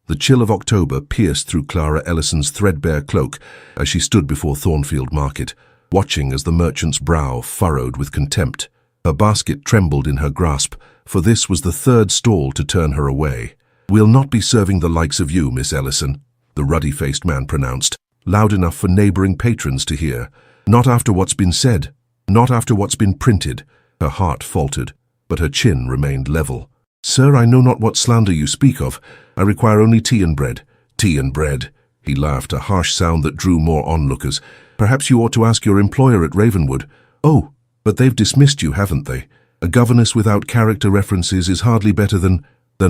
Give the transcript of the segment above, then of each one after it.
The chill of October pierced through Clara Ellison's threadbare cloak as she stood before Thornfield Market, watching as the merchant's brow furrowed with contempt. Her basket trembled in her grasp, for this was the third stall to turn her away. "We'll not be serving the likes of you, Miss Ellison," the ruddy-faced man pronounced, loud enough for neighboring patrons to hear. "Not after what's been said, not after what's been printed." Her heart faltered, but her chin remained level. "Sir, I know not what slander you speak of. I require only tea and bread." "Tea and bread," he laughed, a harsh sound that drew more onlookers. "Perhaps you ought to ask your employer at Ravenwood." "Oh, but they've dismissed you, haven't they? A governess without character references is hardly better than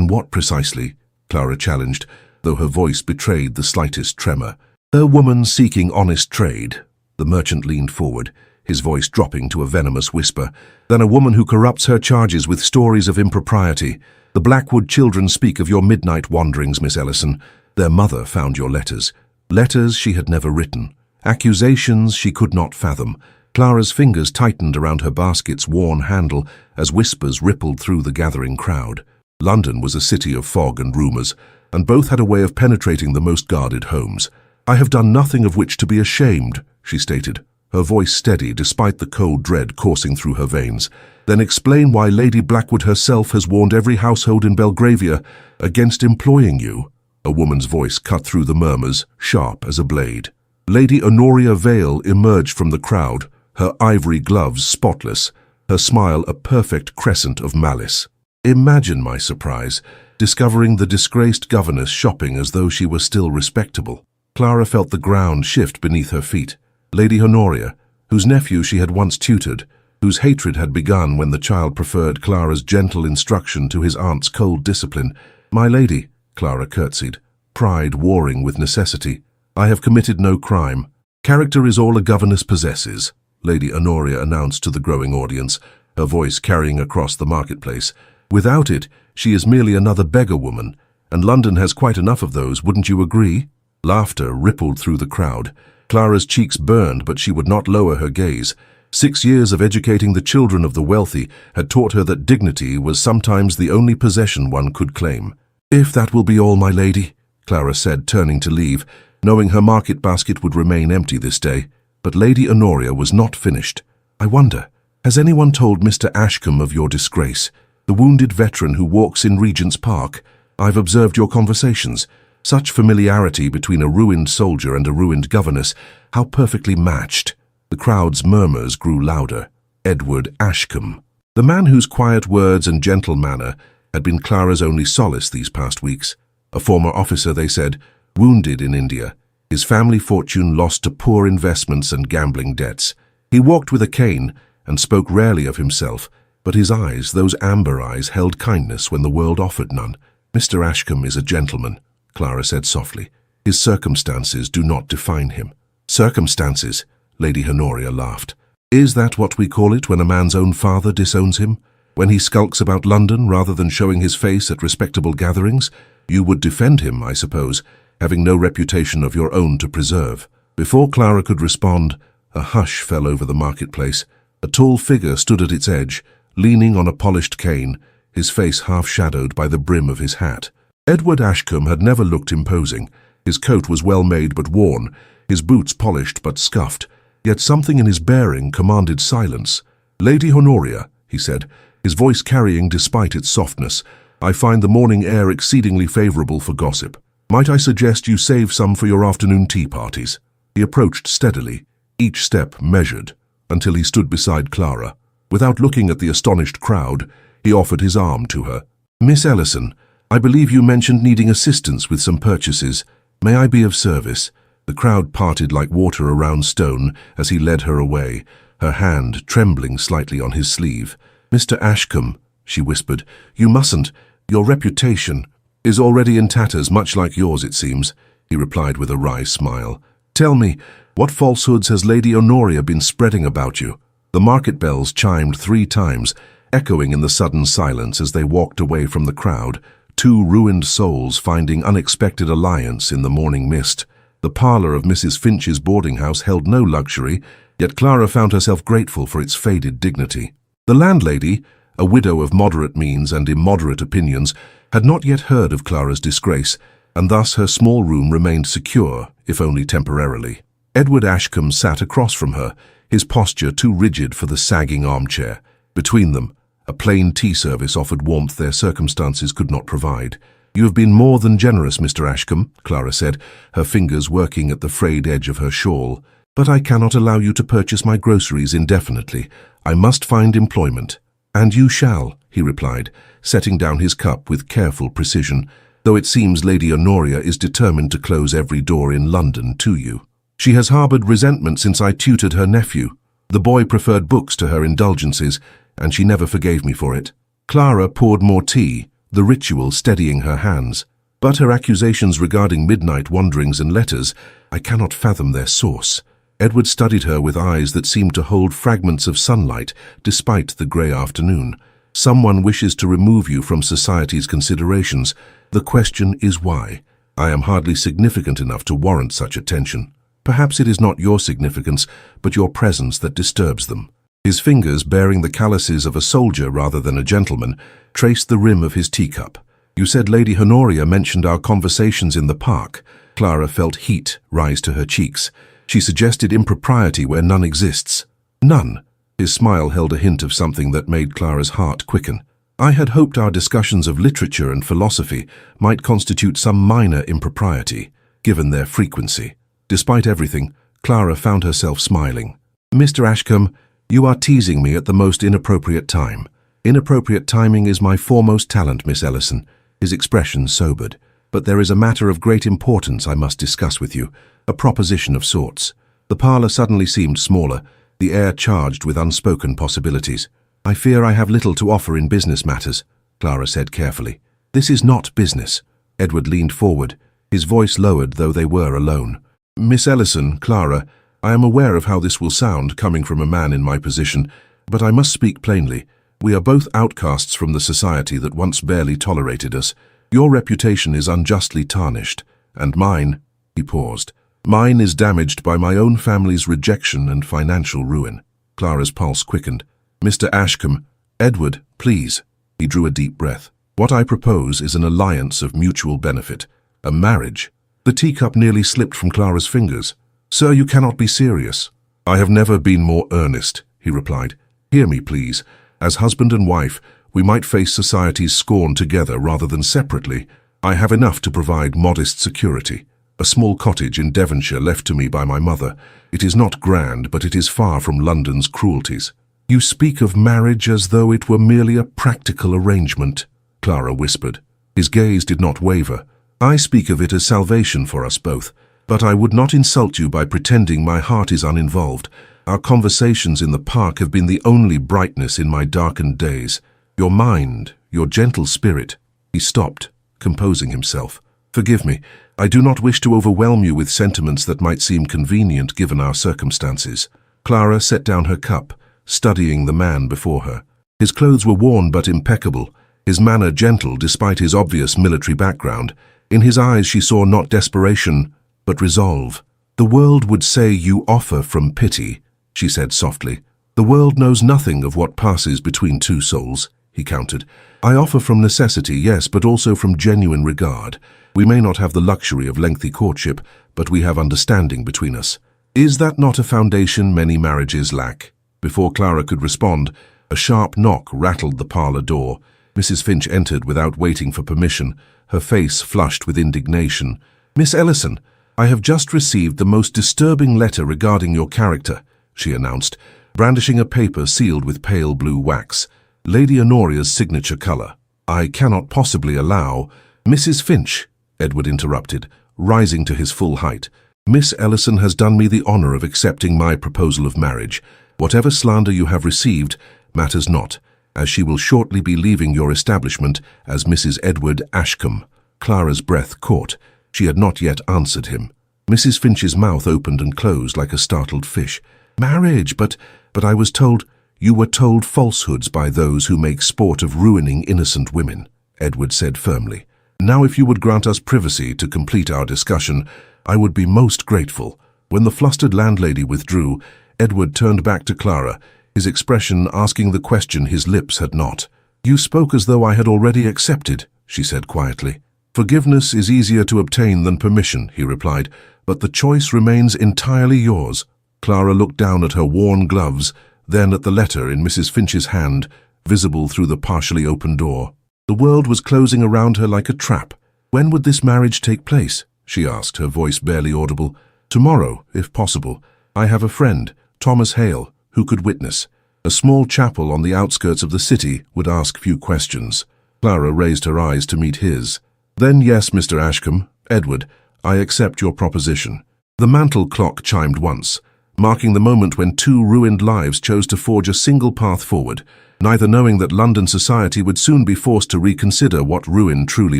what precisely?" Clara challenged, though her voice betrayed the slightest tremor. "A woman seeking honest trade." The merchant leaned forward, his voice dropping to a venomous whisper. "Than a woman who corrupts her charges with stories of impropriety. The Blackwood children speak of your midnight wanderings, Miss Ellison. Their mother found your letters. Letters she had never written. Accusations she could not fathom." Clara's fingers tightened around her basket's worn handle as whispers rippled through the gathering crowd. London was a city of fog and rumours, and both had a way of penetrating the most guarded homes. "I have done nothing of which to be ashamed," she stated, her voice steady despite the cold dread coursing through her veins. "Then explain why Lady Blackwood herself has warned every household in Belgravia against employing you." A woman's voice cut through the murmurs, sharp as a blade. Lady Honoria Vale emerged from the crowd, her ivory gloves spotless, her smile a perfect crescent of malice. Imagine my surprise, discovering the disgraced governess shopping as though she were still respectable. Clara felt the ground shift beneath her feet. Lady Honoria, whose nephew she had once tutored, whose hatred had begun when the child preferred Clara's gentle instruction to his aunt's cold discipline. "My lady," Clara curtsied, pride warring with necessity. "I have committed no crime. Character is all a governess possesses," Lady Honoria announced to the growing audience, her voice carrying across the marketplace. "Without it, she is merely another beggar woman, and London has quite enough of those, wouldn't you agree?" Laughter rippled through the crowd. Clara's cheeks burned, but she would not lower her gaze. 6 years of educating the children of the wealthy had taught her that dignity was sometimes the only possession one could claim. "If that will be all, my lady," Clara said, turning to leave, knowing her market basket would remain empty this day. But Lady Honoria was not finished. "I wonder, has anyone told Mr. Ashcombe of your disgrace? The wounded veteran who walks in Regent's Park? I've observed your conversations. Such familiarity between a ruined soldier and a ruined governess. How perfectly matched." The crowd's murmurs grew louder. Edward Ashcombe. The man whose quiet words and gentle manner had been Clara's only solace these past weeks. A former officer, they said, wounded in India, his family fortune lost to poor investments and gambling debts. He walked with a cane and spoke rarely of himself, but his eyes, those amber eyes, held kindness when the world offered none. "Mr. Ashcombe is a gentleman," Clara said softly. "His circumstances do not define him." "Circumstances?" Lady Honoria laughed. "Is that what we call it when a man's own father disowns him? When he skulks about London rather than showing his face at respectable gatherings? You would defend him, I suppose, having no reputation of your own to preserve." Before Clara could respond, a hush fell over the marketplace. A tall figure stood at its edge, leaning on a polished cane, his face half-shadowed by the brim of his hat. Edward Ashcombe had never looked imposing. His coat was well made but worn, his boots polished but scuffed, yet something in his bearing commanded silence. "Lady Honoria," he said, his voice carrying despite its softness, "I find the morning air exceedingly favourable for gossip. Might I suggest you save some for your afternoon tea parties?" He approached steadily, each step measured, until he stood beside Clara. Without looking at the astonished crowd, he offered his arm to her. "Miss Ellison, I believe you mentioned needing assistance with some purchases. May I be of service?" The crowd parted like water around stone as he led her away, her hand trembling slightly on his sleeve. "Mr. Ashcombe," she whispered, "you mustn't. Your reputation is already in tatters, much like yours, it seems," he replied with a wry smile. "Tell me, what falsehoods has Lady Honoria been spreading about you?" The market bells chimed 3 times, echoing in the sudden silence as they walked away from the crowd, 2 ruined souls finding unexpected alliance in the morning mist. The parlour of Mrs. Finch's boarding house held no luxury, yet Clara found herself grateful for its faded dignity. The landlady, a widow of moderate means and immoderate opinions, had not yet heard of Clara's disgrace, and thus her small room remained secure, if only temporarily. Edward Ashcombe sat across from her, his posture too rigid for the sagging armchair. Between them, a plain tea service offered warmth their circumstances could not provide. "You have been more than generous, Mr. Ashcombe," Clara said, her fingers working at the frayed edge of her shawl. "But I cannot allow you to purchase my groceries indefinitely. I must find employment." "And you shall," he replied, setting down his cup with careful precision, "though it seems Lady Honoria is determined to close every door in London to you. She has harboured resentment since I tutored her nephew. The boy preferred books to her indulgences, and she never forgave me for it." Clara poured more tea, the ritual steadying her hands. "But her accusations regarding midnight wanderings and letters, I cannot fathom their source." Edward studied her with eyes that seemed to hold fragments of sunlight despite the grey afternoon. "Someone wishes to remove you from society's considerations. The question is why. I am hardly significant enough to warrant such attention. Perhaps it is not your significance, but your presence that disturbs them." His fingers, bearing the calluses of a soldier rather than a gentleman, traced the rim of his teacup. "You said Lady Honoria mentioned our conversations in the park." Clara felt heat rise to her cheeks. "She suggested impropriety where none exists." "None." His smile held a hint of something that made Clara's heart quicken. "I had hoped our discussions of literature and philosophy might constitute some minor impropriety, given their frequency." Despite everything, Clara found herself smiling. "Mr. Ashcombe, you are teasing me at the most inappropriate time." "Inappropriate timing is my foremost talent, Miss Ellison." His expression sobered. "But there is a matter of great importance I must discuss with you, a proposition of sorts." The parlour suddenly seemed smaller, the air charged with unspoken possibilities. "I fear I have little to offer in business matters," Clara said carefully. "This is not business." Edward leaned forward, his voice lowered though they were alone. "Miss Ellison, Clara, I am aware of how this will sound coming from a man in my position, but I must speak plainly. We are both outcasts from the society that once barely tolerated us. Your reputation is unjustly tarnished, and mine," he paused, "mine is damaged by my own family's rejection and financial ruin." Clara's pulse quickened. "Mr. Ashcombe, Edward, please." He drew a deep breath. "What I propose is an alliance of mutual benefit, a marriage." The teacup nearly slipped from Clara's fingers. "Sir, you cannot be serious." "I have never been more earnest," he replied. "Hear me, please. As husband and wife, we might face society's scorn together rather than separately. I have enough to provide modest security. A small cottage in Devonshire left to me by my mother. It is not grand, but it is far from London's cruelties." "You speak of marriage as though it were merely a practical arrangement," Clara whispered. His gaze did not waver. "I speak of it as salvation for us both. But I would not insult you by pretending my heart is uninvolved. Our conversations in the park have been the only brightness in my darkened days. Your mind, your gentle spirit." He stopped, composing himself. "Forgive me. I do not wish to overwhelm you with sentiments that might seem convenient given our circumstances." Clara set down her cup, studying the man before her. His clothes were worn but impeccable, his manner gentle despite his obvious military background. In his eyes she saw not desperation, but resolve. "The world would say you offer from pity," she said softly. "The world knows nothing of what passes between two souls," he countered. "I offer from necessity, yes, but also from genuine regard. We may not have the luxury of lengthy courtship, but we have understanding between us. Is that not a foundation many marriages lack?" Before Clara could respond, a sharp knock rattled the parlour door. Mrs. Finch entered without waiting for permission, her face flushed with indignation. "Miss Ellison, I have just received the most disturbing letter regarding your character," she announced, brandishing a paper sealed with pale blue wax, Lady Honoria's signature colour. "I cannot possibly allow—" "Mrs. Finch," Edward interrupted, rising to his full height. "Miss Ellison has done me the honour of accepting my proposal of marriage. Whatever slander you have received matters not, as she will shortly be leaving your establishment as Mrs. Edward Ashcombe." Clara's breath caught. She had not yet answered him. Mrs. Finch's mouth opened and closed like a startled fish. "Marriage, but I was told—" "You were told falsehoods by those who make sport of ruining innocent women," Edward said firmly. "Now if you would grant us privacy to complete our discussion, I would be most grateful." When the flustered landlady withdrew, Edward turned back to Clara, his expression asking the question his lips had not. "You spoke as though I had already accepted," she said quietly. "Forgiveness is easier to obtain than permission," he replied, "but the choice remains entirely yours." Clara looked down at her worn gloves, then at the letter in Mrs. Finch's hand, visible through the partially open door. The world was closing around her like a trap. "When would this marriage take place?" she asked, her voice barely audible. "Tomorrow, if possible. I have a friend, Thomas Hale, who could witness. A small chapel on the outskirts of the city would ask few questions." Clara raised her eyes to meet his. "Then yes, Mr. Ashcombe, Edward, I accept your proposition." The mantel clock chimed once, marking the moment when two ruined lives chose to forge a single path forward, neither knowing that London society would soon be forced to reconsider what ruin truly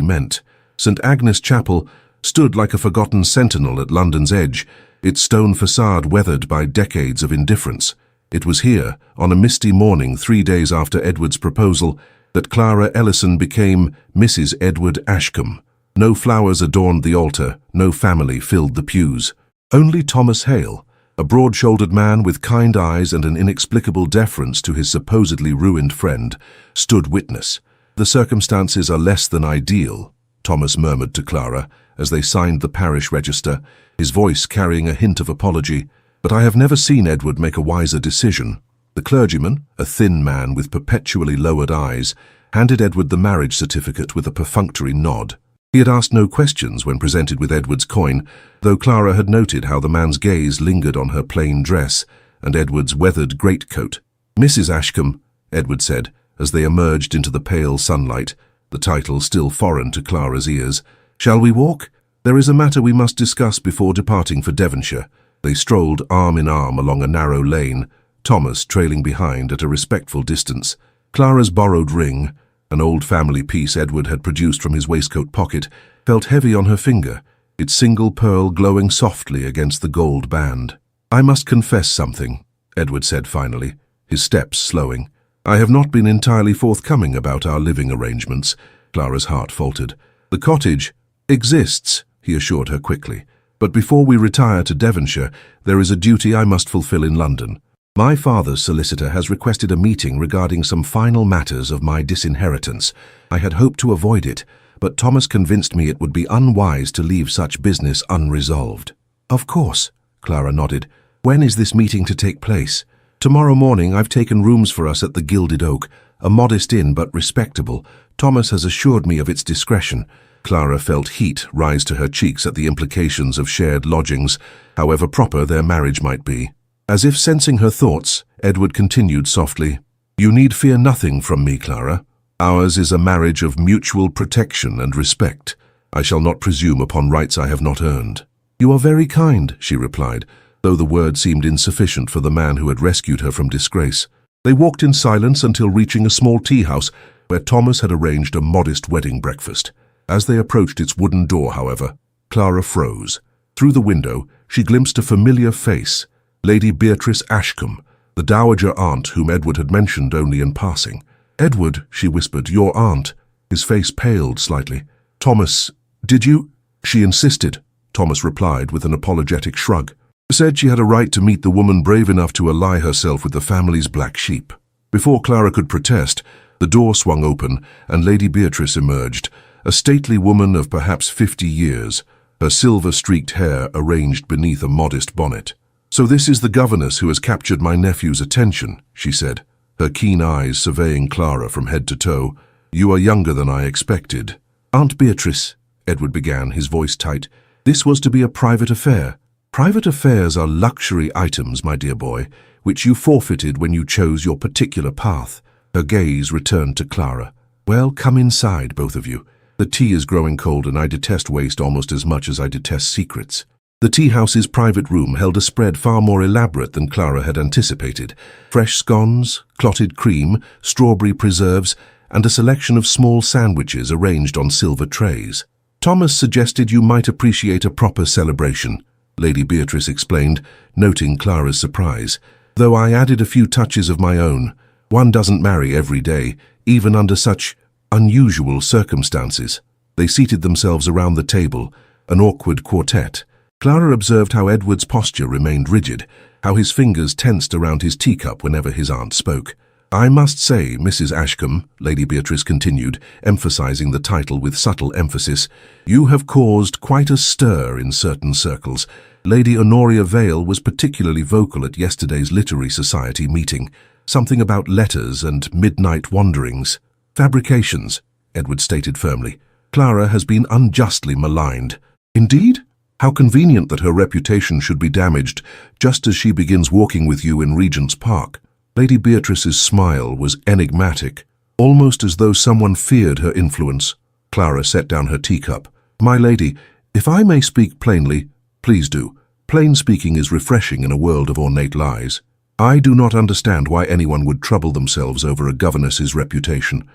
meant. St. Agnes Chapel stood like a forgotten sentinel at London's edge, its stone facade weathered by decades of indifference. It was here, on a misty morning 3 days after Edward's proposal, that Clara Ellison became Mrs. Edward Ashcombe. No flowers adorned the altar, no family filled the pews. Only Thomas Hale, a broad-shouldered man with kind eyes and an inexplicable deference to his supposedly ruined friend, stood witness. "The circumstances are less than ideal," Thomas murmured to Clara as they signed the parish register, his voice carrying a hint of apology. "But I have never seen Edward make a wiser decision." The clergyman, a thin man with perpetually lowered eyes, handed Edward the marriage certificate with a perfunctory nod. He had asked no questions when presented with Edward's coin, though Clara had noted how the man's gaze lingered on her plain dress and Edward's weathered greatcoat. "Mrs. Ashcombe," Edward said, as they emerged into the pale sunlight, the title still foreign to Clara's ears. "Shall we walk? There is a matter we must discuss before departing for Devonshire." They strolled arm in arm along a narrow lane, Thomas trailing behind at a respectful distance. Clara's borrowed ring, an old family piece Edward had produced from his waistcoat pocket, felt heavy on her finger, its single pearl glowing softly against the gold band. "I must confess something," Edward said finally, his steps slowing. "I have not been entirely forthcoming about our living arrangements." Clara's heart faltered. "The cottage exists," he assured her quickly. "But before we retire to Devonshire, there is a duty I must fulfill in London. My father's solicitor has requested a meeting regarding some final matters of my disinheritance. I had hoped to avoid it, but Thomas convinced me it would be unwise to leave such business unresolved." "Of course," Clara nodded. "When is this meeting to take place?" "Tomorrow morning. I've taken rooms for us at the Gilded Oak, a modest inn but respectable. Thomas has assured me of its discretion." Clara felt heat rise to her cheeks at the implications of shared lodgings, however proper their marriage might be. As if sensing her thoughts, Edward continued softly, "You need fear nothing from me, Clara. Ours is a marriage of mutual protection and respect. I shall not presume upon rights I have not earned." "You are very kind," she replied, though the word seemed insufficient for the man who had rescued her from disgrace. They walked in silence until reaching a small tea-house where Thomas had arranged a modest wedding breakfast. As they approached its wooden door, however, Clara froze. Through the window, she glimpsed a familiar face, Lady Beatrice Ashcombe, the dowager aunt whom Edward had mentioned only in passing. "Edward," she whispered, "your aunt." His face paled slightly. "Thomas, did you—" "She insisted," Thomas replied with an apologetic shrug. "Said she had a right to meet the woman brave enough to ally herself with the family's black sheep." Before Clara could protest, the door swung open and Lady Beatrice emerged, a stately woman of perhaps 50 years, her silver-streaked hair arranged beneath a modest bonnet. "So this is the governess who has captured my nephew's attention," she said, her keen eyes surveying Clara from head to toe. "You are younger than I expected." "Aunt Beatrice," Edward began, his voice tight, "this was to be a private affair." "Private affairs are luxury items, my dear boy, which you forfeited when you chose your particular path." Her gaze returned to Clara. "Well, come inside, both of you. The tea is growing cold and I detest waste almost as much as I detest secrets." The tea-house's private room held a spread far more elaborate than Clara had anticipated. Fresh scones, clotted cream, strawberry preserves, and a selection of small sandwiches arranged on silver trays. "Thomas suggested you might appreciate a proper celebration," Lady Beatrice explained, noting Clara's surprise. "Though I added a few touches of my own. One doesn't marry every day, even under such unusual circumstances." They seated themselves around the table, an awkward quartet. Clara observed how Edward's posture remained rigid, how his fingers tensed around his teacup whenever his aunt spoke. I must say, Mrs. Ashcombe, Lady Beatrice continued, emphasizing the title with subtle emphasis, you have caused quite a stir in certain circles. Lady Honoria Vale was particularly vocal at yesterday's Literary Society meeting. Something about letters and midnight wanderings. Fabrications, Edward stated firmly. Clara has been unjustly maligned. Indeed? How convenient that her reputation should be damaged just as she begins walking with you in Regent's Park. Lady Beatrice's smile was enigmatic, almost as though someone feared her influence. Clara set down her teacup. My lady, if I may speak plainly, please do. Plain speaking is refreshing in a world of ornate lies. I do not understand why anyone would trouble themselves over a governess's reputation.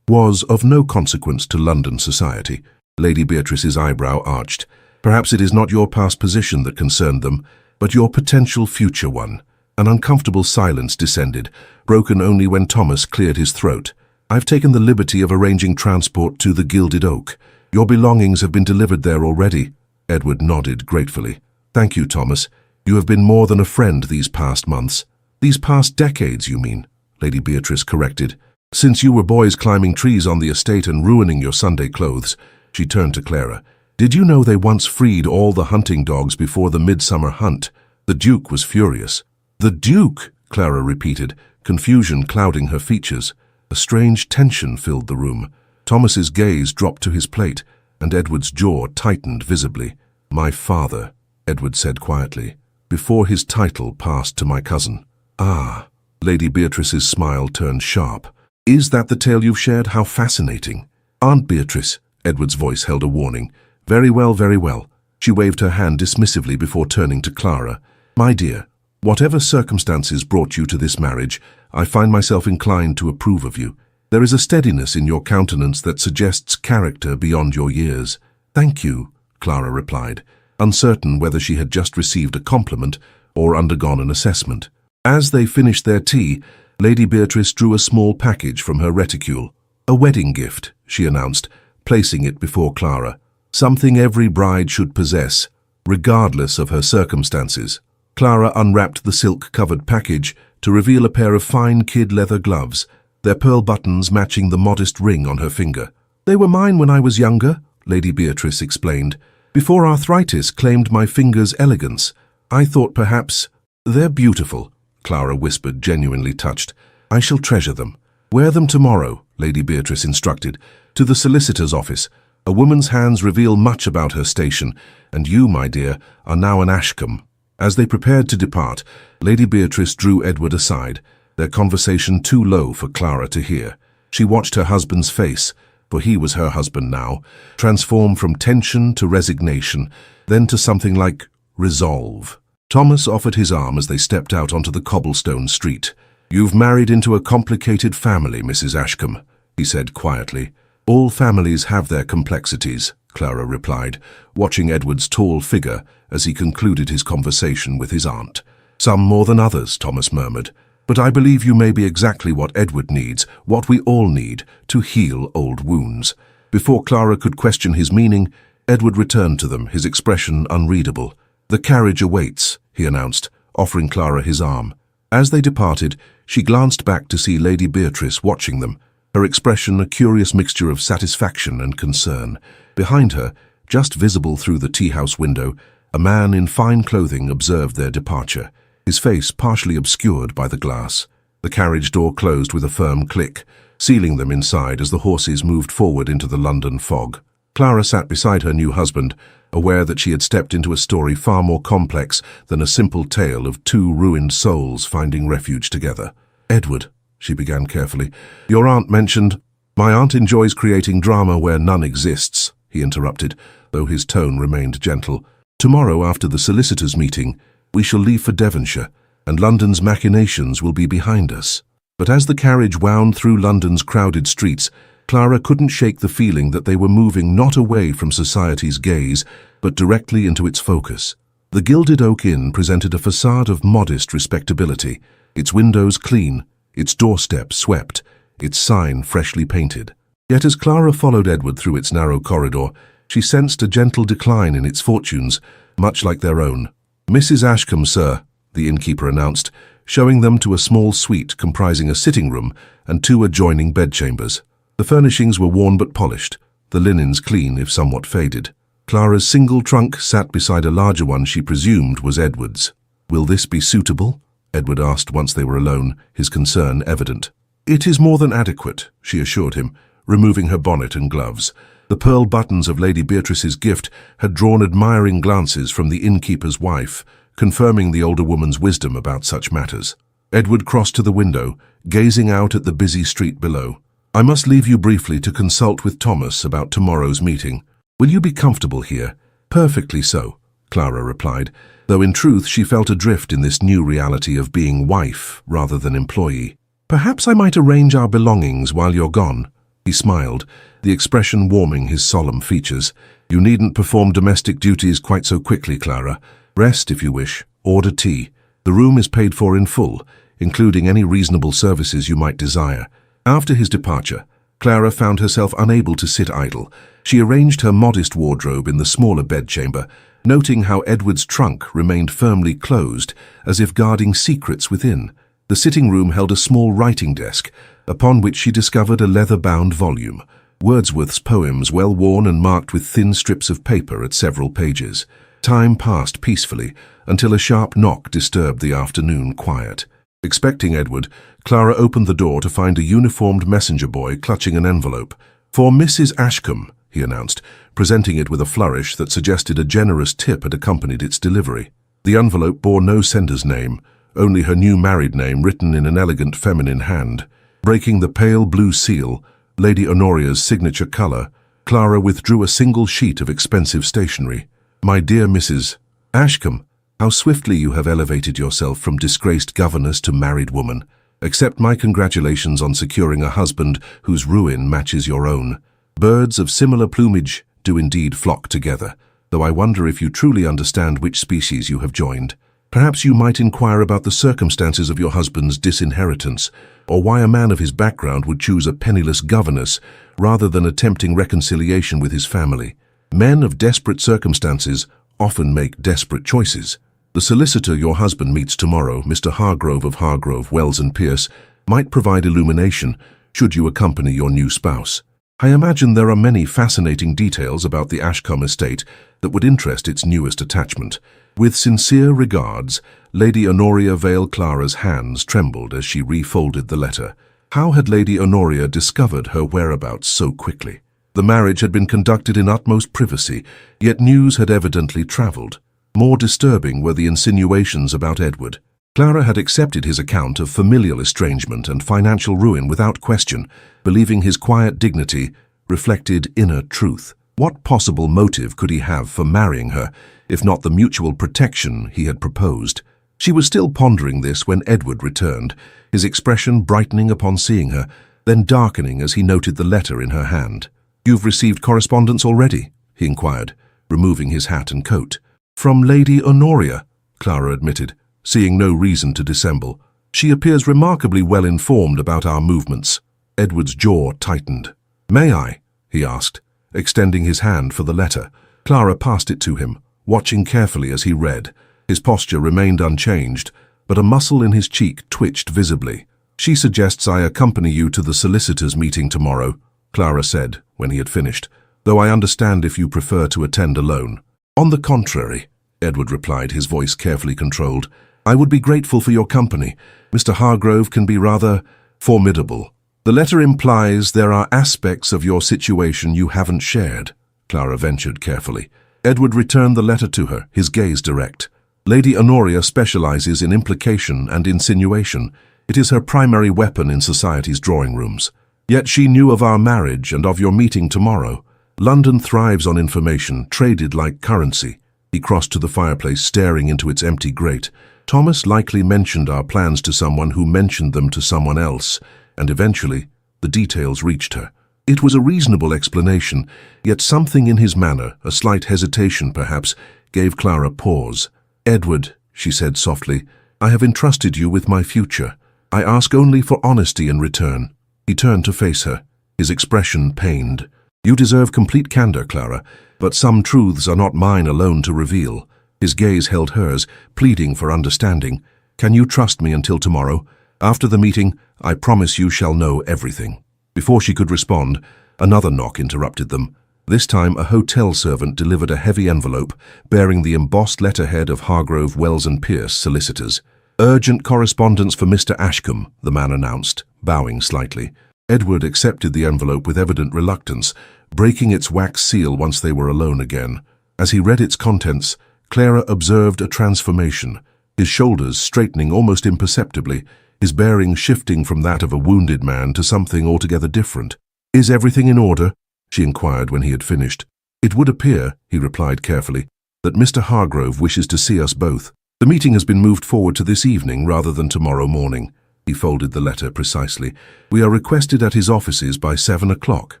Was of no consequence to London society. Lady Beatrice's eyebrow arched. Perhaps it is not your past position that concerned them, but your potential future one. An uncomfortable silence descended, broken only when Thomas cleared his throat. I've taken the liberty of arranging transport to the Gilded Oak. Your belongings have been delivered there already. Edward nodded gratefully. Thank you, Thomas. You have been more than a friend these past months. These past decades, you mean, Lady Beatrice corrected. Since you were boys climbing trees on the estate and ruining your Sunday clothes. She turned to Clara. Did you know they once freed all the hunting dogs before the midsummer hunt? The Duke was furious. The Duke, Clara repeated, confusion clouding her features. A strange tension filled the room. Thomas's gaze dropped to his plate, and Edward's jaw tightened visibly. My father, Edward said quietly, before his title passed to my cousin. Ah, Lady Beatrice's smile turned sharp. Is that the tale you've shared? How fascinating. Aunt Beatrice, Edward's voice held a warning. Very well, very well. She waved her hand dismissively before turning to Clara. My dear, whatever circumstances brought you to this marriage, I find myself inclined to approve of you. There is a steadiness in your countenance that suggests character beyond your years. Thank you, Clara replied, uncertain whether she had just received a compliment or undergone an assessment. As they finished their tea, Lady Beatrice drew a small package from her reticule. A wedding gift, she announced, placing it before Clara. Something every bride should possess, regardless of her circumstances. Clara unwrapped the silk-covered package to reveal a pair of fine kid leather gloves, their pearl buttons matching the modest ring on her finger. They were mine when I was younger, Lady Beatrice explained. Before arthritis claimed my fingers' elegance, I thought perhaps... They're beautiful, Clara whispered, genuinely touched. I shall treasure them. Wear them tomorrow, Lady Beatrice instructed, to the solicitor's office. A woman's hands reveal much about her station, and you, my dear, are now an Ashcombe. As they prepared to depart, Lady Beatrice drew Edward aside, their conversation too low for Clara to hear. She watched her husband's face, for he was her husband now, transform from tension to resignation, then to something like resolve. Thomas offered his arm as they stepped out onto the cobblestone street. You've married into a complicated family, Mrs. Ashcombe, he said quietly. All families have their complexities, Clara replied, watching Edward's tall figure as he concluded his conversation with his aunt. Some more than others, Thomas murmured, but I believe you may be exactly what Edward needs, what we all need, to heal old wounds. Before Clara could question his meaning, Edward returned to them, his expression unreadable. The carriage awaits, he announced, offering Clara his arm. As they departed, she glanced back to see Lady Beatrice watching them, her expression a curious mixture of satisfaction and concern. Behind her, just visible through the tea-house window, a man in fine clothing observed their departure, his face partially obscured by the glass. The carriage door closed with a firm click, sealing them inside as the horses moved forward into the London fog. Clara sat beside her new husband, aware that she had stepped into a story far more complex than a simple tale of two ruined souls finding refuge together. Edward, she began carefully, your aunt mentioned... My aunt enjoys creating drama where none exists, he interrupted, though his tone remained gentle. Tomorrow, after the solicitors' meeting, we shall leave for Devonshire, and London's machinations will be behind us. But as the carriage wound through London's crowded streets, Clara couldn't shake the feeling that they were moving not away from society's gaze, but directly into its focus. The Gilded Oak Inn presented a facade of modest respectability, its windows clean, its doorstep swept, its sign freshly painted. Yet as Clara followed Edward through its narrow corridor, she sensed a gentle decline in its fortunes, much like their own. Mrs. Ashcombe, sir, the innkeeper announced, showing them to a small suite comprising a sitting room and 2 adjoining bedchambers. The furnishings were worn but polished, the linens clean if somewhat faded. Clara's single trunk sat beside a larger one she presumed was Edward's. "Will this be suitable?" Edward asked once they were alone, his concern evident. "It is more than adequate," she assured him, removing her bonnet and gloves. The pearl buttons of Lady Beatrice's gift had drawn admiring glances from the innkeeper's wife, confirming the older woman's wisdom about such matters. Edward crossed to the window, gazing out at the busy street below. "I must leave you briefly to consult with Thomas about tomorrow's meeting. Will you be comfortable here?" "Perfectly so," Clara replied, though in truth she felt adrift in this new reality of being wife rather than employee. "Perhaps I might arrange our belongings while you're gone." He smiled, the expression warming his solemn features. "You needn't perform domestic duties quite so quickly, Clara. Rest if you wish. Order tea. The room is paid for in full, including any reasonable services you might desire." After his departure, Clara found herself unable to sit idle. She arranged her modest wardrobe in the smaller bedchamber, noting how Edward's trunk remained firmly closed, as if guarding secrets within. The sitting room held a small writing desk, upon which she discovered a leather-bound volume, Wordsworth's poems well worn and marked with thin strips of paper at several pages. Time passed peacefully until a sharp knock disturbed the afternoon quiet. Expecting Edward, Clara opened the door to find a uniformed messenger boy clutching an envelope. "For Mrs. Ashcombe," he announced, presenting it with a flourish that suggested a generous tip had accompanied its delivery. The envelope bore no sender's name, only her new married name written in an elegant feminine hand. Breaking the pale blue seal, Lady Honoria's signature colour, Clara withdrew a single sheet of expensive stationery. "My dear Mrs. Ashcombe, how swiftly you have elevated yourself from disgraced governess to married woman. Accept my congratulations on securing a husband whose ruin matches your own. Birds of similar plumage do indeed flock together, though I wonder if you truly understand which species you have joined. Perhaps you might inquire about the circumstances of your husband's disinheritance, or why a man of his background would choose a penniless governess rather than attempting reconciliation with his family. Men of desperate circumstances often make desperate choices. The solicitor your husband meets tomorrow, Mr. Hargrove of Hargrove, Wells and Pierce, might provide illumination should you accompany your new spouse. I imagine there are many fascinating details about the Ashcombe estate that would interest its newest attachment. With sincere regards, Lady Honoria Vale. Clara's hands trembled as she refolded the letter. How had Lady Honoria discovered her whereabouts so quickly? The marriage had been conducted in utmost privacy, yet news had evidently travelled. More disturbing were the insinuations about Edward. Clara had accepted his account of familial estrangement and financial ruin without question, believing his quiet dignity reflected inner truth. What possible motive could he have for marrying her, if not the mutual protection he had proposed? She was still pondering this when Edward returned, his expression brightening upon seeing her, then darkening as he noted the letter in her hand. "You've received correspondence already?" he inquired, removing his hat and coat. "From Lady Honoria," Clara admitted, seeing no reason to dissemble. "She appears remarkably well informed about our movements." Edward's jaw tightened. "May I?" he asked, extending his hand for the letter. Clara passed it to him, watching carefully as he read. His posture remained unchanged, but a muscle in his cheek twitched visibly. "She suggests I accompany you to the solicitors' meeting tomorrow," Clara said when he had finished, "though I understand if you prefer to attend alone." "On the contrary," Edward replied, his voice carefully controlled. "I would be grateful for your company. Mr. Hargrove can be rather formidable." "The letter implies there are aspects of your situation you haven't shared," Clara ventured carefully. Edward returned the letter to her, his gaze direct. "Lady Honoria specializes in implication and insinuation. It is her primary weapon in society's drawing rooms. Yet she knew of our marriage and of your meeting tomorrow. London thrives on information, traded like currency." He crossed to the fireplace, staring into its empty grate. "Thomas likely mentioned our plans to someone who mentioned them to someone else, and eventually the details reached her." It was a reasonable explanation, yet something in his manner, a slight hesitation perhaps, gave Clara pause. "Edward," she said softly, "I have entrusted you with my future. I ask only for honesty in return." He turned to face her, his expression pained. "You deserve complete candor, Clara, but some truths are not mine alone to reveal." His gaze held hers, pleading for understanding. Can you trust me until tomorrow? After the meeting, I promise you shall know everything." Before she could respond, another knock interrupted them. This time, a hotel servant delivered a heavy envelope bearing the embossed letterhead of Hargrove, Wells and Pierce, solicitors. "Urgent correspondence for Mr. Ashcombe," the man announced, bowing slightly. Edward accepted the envelope with evident reluctance, breaking its wax seal once they were alone again. As he read its contents, Clara observed a transformation, his shoulders straightening almost imperceptibly, his bearing shifting from that of a wounded man to something altogether different. "Is everything in order?" she inquired when he had finished. "It would appear," he replied carefully, "that Mr. Hargrove wishes to see us both. The meeting has been moved forward to this evening rather than tomorrow morning." He folded the letter precisely. "We are requested at his offices by 7 o'clock.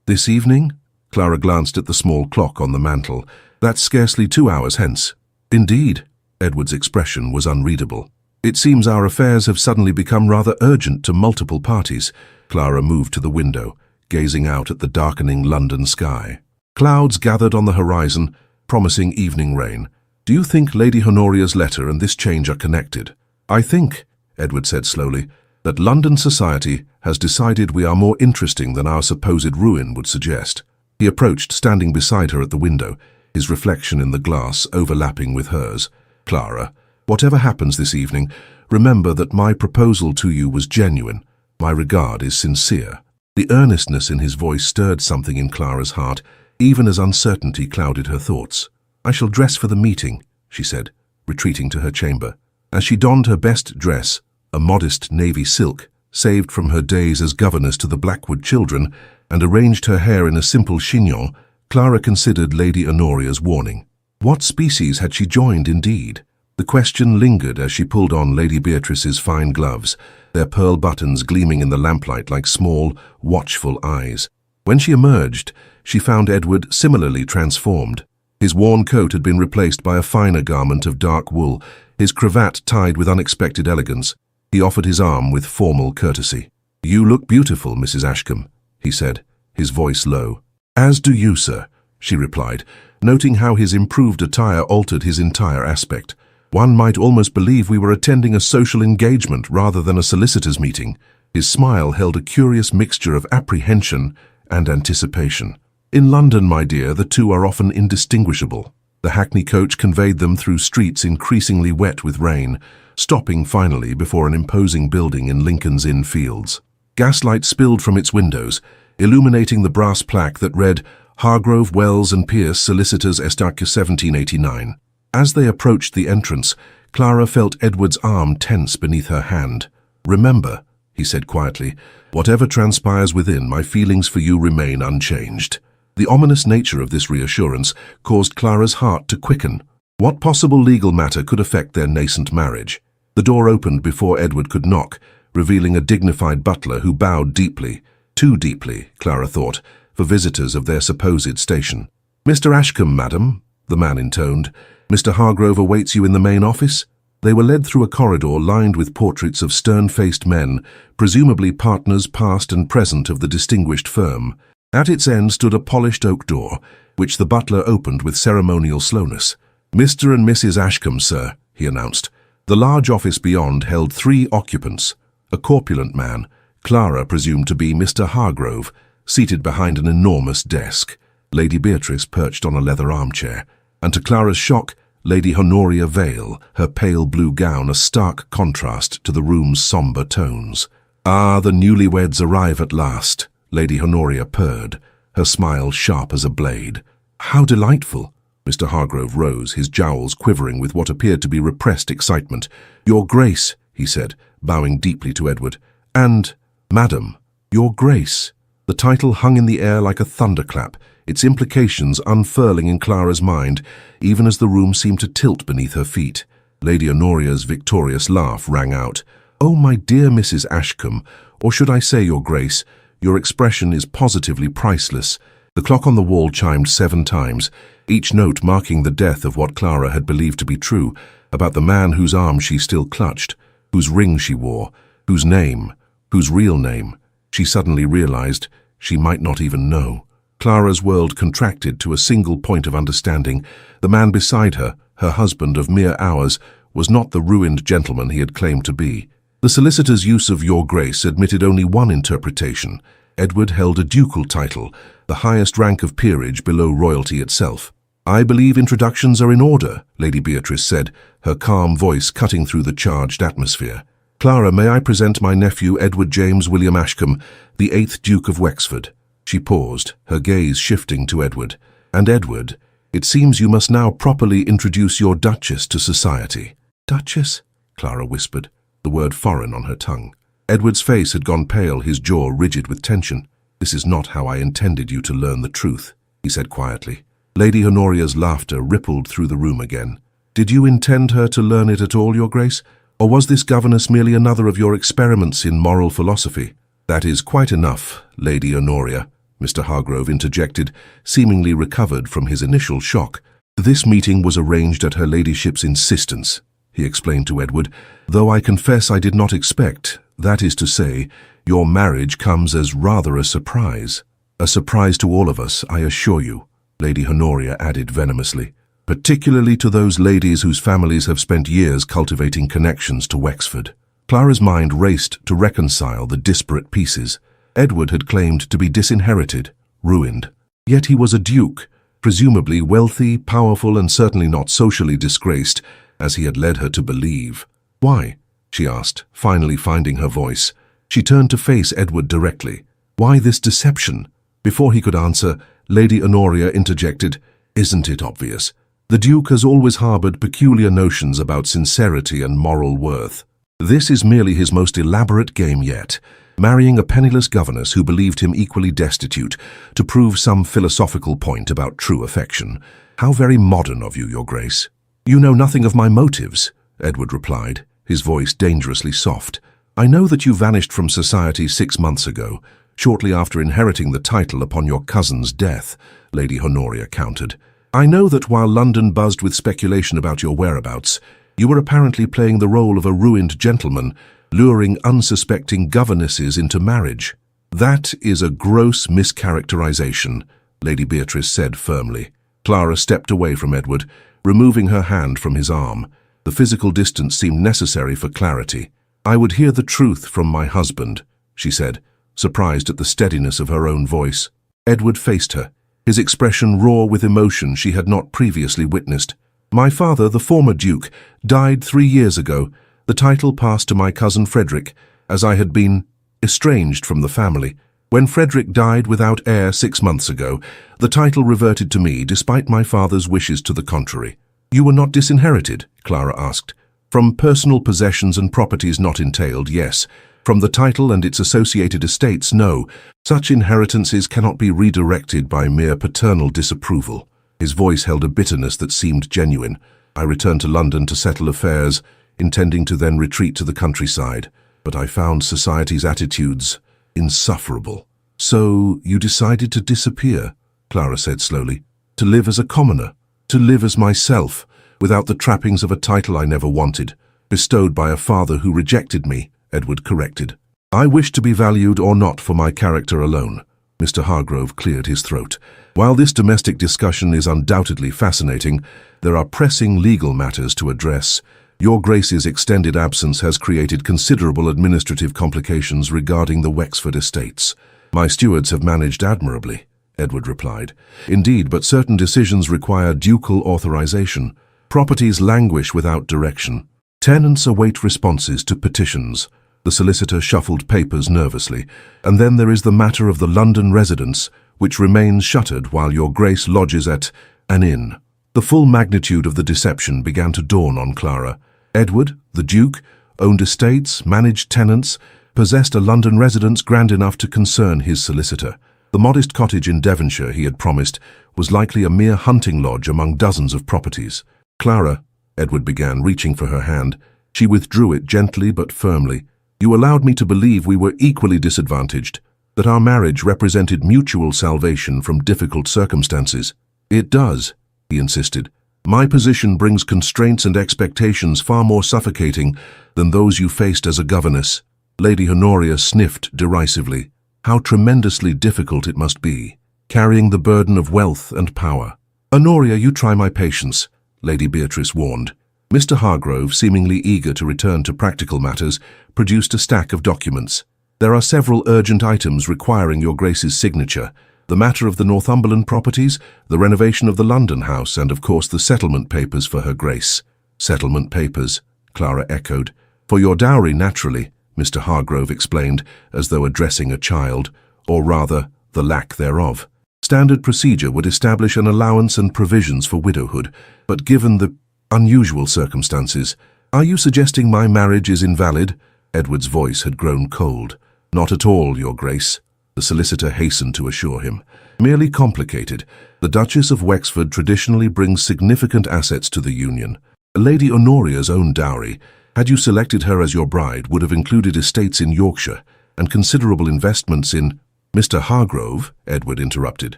"This evening?" Clara glanced at the small clock on the mantel. "That's scarcely 2 hours hence." "Indeed." Edward's expression was unreadable. "It seems our affairs have suddenly become rather urgent to multiple parties." Clara moved to the window, gazing out at the darkening London sky. Clouds gathered on the horizon, promising evening rain. "Do you think Lady Honoria's letter and this change are connected?" "I think," Edward said slowly, "that London society has decided we are more interesting than our supposed ruin would suggest." He approached, standing beside her at the window, his reflection in the glass overlapping with hers. "Clara, whatever happens this evening, remember that my proposal to you was genuine. My regard is sincere." The earnestness in his voice stirred something in Clara's heart, even as uncertainty clouded her thoughts. "I shall dress for the meeting," she said, retreating to her chamber. As she donned her best dress, a modest navy silk, saved from her days as governess to the Blackwood children, and arranged her hair in a simple chignon, Clara considered Lady Honoria's warning. What species had she joined indeed? The question lingered as she pulled on Lady Beatrice's fine gloves, their pearl buttons gleaming in the lamplight like small, watchful eyes. When she emerged, she found Edward similarly transformed. His worn coat had been replaced by a finer garment of dark wool, his cravat tied with unexpected elegance. He offered his arm with formal courtesy. "You look beautiful, Mrs. Ashcombe," he said, his voice low. "As do you, sir," she replied, noting how his improved attire altered his entire aspect. "One might almost believe we were attending a social engagement rather than a solicitors' meeting." His smile held a curious mixture of apprehension and anticipation. "In London, my dear, the two are often indistinguishable." The hackney coach conveyed them through streets increasingly wet with rain, stopping finally before an imposing building in Lincoln's Inn Fields. Gaslight spilled from its windows, illuminating the brass plaque that read, "Hargrove, Wells and Pierce, Solicitors Estaque 1789. As they approached the entrance, Clara felt Edward's arm tense beneath her hand. "Remember," he said quietly, "whatever transpires within, my feelings for you remain unchanged." The ominous nature of this reassurance caused Clara's heart to quicken. What possible legal matter could affect their nascent marriage? The door opened before Edward could knock, revealing a dignified butler who bowed deeply, too deeply, Clara thought, for visitors of their supposed station. "Mr. Ashcombe, madam," the man intoned. "Mr. Hargrove awaits you in the main office." They were led through a corridor lined with portraits of stern-faced men, presumably partners past and present of the distinguished firm. At its end stood a polished oak door, which the butler opened with ceremonial slowness. "Mr. and Mrs. Ashcombe, sir," he announced. The large office beyond held 3 occupants. A corpulent man, Clara presumed to be Mr. Hargrove, seated behind an enormous desk. Lady Beatrice perched on a leather armchair, and to Clara's shock, Lady Honoria Vale, her pale blue gown a stark contrast to the room's sombre tones. "Ah, the newlyweds arrive at last," Lady Honoria purred, her smile sharp as a blade. "How delightful!" Mr. Hargrove rose, his jowls quivering with what appeared to be repressed excitement. "Your Grace," he said, bowing deeply to Edward. "And, Madam, Your Grace." The title hung in the air like a thunderclap, its implications unfurling in Clara's mind, even as the room seemed to tilt beneath her feet. Lady Honoria's victorious laugh rang out. "Oh, my dear Mrs. Ashcombe, or should I say, Your Grace, your expression is positively priceless." The clock on the wall chimed 7 times, each note marking the death of what Clara had believed to be true about the man whose arm she still clutched, whose ring she wore, whose name, whose real name, she suddenly realized she might not even know. Clara's world contracted to a single point of understanding. The man beside her, her husband of mere hours, was not the ruined gentleman he had claimed to be. The solicitor's use of Your Grace admitted only one interpretation. Edward held a ducal title, the highest rank of peerage below royalty itself. "I believe introductions are in order," Lady Beatrice said, her calm voice cutting through the charged atmosphere. "Clara, may I present my nephew Edward James William Ashcombe, the 8th Duke of Wexford?" She paused, her gaze shifting to Edward. "And Edward, it seems you must now properly introduce your Duchess to society." "Duchess?" Clara whispered, the word foreign on her tongue. Edward's face had gone pale, his jaw rigid with tension. "This is not how I intended you to learn the truth," he said quietly. Lady Honoria's laughter rippled through the room again. "Did you intend her to learn it at all, Your Grace? Or was this governess merely another of your experiments in moral philosophy?" "That is quite enough, Lady Honoria," Mr. Hargrove interjected, seemingly recovered from his initial shock. "This meeting was arranged at her ladyship's insistence," he explained to Edward, "though I confess I did not expect, that is to say, your marriage comes as rather a surprise. A surprise to all of us, I assure you," Lady Honoria added venomously, "particularly to those ladies whose families have spent years cultivating connections to Wexford." Clara's mind raced to reconcile the disparate pieces. Edward had claimed to be disinherited, ruined. Yet he was a duke, presumably wealthy, powerful, and certainly not socially disgraced, as he had led her to believe. "Why?" she asked, finally finding her voice. She turned to face Edward directly. "Why this deception?" Before he could answer, Lady Honoria interjected, "Isn't it obvious? The Duke has always harbored peculiar notions about sincerity and moral worth. This is merely his most elaborate game yet, marrying a penniless governess who believed him equally destitute to prove some philosophical point about true affection. How very modern of you, Your Grace." "You know nothing of my motives," Edward replied, his voice dangerously soft. "I know that you vanished from society 6 months ago, shortly after inheriting the title upon your cousin's death," Lady Honoria countered. "I know that while London buzzed with speculation about your whereabouts, you were apparently playing the role of a ruined gentleman, luring unsuspecting governesses into marriage." "That is a gross mischaracterization," Lady Beatrice said firmly. Clara stepped away from Edward, removing her hand from his arm. The physical distance seemed necessary for clarity. "I would hear the truth from my husband," she said, surprised at the steadiness of her own voice. Edward faced her, his expression raw with emotion she had not previously witnessed. "My father, the former Duke, died 3 years ago. The title passed to my cousin Frederick, as I had been estranged from the family. When Frederick died without heir 6 months ago, the title reverted to me, despite my father's wishes to the contrary." "You were not disinherited?" Clara asked. "From personal possessions and properties not entailed, yes. From the title and its associated estates, no. Such inheritances cannot be redirected by mere paternal disapproval." His voice held a bitterness that seemed genuine. "I returned to London to settle affairs, intending to then retreat to the countryside, but I found society's attitudes insufferable." "So you decided to disappear," Clara said slowly, "to live as a commoner, to live as myself, without the trappings of a title I never wanted, bestowed by a father who rejected me," Edward corrected. "I wish to be valued or not for my character alone." Mr. Hargrove cleared his throat. "While this domestic discussion is undoubtedly fascinating, there are pressing legal matters to address. Your Grace's extended absence has created considerable administrative complications regarding the Wexford estates." "My stewards have managed admirably," Edward replied. "Indeed, but certain decisions require ducal authorization. Properties languish without direction. Tenants await responses to petitions." The solicitor shuffled papers nervously. "And then there is the matter of the London residence, which remains shuttered while Your Grace lodges at an inn." The full magnitude of the deception began to dawn on Clara. Edward, the Duke, owned estates, managed tenants, possessed a London residence grand enough to concern his solicitor. The modest cottage in Devonshire he had promised was likely a mere hunting lodge among dozens of properties. "Clara," Edward began, reaching for her hand. She withdrew it gently but firmly. "You allowed me to believe we were equally disadvantaged, that our marriage represented mutual salvation from difficult circumstances." "It does," he insisted. "My position brings constraints and expectations far more suffocating than those you faced as a governess." Lady Honoria sniffed derisively. How tremendously difficult it must be, carrying the burden of wealth and power. "Honoria, you try my patience," Lady Beatrice warned. Mr. Hargrove, seemingly eager to return to practical matters, produced a stack of documents. There are several urgent items requiring your Grace's signature. The matter of the Northumberland properties, the renovation of the London house, and of course the settlement papers for her Grace. Settlement papers, Clara echoed. For your dowry, naturally, Mr. Hargrove explained, as though addressing a child, or rather, the lack thereof. Standard procedure would establish an allowance and provisions for widowhood, but given the unusual circumstances, are you suggesting my marriage is invalid? Edward's voice had grown cold. Not at all, Your Grace, the solicitor hastened to assure him. Merely complicated. The Duchess of Wexford traditionally brings significant assets to the union. Lady Honoria's own dowry, had you selected her as your bride, would have included estates in Yorkshire and considerable investments in— Mr. Hargrove, Edward interrupted.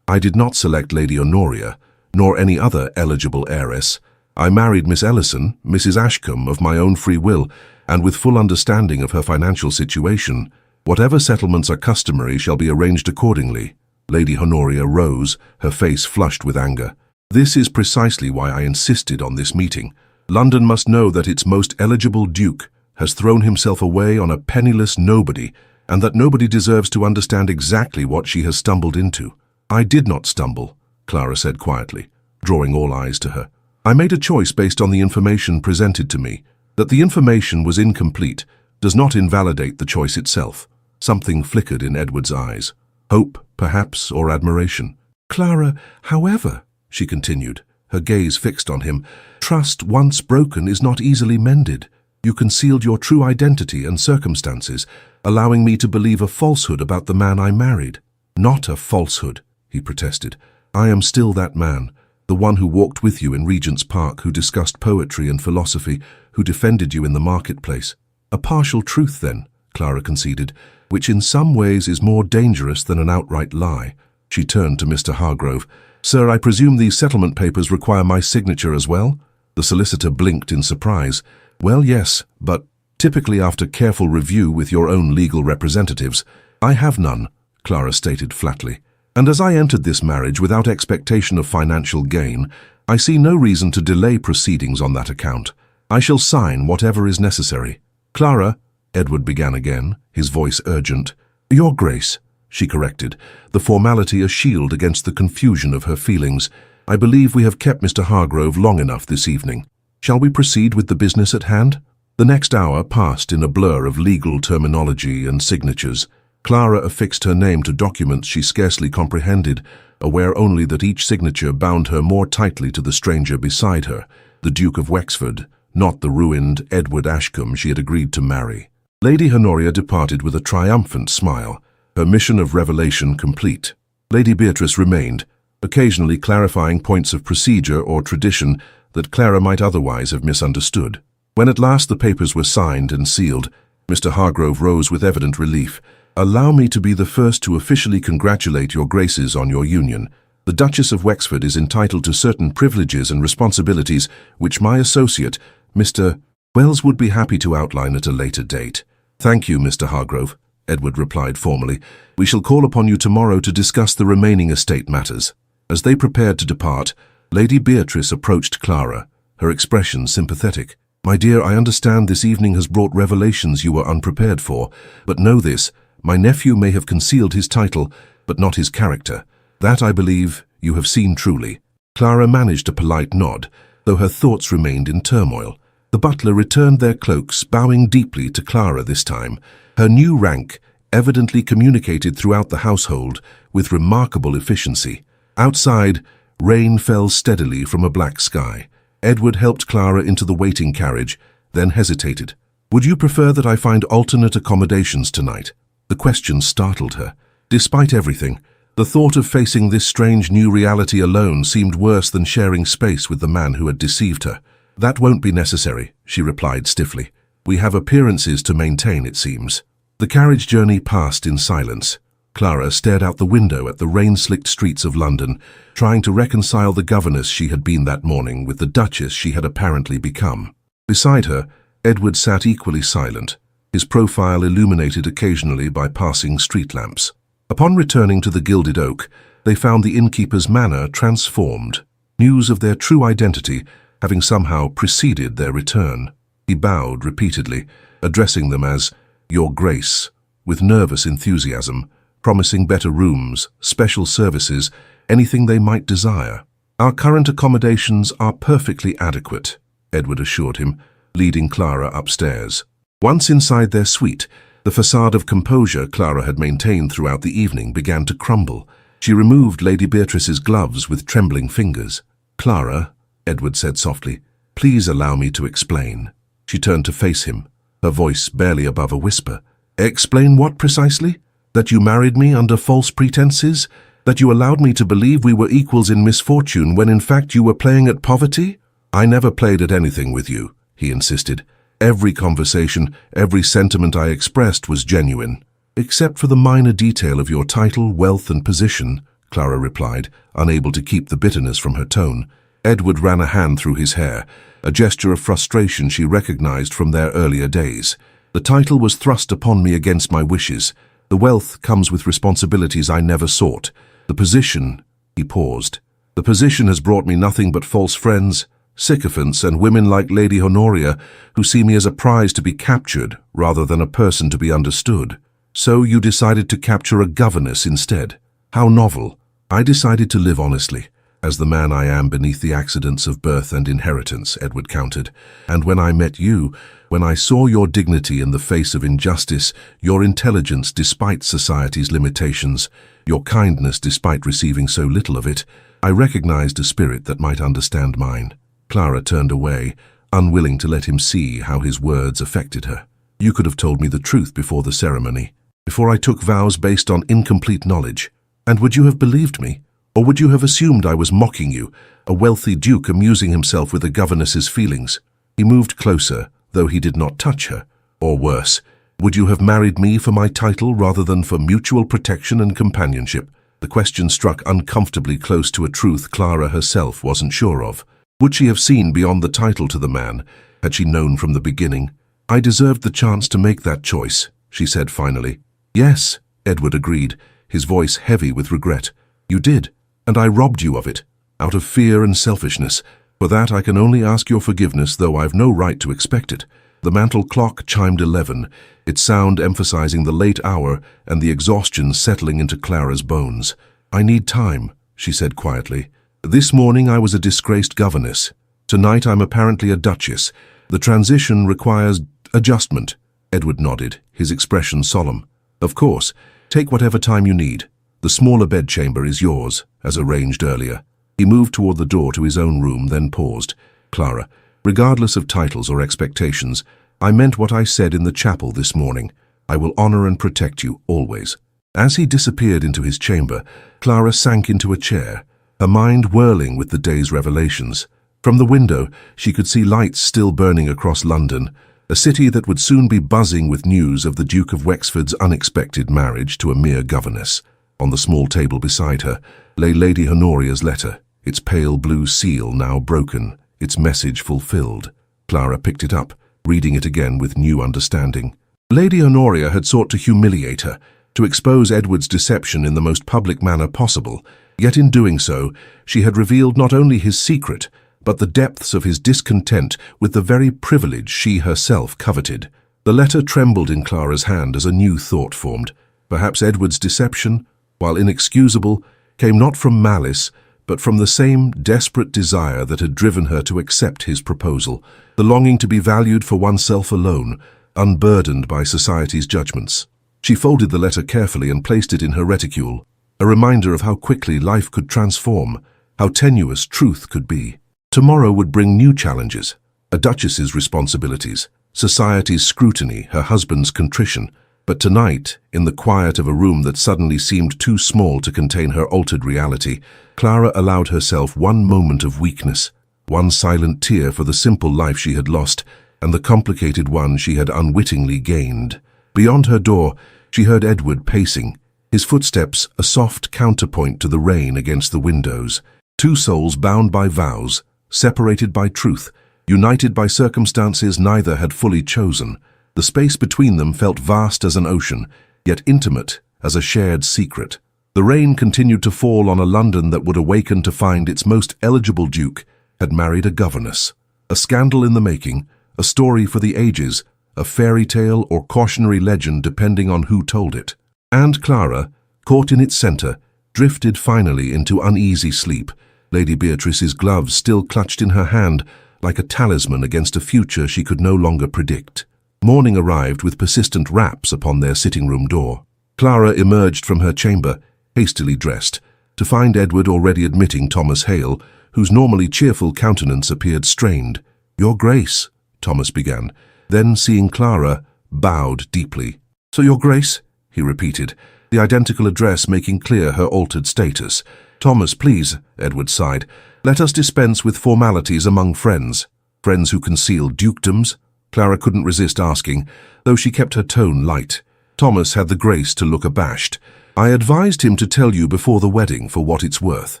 I did not select Lady Honoria, nor any other eligible heiress. I married Miss Ellison, Mrs. Ashcombe, of my own free will, and with full understanding of her financial situation. Whatever settlements are customary shall be arranged accordingly. Lady Honoria rose, her face flushed with anger. This is precisely why I insisted on this meeting. London must know that its most eligible duke has thrown himself away on a penniless nobody, and that nobody deserves to understand exactly what she has stumbled into. I did not stumble, Clara said quietly, drawing all eyes to her. I made a choice based on the information presented to me. That the information was incomplete does not invalidate the choice itself. Something flickered in Edward's eyes. Hope, perhaps, or admiration. Clara, however, she continued, her gaze fixed on him, trust once broken is not easily mended. You concealed your true identity and circumstances, allowing me to believe a falsehood about the man I married. Not a falsehood, he protested. I am still that man, the one who walked with you in Regent's Park, who discussed poetry and philosophy, who defended you in the marketplace. A partial truth, then, Clara conceded, which in some ways is more dangerous than an outright lie. She turned to Mr. Hargrove. Sir, I presume these settlement papers require my signature as well? The solicitor blinked in surprise. Well, yes, but typically after careful review with your own legal representatives. I have none, Clara stated flatly. And as I entered this marriage without expectation of financial gain, I see no reason to delay proceedings on that account. I shall sign whatever is necessary. Clara, Edward began again, his voice urgent. Your Grace, she corrected, the formality a shield against the confusion of her feelings. I believe we have kept Mr. Hargrove long enough this evening. Shall we proceed with the business at hand? The next hour passed in a blur of legal terminology and signatures. Clara affixed her name to documents she scarcely comprehended, aware only that each signature bound her more tightly to the stranger beside her, the Duke of Wexford, not the ruined Edward Ashcombe she had agreed to marry. Lady Honoria departed with a triumphant smile, her mission of revelation complete. Lady Beatrice remained, occasionally clarifying points of procedure or tradition that Clara might otherwise have misunderstood. When at last the papers were signed and sealed, Mr. Hargrove rose with evident relief. Allow me to be the first to officially congratulate your Graces on your union. The Duchess of Wexford is entitled to certain privileges and responsibilities which my associate, Mr. Wells, would be happy to outline at a later date. Thank you, Mr. Hargrove, Edward replied formally. We shall call upon you tomorrow to discuss the remaining estate matters. As they prepared to depart, Lady Beatrice approached Clara, her expression sympathetic. My dear, I understand this evening has brought revelations you were unprepared for, but know this, my nephew may have concealed his title, but not his character. That, I believe, you have seen truly. Clara managed a polite nod, though her thoughts remained in turmoil. The butler returned their cloaks, bowing deeply to Clara this time. Her new rank evidently communicated throughout the household with remarkable efficiency. Outside, rain fell steadily from a black sky. Edward helped Clara into the waiting carriage, then hesitated. Would you prefer that I find alternate accommodations tonight? The question startled her. Despite everything, the thought of facing this strange new reality alone seemed worse than sharing space with the man who had deceived her. That won't be necessary, she replied stiffly. We have appearances to maintain, it seems. The carriage journey passed in silence. Clara stared out the window at the rain-slicked streets of London, trying to reconcile the governess she had been that morning with the Duchess she had apparently become. Beside her, Edward sat equally silent, his profile illuminated occasionally by passing street lamps. Upon returning to the Gilded Oak, they found the innkeeper's manor transformed. News of their true identity having somehow preceded their return. He bowed repeatedly, addressing them as "Your Grace," with nervous enthusiasm, promising better rooms, special services, anything they might desire. "Our current accommodations are perfectly adequate," Edward assured him, leading Clara upstairs. Once inside their suite, the facade of composure Clara had maintained throughout the evening began to crumble. She removed Lady Beatrice's gloves with trembling fingers. "Clara," Edward said softly, "please allow me to explain." She turned to face him, her voice barely above a whisper. "Explain what precisely? That you married me under false pretenses? That you allowed me to believe we were equals in misfortune when in fact you were playing at poverty?" "I never played at anything with you," he insisted. "Every conversation, every sentiment I expressed was genuine." "Except for the minor detail of your title, wealth and position," Clara replied, unable to keep the bitterness from her tone. Edward ran a hand through his hair, a gesture of frustration she recognized from their earlier days. "The title was thrust upon me against my wishes. The wealth comes with responsibilities I never sought. The position—" he paused. "The position has brought me nothing but false friends, sycophants, and women like Lady Honoria, who see me as a prize to be captured rather than a person to be understood. So you decided to capture a governess instead. How novel. I decided to live honestly, as the man I am beneath the accidents of birth and inheritance," Edward countered. "And when I met you, when I saw your dignity in the face of injustice, your intelligence despite society's limitations, your kindness despite receiving so little of it, I recognized a spirit that might understand mine." Clara turned away, unwilling to let him see how his words affected her. "You could have told me the truth before the ceremony, before I took vows based on incomplete knowledge. And would you have believed me? Or would you have assumed I was mocking you, a wealthy duke amusing himself with a governess's feelings?" He moved closer, though he did not touch her. "Or worse, would you have married me for my title rather than for mutual protection and companionship?" The question struck uncomfortably close to a truth Clara herself wasn't sure of. Would she have seen beyond the title to the man, had she known from the beginning? "I deserved the chance to make that choice," she said finally. "Yes," Edward agreed, his voice heavy with regret. "You did, and I robbed you of it, out of fear and selfishness. For that I can only ask your forgiveness, though I've no right to expect it." The mantel clock chimed 11, its sound emphasizing the late hour and the exhaustion settling into Clara's bones. "I need time," she said quietly. "This morning I was a disgraced governess. Tonight I'm apparently a duchess. The transition requires adjustment." Edward nodded, his expression solemn. "Of course, take whatever time you need. The smaller bedchamber is yours, as arranged earlier." He moved toward the door to his own room, then paused. "Clara, regardless of titles or expectations, I meant what I said in the chapel this morning. I will honor and protect you, always." As he disappeared into his chamber, Clara sank into a chair, her mind whirling with the day's revelations. From the window, she could see lights still burning across London, a city that would soon be buzzing with news of the Duke of Wexford's unexpected marriage to a mere governess. On the small table beside her lay Lady Honoria's letter, its pale blue seal now broken, its message fulfilled. Clara picked it up, reading it again with new understanding. Lady Honoria had sought to humiliate her, to expose Edward's deception in the most public manner possible. Yet in doing so, she had revealed not only his secret, but the depths of his discontent with the very privilege she herself coveted. The letter trembled in Clara's hand as a new thought formed. Perhaps Edward's deception, while inexcusable, came not from malice, but from the same desperate desire that had driven her to accept his proposal, the longing to be valued for oneself alone, unburdened by society's judgments. She folded the letter carefully and placed it in her reticule, a reminder of how quickly life could transform, how tenuous truth could be. Tomorrow would bring new challenges, a duchess's responsibilities, society's scrutiny, her husband's contrition. But tonight, in the quiet of a room that suddenly seemed too small to contain her altered reality, Clara allowed herself one moment of weakness, one silent tear for the simple life she had lost and the complicated one she had unwittingly gained. Beyond her door, she heard Edward pacing, his footsteps a soft counterpoint to the rain against the windows. Two souls bound by vows, separated by truth, united by circumstances neither had fully chosen. The space between them felt vast as an ocean, yet intimate as a shared secret. The rain continued to fall on a London that would awaken to find its most eligible duke had married a governess. A scandal in the making, a story for the ages, a fairy tale or cautionary legend depending on who told it. And Clara, caught in its center, drifted finally into uneasy sleep, Lady Beatrice's gloves still clutched in her hand like a talisman against a future she could no longer predict. Morning arrived with persistent raps upon their sitting-room door. Clara emerged from her chamber, hastily dressed, to find Edward already admitting Thomas Hale, whose normally cheerful countenance appeared strained. "Your Grace," Thomas began, then, seeing Clara, bowed deeply. "So, Your Grace," he repeated, the identical address making clear her altered status. "Thomas, please," Edward sighed, "let us dispense with formalities among friends." Friends who conceal dukedoms? Clara couldn't resist asking, though she kept her tone light. Thomas had the grace to look abashed. "I advised him to tell you before the wedding for what it's worth."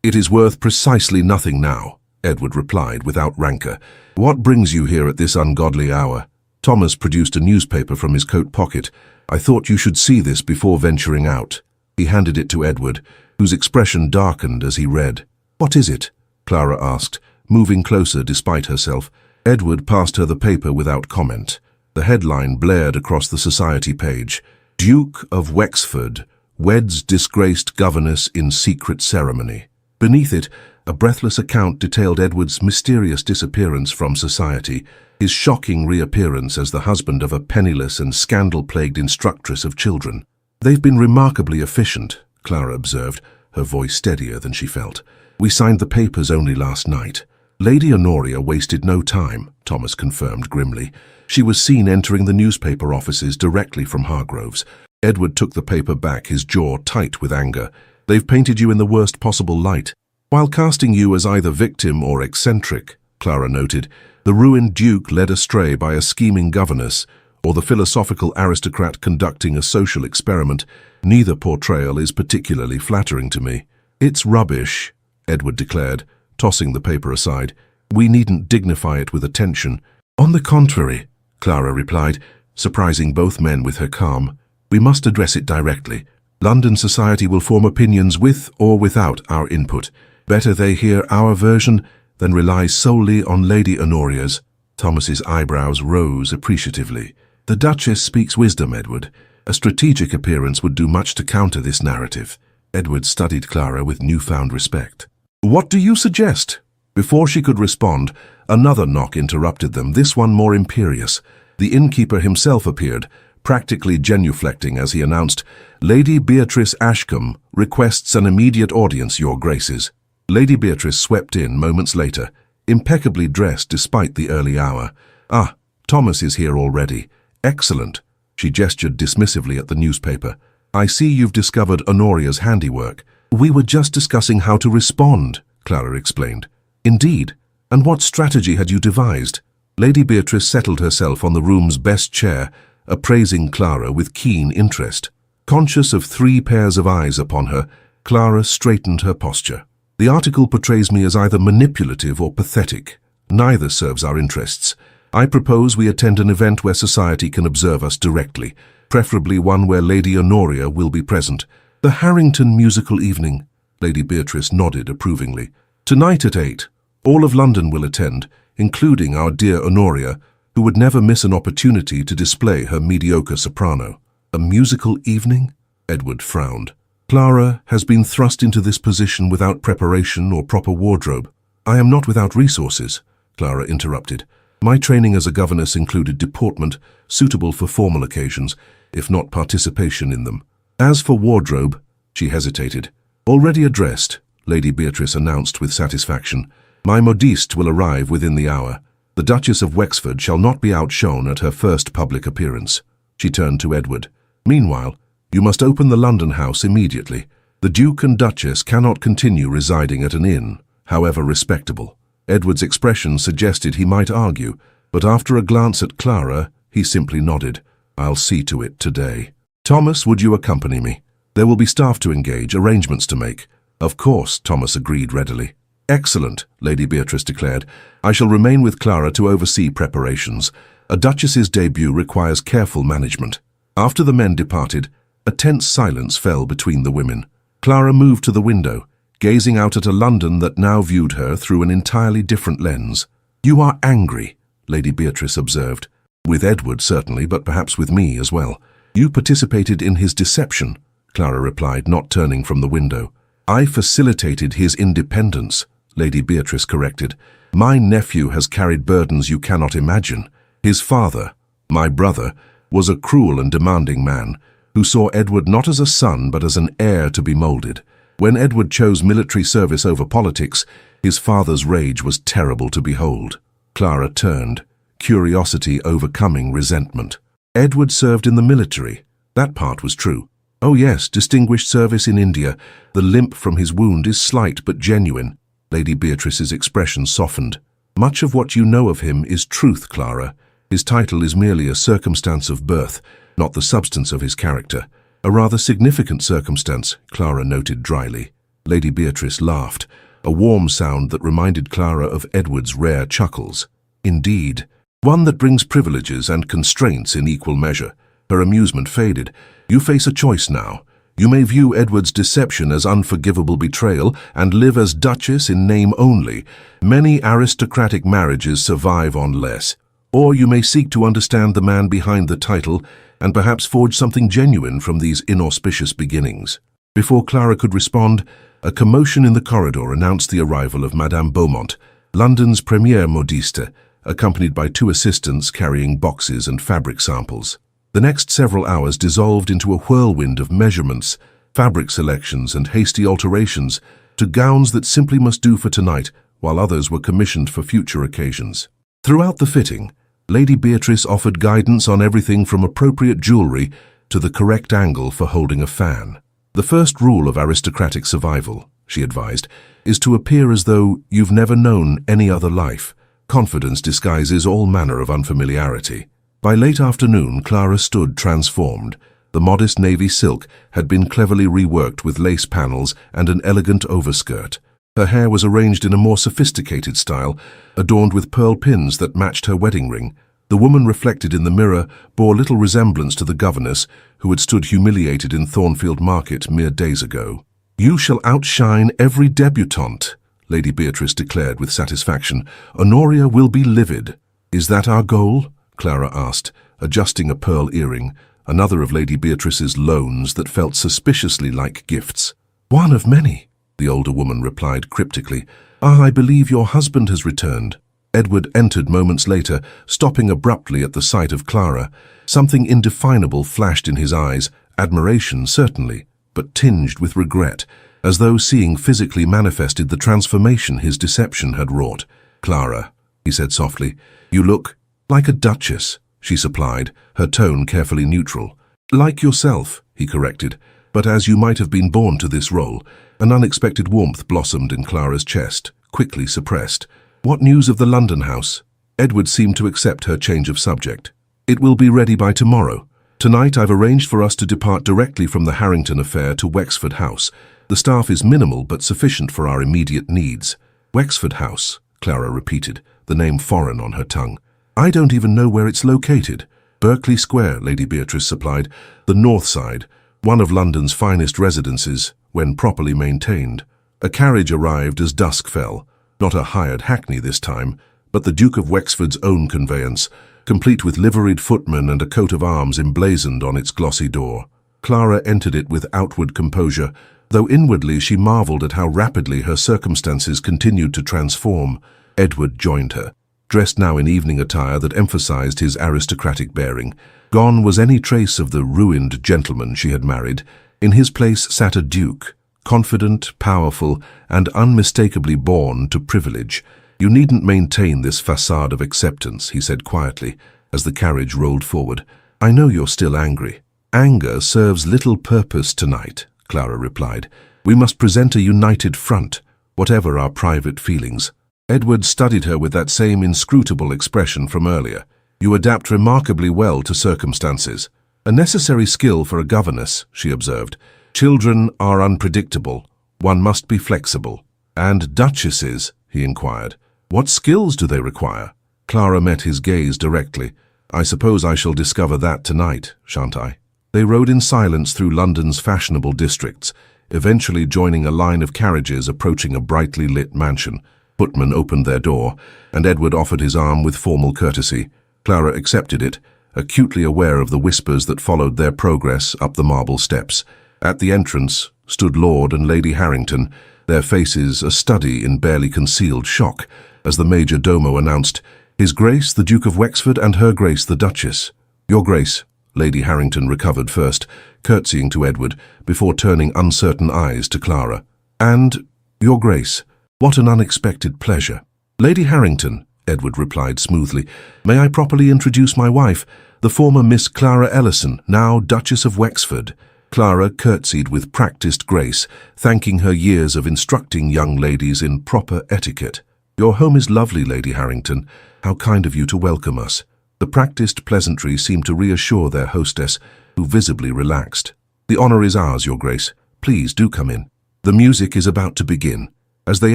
"It is worth precisely nothing now," Edward replied without rancor. "What brings you here at this ungodly hour?" Thomas produced a newspaper from his coat pocket. "I thought you should see this before venturing out." He handed it to Edward, whose expression darkened as he read. "What is it?" Clara asked, moving closer despite herself. Edward passed her the paper without comment. The headline blared across the society page. "Duke of Wexford weds disgraced governess in secret ceremony." Beneath it, a breathless account detailed Edward's mysterious disappearance from society, his shocking reappearance as the husband of a penniless and scandal-plagued instructress of children. "They've been remarkably efficient," Clara observed, her voice steadier than she felt. "We signed the papers only last night." Lady Honoria wasted no time, Thomas confirmed grimly. She was seen entering the newspaper offices directly from Hargroves. Edward took the paper back, his jaw tight with anger. "They've painted you in the worst possible light. While casting you as either victim or eccentric," Clara noted, "the ruined duke led astray by a scheming governess, or the philosophical aristocrat conducting a social experiment. Neither portrayal is particularly flattering to me." "It's rubbish," Edward declared, tossing the paper aside. "We needn't dignify it with attention." "On the contrary," Clara replied, surprising both men with her calm. "We must address it directly. London society will form opinions with or without our input. Better they hear our version than rely solely on Lady Honoria's." Thomas's eyebrows rose appreciatively. "The Duchess speaks wisdom, Edward. A strategic appearance would do much to counter this narrative." Edward studied Clara with newfound respect. "What do you suggest?" Before she could respond, another knock interrupted them, this one more imperious. The innkeeper himself appeared, practically genuflecting as he announced, "Lady Beatrice Ashcombe requests an immediate audience, Your Graces." Lady Beatrice swept in moments later, impeccably dressed despite the early hour. "Ah, Thomas is here already. Excellent." She gestured dismissively at the newspaper. "I see you've discovered Honoria's handiwork." "We were just discussing how to respond," Clara explained. "Indeed? And what strategy had you devised?" Lady Beatrice settled herself on the room's best chair, appraising Clara with keen interest. Conscious of 3 pairs of eyes upon her, Clara straightened her posture. "The article portrays me as either manipulative or pathetic. Neither serves our interests. I propose we attend an event where society can observe us directly, preferably one where Lady Honoria will be present. The Harrington musical evening." Lady Beatrice nodded approvingly. "Tonight at 8. All of London will attend, including our dear Honoria, who would never miss an opportunity to display her mediocre soprano." "A musical evening?" Edward frowned. "Clara has been thrust into this position without preparation or proper wardrobe." "I am not without resources," Clara interrupted. "My training as a governess included deportment suitable for formal occasions, if not participation in them. As for wardrobe," she hesitated. "Already addressed," Lady Beatrice announced with satisfaction. "My modiste will arrive within the hour. The Duchess of Wexford shall not be outshone at her first public appearance." She turned to Edward. "Meanwhile, you must open the London house immediately. The Duke and Duchess cannot continue residing at an inn, however respectable." Edward's expression suggested he might argue, but after a glance at Clara, he simply nodded. "I'll see to it today." "Thomas, would you accompany me? There will be staff to engage, arrangements to make." "Of course," Thomas agreed readily. "Excellent," Lady Beatrice declared. "I shall remain with Clara to oversee preparations. A duchess's debut requires careful management." After the men departed, a tense silence fell between the women. Clara moved to the window, gazing out at a London that now viewed her through an entirely different lens. "You are angry," Lady Beatrice observed. "With Edward, certainly, but perhaps with me as well." "You participated in his deception," Clara replied, not turning from the window. "I facilitated his independence," Lady Beatrice corrected. "My nephew has carried burdens you cannot imagine. His father, my brother, was a cruel and demanding man, who saw Edward not as a son but as an heir to be moulded. When Edward chose military service over politics, his father's rage was terrible to behold." Clara turned, curiosity overcoming resentment. "Edward served in the military. That part was true." "Oh yes, distinguished service in India. The limp from his wound is slight but genuine." Lady Beatrice's expression softened. "Much of what you know of him is truth, Clara. His title is merely a circumstance of birth, not the substance of his character." "A rather significant circumstance," Clara noted dryly. Lady Beatrice laughed, a warm sound that reminded Clara of Edward's rare chuckles. "Indeed. One that brings privileges and constraints in equal measure." Her amusement faded. "You face a choice now. You may view Edward's deception as unforgivable betrayal and live as Duchess in name only. Many aristocratic marriages survive on less. Or you may seek to understand the man behind the title and perhaps forge something genuine from these inauspicious beginnings." Before Clara could respond, a commotion in the corridor announced the arrival of Madame Beaumont, London's première modiste, accompanied by 2 assistants carrying boxes and fabric samples. The next several hours dissolved into a whirlwind of measurements, fabric selections, and hasty alterations to gowns that simply must do for tonight, while others were commissioned for future occasions. Throughout the fitting, Lady Beatrice offered guidance on everything from appropriate jewelry to the correct angle for holding a fan. "The first rule of aristocratic survival," she advised, "is to appear as though you've never known any other life. Confidence disguises all manner of unfamiliarity." By late afternoon, Clara stood transformed. The modest navy silk had been cleverly reworked with lace panels and an elegant overskirt. Her hair was arranged in a more sophisticated style, adorned with pearl pins that matched her wedding ring. The woman reflected in the mirror bore little resemblance to the governess who had stood humiliated in Thornfield Market mere days ago. "You shall outshine every debutante," Lady Beatrice declared with satisfaction. "Honoria will be livid." "Is that our goal?" Clara asked, adjusting a pearl earring, another of Lady Beatrice's loans that felt suspiciously like gifts. "One of many," the older woman replied cryptically. "Ah, I believe your husband has returned." Edward entered moments later, stopping abruptly at the sight of Clara. Something indefinable flashed in his eyes, admiration certainly, but tinged with regret, as though seeing physically manifested the transformation his deception had wrought. "Clara," he said softly, "you look like a duchess," she supplied, her tone carefully neutral. "Like yourself," he corrected, "but as you might have been born to this role." An unexpected warmth blossomed in Clara's chest, quickly suppressed. "What news of the London house?" Edward seemed to accept her change of subject. "It will be ready by tomorrow. Tonight I've arranged for us to depart directly from the Harrington affair to Wexford House. The staff is minimal but sufficient for our immediate needs." "Wexford House," Clara repeated, the name foreign on her tongue. "I don't even know where it's located." "Berkeley Square," Lady Beatrice supplied, "the north side, one of London's finest residences, when properly maintained." A carriage arrived as dusk fell, not a hired hackney this time, but the Duke of Wexford's own conveyance, complete with liveried footmen and a coat of arms emblazoned on its glossy door. Clara entered it with outward composure, though inwardly she marvelled at how rapidly her circumstances continued to transform. Edward joined her, dressed now in evening attire that emphasized his aristocratic bearing. Gone was any trace of the ruined gentleman she had married. In his place sat a duke, confident, powerful, and unmistakably born to privilege. "You needn't maintain this facade of acceptance," he said quietly, as the carriage rolled forward. "I know you're still angry." "Anger serves little purpose tonight," Clara replied. "We must present a united front, whatever our private feelings." Edward studied her with that same inscrutable expression from earlier. "You adapt remarkably well to circumstances." "A necessary skill for a governess," she observed. "Children are unpredictable. One must be flexible." "And duchesses?" he inquired. "What skills do they require?" Clara met his gaze directly. "I suppose I shall discover that tonight, shan't I?" They rode in silence through London's fashionable districts, eventually joining a line of carriages approaching a brightly lit mansion. Footmen opened their door, and Edward offered his arm with formal courtesy. Clara accepted it, acutely aware of the whispers that followed their progress up the marble steps. At the entrance stood Lord and Lady Harrington, their faces a study in barely concealed shock, as the major domo announced, "His Grace the Duke of Wexford and Her Grace the Duchess." "Your Grace," Lady Harrington recovered first, curtsying to Edward, before turning uncertain eyes to Clara. "And, Your Grace, what an unexpected pleasure." "Lady Harrington," Edward replied smoothly, "may I properly introduce my wife, the former Miss Clara Ellison, now Duchess of Wexford." Clara curtsied with practiced grace, thanking her years of instructing young ladies in proper etiquette. "Your home is lovely, Lady Harrington. How kind of you to welcome us." The practiced pleasantry seemed to reassure their hostess, who visibly relaxed. "The honor is ours, Your Grace. Please do come in." The music is about to begin. As they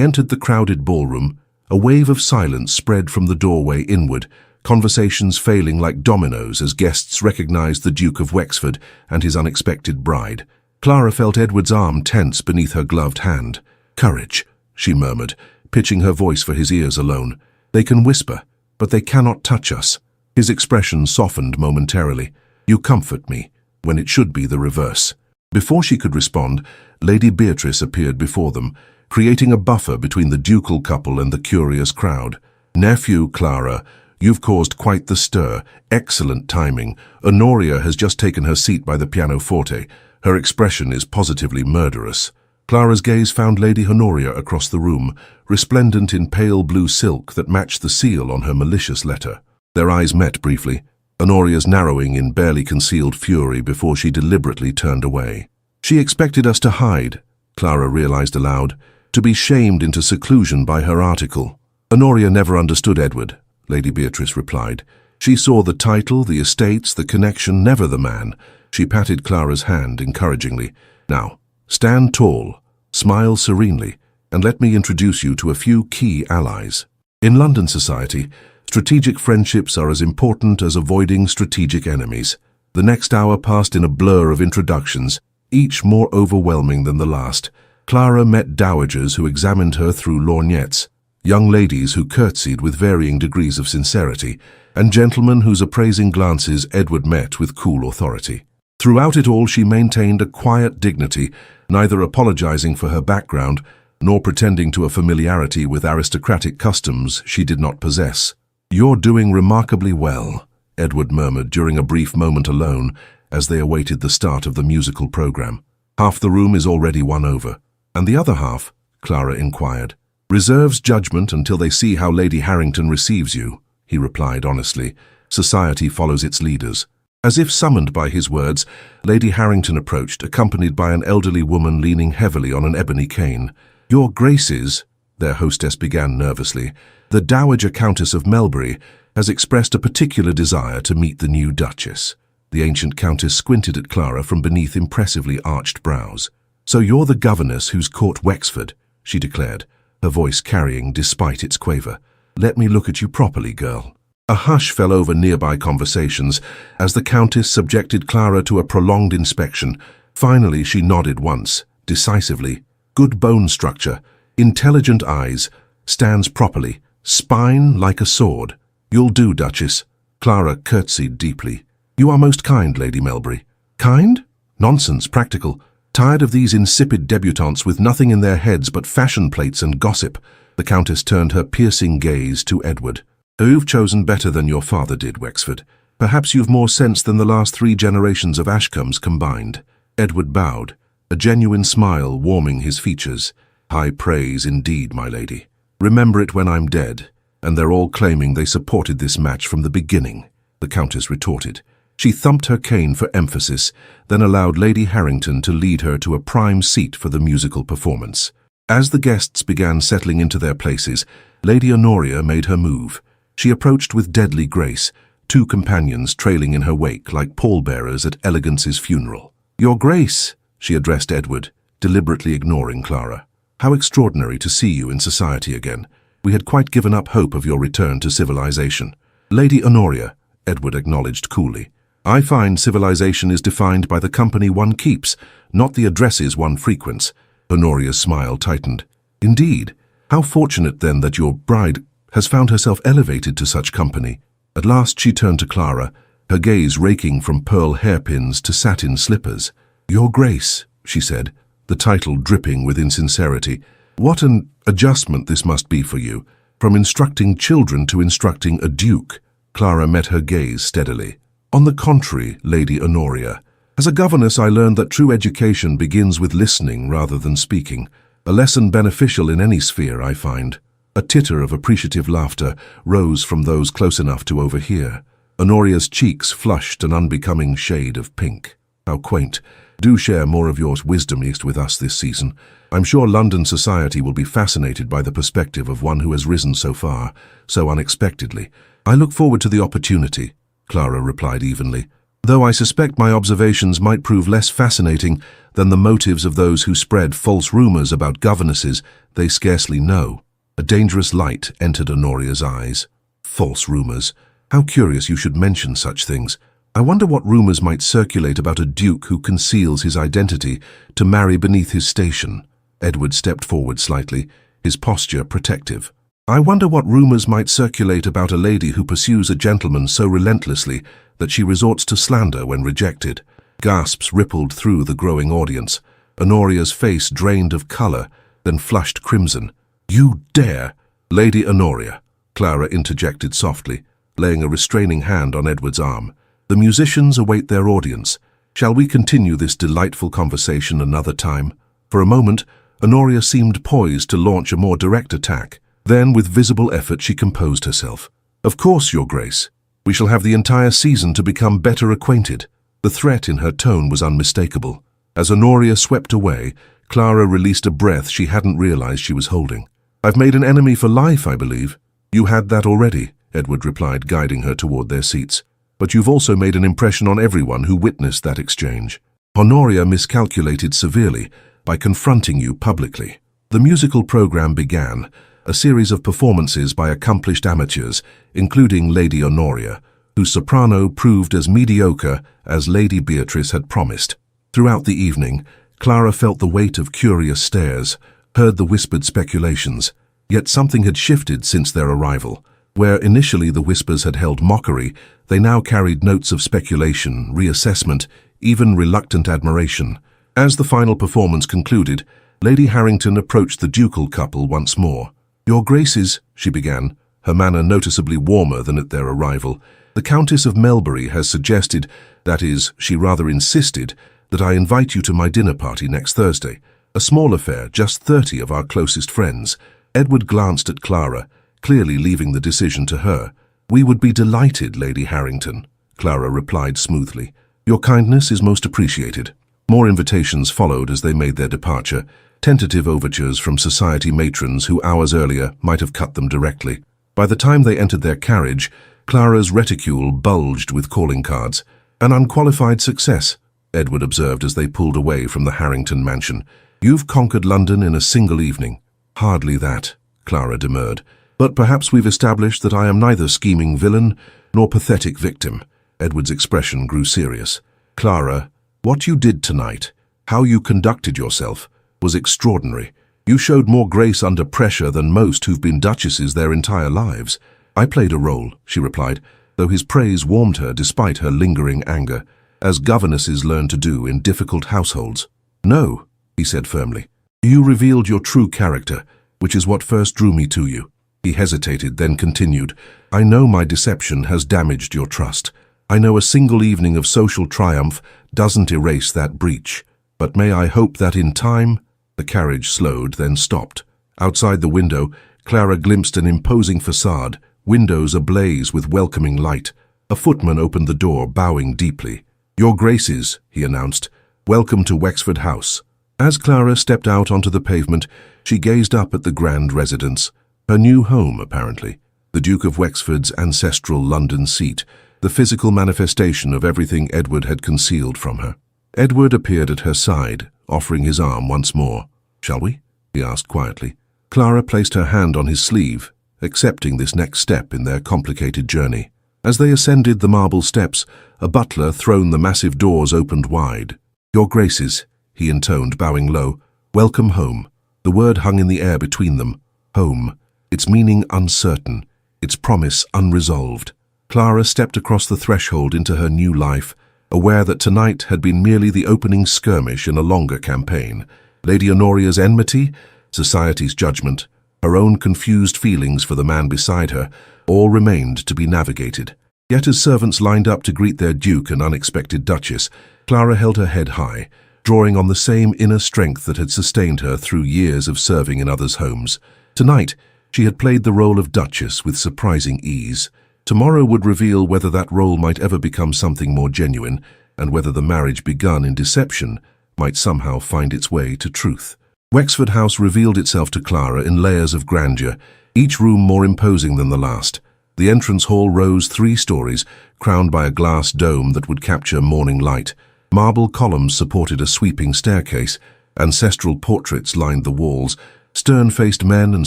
entered the crowded ballroom, a wave of silence spread from the doorway inward, conversations failing like dominoes as guests recognized the Duke of Wexford and his unexpected bride. Clara felt Edward's arm tense beneath her gloved hand. "Courage," she murmured, pitching her voice for his ears alone. "They can whisper, but they cannot touch us." His expression softened momentarily. "You comfort me, when it should be the reverse." Before she could respond, Lady Beatrice appeared before them, creating a buffer between the ducal couple and the curious crowd. "Nephew, Clara, you've caused quite the stir. Excellent timing. Honoria has just taken her seat by the pianoforte. Her expression is positively murderous." Clara's gaze found Lady Honoria across the room, resplendent in pale blue silk that matched the seal on her malicious letter. Their eyes met briefly, Honoria's narrowing in barely concealed fury before she deliberately turned away. "She expected us to hide," Clara realized aloud, "to be shamed into seclusion by her article." "Honoria never understood Edward," Lady Beatrice replied. "She saw the title, the estates, the connection, never the man." She patted Clara's hand encouragingly. "Now, stand tall, smile serenely, and let me introduce you to a few key allies. In London society, strategic friendships are as important as avoiding strategic enemies." The next hour passed in a blur of introductions, each more overwhelming than the last. Clara met dowagers who examined her through lorgnettes, young ladies who curtsied with varying degrees of sincerity, and gentlemen whose appraising glances Edward met with cool authority. Throughout it all she maintained a quiet dignity, neither apologizing for her background nor pretending to a familiarity with aristocratic customs she did not possess. "You're doing remarkably well," Edward murmured during a brief moment alone as they awaited the start of the musical program. "Half the room is already won over." "And the other half?" Clara inquired. "Reserves judgment until they see how Lady Harrington receives you," he replied honestly. "Society follows its leaders." As if summoned by his words, Lady Harrington approached, accompanied by an elderly woman leaning heavily on an ebony cane. "Your Graces," their hostess began nervously, "the Dowager Countess of Melbury has expressed a particular desire to meet the new Duchess." The ancient Countess squinted at Clara from beneath impressively arched brows. "So you're the governess who's caught Wexford," she declared, her voice carrying despite its quaver. "Let me look at you properly, girl." A hush fell over nearby conversations as the Countess subjected Clara to a prolonged inspection. Finally she nodded once, decisively. "Good bone structure, intelligent eyes, stands properly, spine like a sword. You'll do, Duchess." Clara curtsied deeply. "You are most kind, Lady Melbury." "Kind? Nonsense, practical. Tired of these insipid debutantes with nothing in their heads but fashion plates and gossip." The Countess turned her piercing gaze to Edward. "You've chosen better than your father did, Wexford. Perhaps you've more sense than the last 3 generations of Ashcombs combined." Edward bowed, a genuine smile warming his features. "High praise indeed, my lady. Remember it when I'm dead, and they're all claiming they supported this match from the beginning," the Countess retorted. She thumped her cane for emphasis, then allowed Lady Harrington to lead her to a prime seat for the musical performance. As the guests began settling into their places, Lady Honoria made her move. She approached with deadly grace, 2 companions trailing in her wake like pallbearers at Elegance's funeral. "Your Grace," she addressed Edward, deliberately ignoring Clara. "How extraordinary to see you in society again. We had quite given up hope of your return to civilization." "Lady Honoria," Edward acknowledged coolly, "I find civilization is defined by the company one keeps, not the addresses one frequents. Honoria's smile tightened. Indeed. How fortunate then that your bride has found herself elevated to such company. At last she turned to Clara, her gaze raking from pearl hairpins to satin slippers. Your Grace, she said, the title dripping with insincerity. What an adjustment this must be for you. From instructing children to instructing a duke. Clara met her gaze steadily. On the contrary, Lady Honoria. As a governess, I learned that true education begins with listening rather than speaking. A lesson beneficial in any sphere, I find. A titter of appreciative laughter rose from those close enough to overhear. Honoria's cheeks flushed an unbecoming shade of pink. How quaint. Do share more of your wisdom with us this season. I'm sure London society will be fascinated by the perspective of one who has risen so far, so unexpectedly. I look forward to the opportunity, Clara replied evenly, though I suspect my observations might prove less fascinating than the motives of those who spread false rumors about governesses they scarcely know. A dangerous light entered Honoria's eyes. False rumors. How curious you should mention such things. I wonder what rumors might circulate about a duke who conceals his identity to marry beneath his station. Edward stepped forward slightly, his posture protective. I wonder what rumors might circulate about a lady who pursues a gentleman so relentlessly that she resorts to slander when rejected. Gasps rippled through the growing audience. Honoria's face drained of color, then flushed crimson. You dare! Lady Honoria, Clara interjected softly, laying a restraining hand on Edward's arm. The musicians await their audience. Shall we continue this delightful conversation another time? For a moment, Honoria seemed poised to launch a more direct attack. Then, with visible effort, she composed herself. Of course, Your Grace. We shall have the entire season to become better acquainted. The threat in her tone was unmistakable. As Honoria swept away, Clara released a breath she hadn't realized she was holding. I've made an enemy for life, I believe. You had that already, Edward replied, guiding her toward their seats. But you've also made an impression on everyone who witnessed that exchange. Honoria miscalculated severely by confronting you publicly. The musical program began, a series of performances by accomplished amateurs, including Lady Honoria, whose soprano proved as mediocre as Lady Beatrice had promised. Throughout the evening, Clara felt the weight of curious stares, heard the whispered speculations. Yet something had shifted since their arrival. Where initially the whispers had held mockery, they now carried notes of speculation, reassessment, even reluctant admiration. As the final performance concluded, Lady Harrington approached the ducal couple once more. Your Graces, she began, her manner noticeably warmer than at their arrival. The Countess of Melbury has suggested, that is, she rather insisted, that I invite you to my dinner party next Thursday. A small affair, just 30 of our closest friends. Edward glanced at Clara, clearly leaving the decision to her. We would be delighted, Lady Harrington, Clara replied smoothly. Your kindness is most appreciated. More invitations followed as they made their departure, tentative overtures from society matrons who hours earlier might have cut them directly. By the time they entered their carriage, Clara's reticule bulged with calling cards. An unqualified success, Edward observed as they pulled away from the Harrington mansion. You've conquered London in a single evening. Hardly that, Clara demurred. But perhaps we've established that I am neither scheming villain nor pathetic victim. Edward's expression grew serious. Clara, what you did tonight, how you conducted yourself, was extraordinary. You showed more grace under pressure than most who've been duchesses their entire lives. I played a role, she replied, though his praise warmed her despite her lingering anger, as governesses learn to do in difficult households. No, he said firmly. You revealed your true character, which is what first drew me to you. He hesitated, then continued. I know my deception has damaged your trust. I know a single evening of social triumph doesn't erase that breach. But may I hope that in time... The carriage slowed, then stopped. Outside the window, Clara glimpsed an imposing facade, windows ablaze with welcoming light. A footman opened the door, bowing deeply. Your Graces, he announced, welcome to Wexford House. As Clara stepped out onto the pavement, she gazed up at the grand residence. Her new home, apparently. The Duke of Wexford's ancestral London seat, the physical manifestation of everything Edward had concealed from her. Edward appeared at her side, offering his arm once more. Shall we? He asked quietly. Clara placed her hand on his sleeve, accepting this next step in their complicated journey. As they ascended the marble steps, a butler throned the massive doors opened wide. Your Graces, he intoned, bowing low. "Welcome home." The word hung in the air between them. Home. Its meaning uncertain, its promise unresolved. Clara stepped across the threshold into her new life, aware that tonight had been merely the opening skirmish in a longer campaign. Lady Honoria's enmity, society's judgment, her own confused feelings for the man beside her, all remained to be navigated. Yet as servants lined up to greet their duke and unexpected duchess, Clara held her head high, drawing on the same inner strength that had sustained her through years of serving in others' homes. Tonight, she had played the role of duchess with surprising ease. Tomorrow would reveal whether that role might ever become something more genuine, and whether the marriage begun in deception might somehow find its way to truth. Wexford House revealed itself to Clara in layers of grandeur, each room more imposing than the last. The entrance hall rose 3 stories, crowned by a glass dome that would capture morning light. Marble columns supported a sweeping staircase. Ancestral portraits lined the walls, stern-faced men and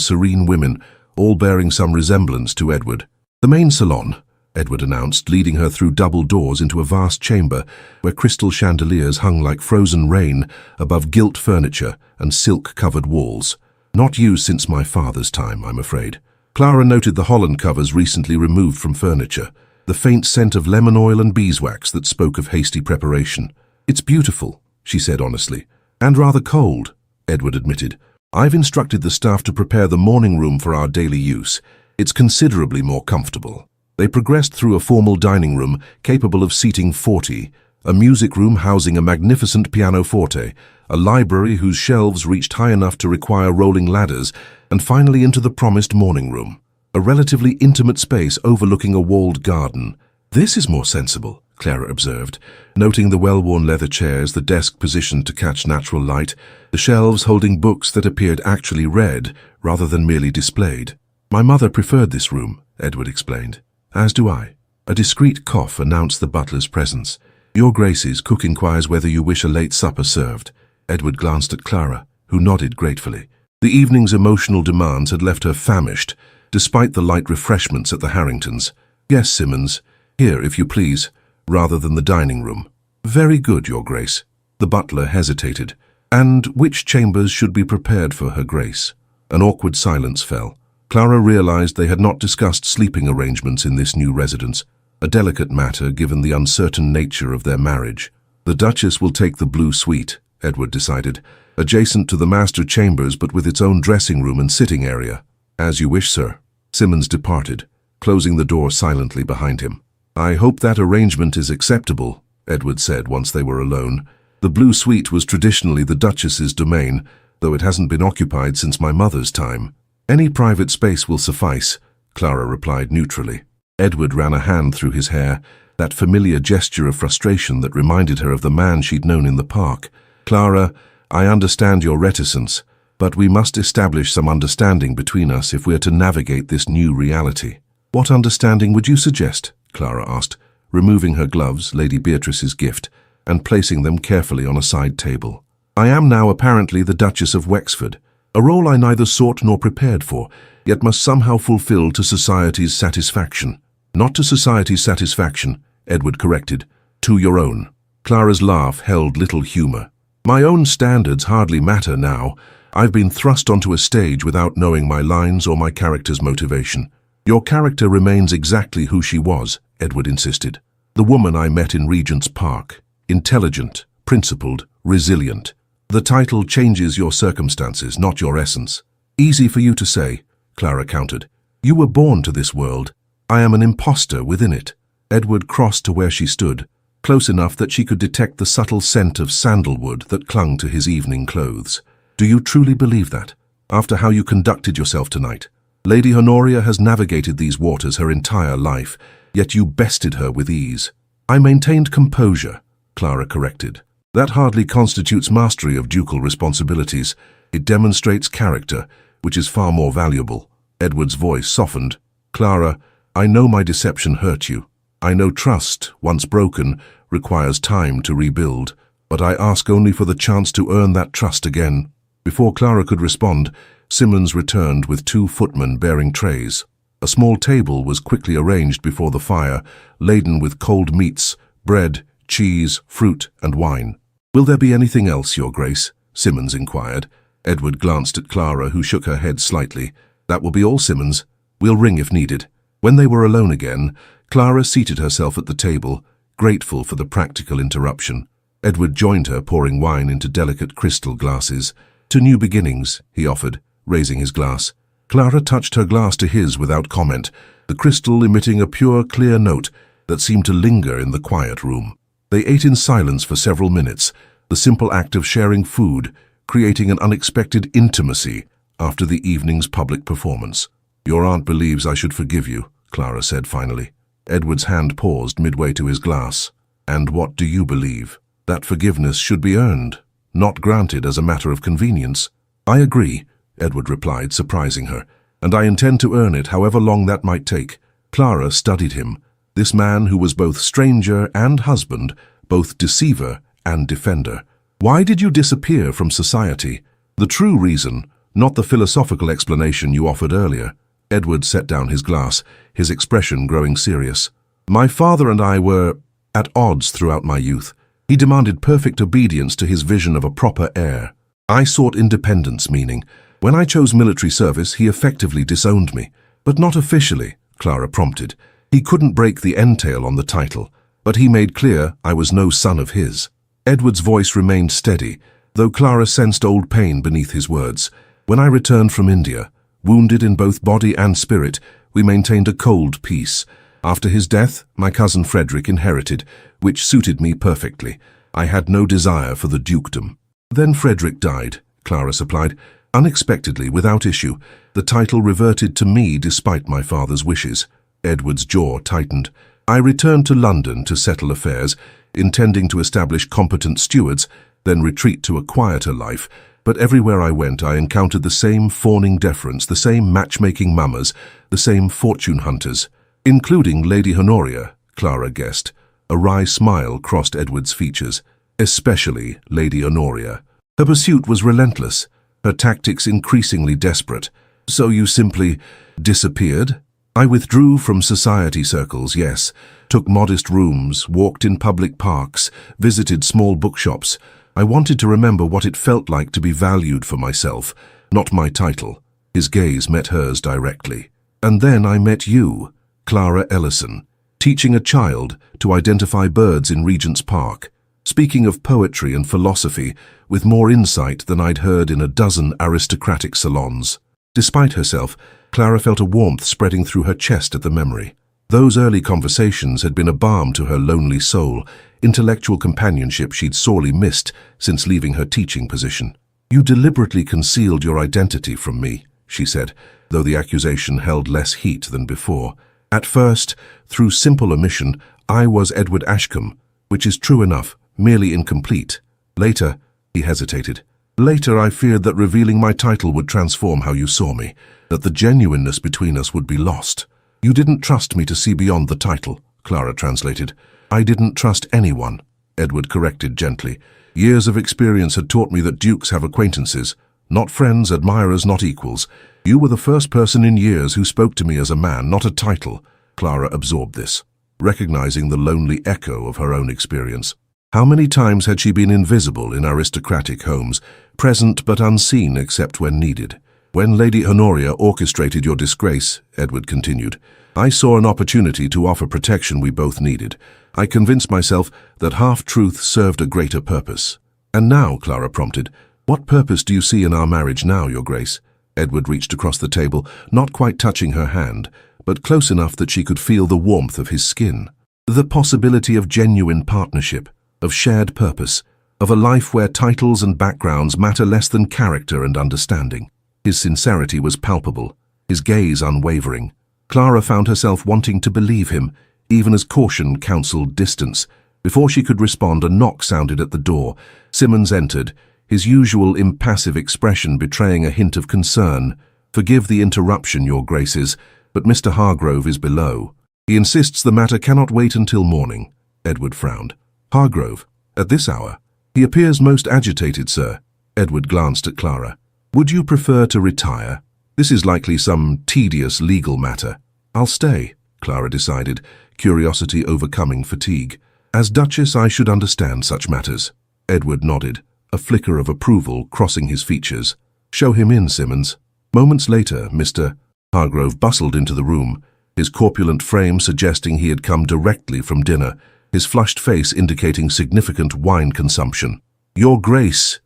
serene women, all bearing some resemblance to Edward. "The main salon," Edward announced, leading her through double doors into a vast chamber where crystal chandeliers hung like frozen rain above gilt furniture and silk-covered walls. "Not used since my father's time, I'm afraid." Clara noted the Holland covers recently removed from furniture, the faint scent of lemon oil and beeswax that spoke of hasty preparation. "It's beautiful," she said honestly. "And rather cold," Edward admitted. "I've instructed the staff to prepare the morning room for our daily use. It's considerably more comfortable." They progressed through a formal dining room capable of seating 40, a music room housing a magnificent pianoforte, a library whose shelves reached high enough to require rolling ladders, and finally into the promised morning room, a relatively intimate space overlooking a walled garden. "This is more sensible," Clara observed, noting the well-worn leather chairs, the desk positioned to catch natural light, the shelves holding books that appeared actually read rather than merely displayed. "My mother preferred this room," Edward explained. "As do I." A discreet cough announced the butler's presence. "Your Graces, cook inquires whether you wish a late supper served." Edward glanced at Clara, who nodded gratefully. The evening's emotional demands had left her famished, despite the light refreshments at the Harringtons. "Yes, Simmons. Here, if you please," rather than the dining room. "Very good, Your Grace." The butler hesitated. "And which chambers should be prepared for Her Grace?" An awkward silence fell. Clara realized they had not discussed sleeping arrangements in this new residence, a delicate matter given the uncertain nature of their marriage. "The Duchess will take the blue suite," Edward decided, "adjacent to the master chambers but with its own dressing room and sitting area." "As you wish, sir." Simmons departed, closing the door silently behind him. "I hope that arrangement is acceptable," Edward said once they were alone. "The blue suite was traditionally the Duchess's domain, though it hasn't been occupied since my mother's time." "Any private space will suffice," Clara replied neutrally. Edward ran a hand through his hair, that familiar gesture of frustration that reminded her of the man she'd known in the park. "Clara, I understand your reticence, but we must establish some understanding between us if we're to navigate this new reality." "What understanding would you suggest?" Clara asked, removing her gloves, Lady Beatrice's gift, and placing them carefully on a side table. "I am now apparently the Duchess of Wexford, a role I neither sought nor prepared for, yet must somehow fulfill to society's satisfaction." "Not to society's satisfaction," Edward corrected, "to your own." Clara's laugh held little humor. "My own standards hardly matter now. I've been thrust onto a stage without knowing my lines or my character's motivation." "Your character remains exactly who she was," Edward insisted. "The woman I met in Regent's Park. Intelligent, principled, resilient. The title changes your circumstances, not your essence." "Easy for you to say," Clara countered. "You were born to this world. I am an imposter within it." Edward crossed to where she stood, close enough that she could detect the subtle scent of sandalwood that clung to his evening clothes. "Do you truly believe that, after how you conducted yourself tonight? Lady Honoria has navigated these waters her entire life, yet you bested her with ease." "I maintained composure," Clara corrected. "That hardly constitutes mastery of ducal responsibilities. It demonstrates character, which is far more valuable." Edward's voice softened. "Clara, I know my deception hurt you. I know trust, once broken, requires time to rebuild, but I ask only for the chance to earn that trust again." Before Clara could respond, Simmons returned with 2 footmen bearing trays. A small table was quickly arranged before the fire, laden with cold meats, bread, cheese, fruit, and wine. "Will there be anything else, Your Grace?" Simmons inquired. Edward glanced at Clara, who shook her head slightly. "That will be all, Simmons. We'll ring if needed." When they were alone again, Clara seated herself at the table, grateful for the practical interruption. Edward joined her, pouring wine into delicate crystal glasses. "To new beginnings," he offered, raising his glass. Clara touched her glass to his without comment, the crystal emitting a pure, clear note that seemed to linger in the quiet room. They ate in silence for several minutes, the simple act of sharing food creating an unexpected intimacy after the evening's public performance. "Your aunt believes I should forgive you," Clara said finally. Edward's hand paused midway to his glass. "And what do you believe?" "That forgiveness should be earned, not granted as a matter of convenience." "I agree," Edward replied, surprising her, "and I intend to earn it however long that might take." Clara studied him, this man who was both stranger and husband, both deceiver and defender. "Why did you disappear from society?" "The true reason, not the philosophical explanation you offered earlier." Edward set down his glass, his expression growing serious. "My father and I were at odds throughout my youth. He demanded perfect obedience to his vision of a proper heir. I sought independence, meaning, when I chose military service, he effectively disowned me. But not officially," Clara prompted. "He couldn't break the entail on the title, but he made clear I was no son of his." Edward's voice remained steady, though Clara sensed old pain beneath his words. "When I returned from India, wounded in both body and spirit, we maintained a cold peace. After his death, my cousin Frederick inherited, which suited me perfectly. I had no desire for the dukedom." "Then Frederick died," Clara supplied. "Unexpectedly, without issue. The title reverted to me despite my father's wishes." Edward's jaw tightened. "I returned to London to settle affairs, intending to establish competent stewards, then retreat to a quieter life. But everywhere I went, I encountered the same fawning deference, the same matchmaking mammas, the same fortune hunters." "Including Lady Honoria," Clara guessed. A wry smile crossed Edward's features. "Especially Lady Honoria. Her pursuit was relentless, her tactics increasingly desperate." "So you simply disappeared?" "I withdrew from society circles, yes. Took modest rooms, walked in public parks, visited small bookshops. I wanted to remember what it felt like to be valued for myself, not my title." His gaze met hers directly. "And then I met you, Clara Ellison, teaching a child to identify birds in Regent's Park, speaking of poetry and philosophy with more insight than I'd heard in a dozen aristocratic salons." Despite herself, Clara felt a warmth spreading through her chest at the memory. Those early conversations had been a balm to her lonely soul, intellectual companionship she'd sorely missed since leaving her teaching position. "You deliberately concealed your identity from me," she said, though the accusation held less heat than before. "At first, through simple omission, I was Edward Ashcombe, which is true enough, merely incomplete. Later," he hesitated, "later I feared that revealing my title would transform how you saw me, that the genuineness between us would be lost." "You didn't trust me to see beyond the title," Clara translated. "I didn't trust anyone," Edward corrected gently. "Years of experience had taught me that dukes have acquaintances, not friends, admirers, not equals. You were the first person in years who spoke to me as a man, not a title." Clara absorbed this, recognizing the lonely echo of her own experience. How many times had she been invisible in aristocratic homes, present but unseen except when needed? "When Lady Honoria orchestrated your disgrace," Edward continued, "I saw an opportunity to offer protection we both needed. I convinced myself that half-truth served a greater purpose." "And now," Clara prompted, "what purpose do you see in our marriage now, Your Grace?" Edward reached across the table, not quite touching her hand, but close enough that she could feel the warmth of his skin. "The possibility of genuine partnership, of shared purpose, of a life where titles and backgrounds matter less than character and understanding." His sincerity was palpable, his gaze unwavering. Clara found herself wanting to believe him, even as caution counseled distance. Before she could respond, a knock sounded at the door. Simmons entered, his usual impassive expression betraying a hint of concern. "Forgive the interruption, Your Graces, but Mr. Hargrove is below. He insists the matter cannot wait until morning." Edward frowned. "Hargrove? At this hour?" "He appears most agitated, sir." Edward glanced at Clara. "Would you prefer to retire? This is likely some tedious legal matter." "I'll stay," Clara decided, curiosity overcoming fatigue. "As Duchess, I should understand such matters." Edward nodded, a flicker of approval crossing his features. "Show him in, Simmons." Moments later, Mr. Hargrove bustled into the room, his corpulent frame suggesting he had come directly from dinner, his flushed face indicating significant wine consumption. Your Graces,"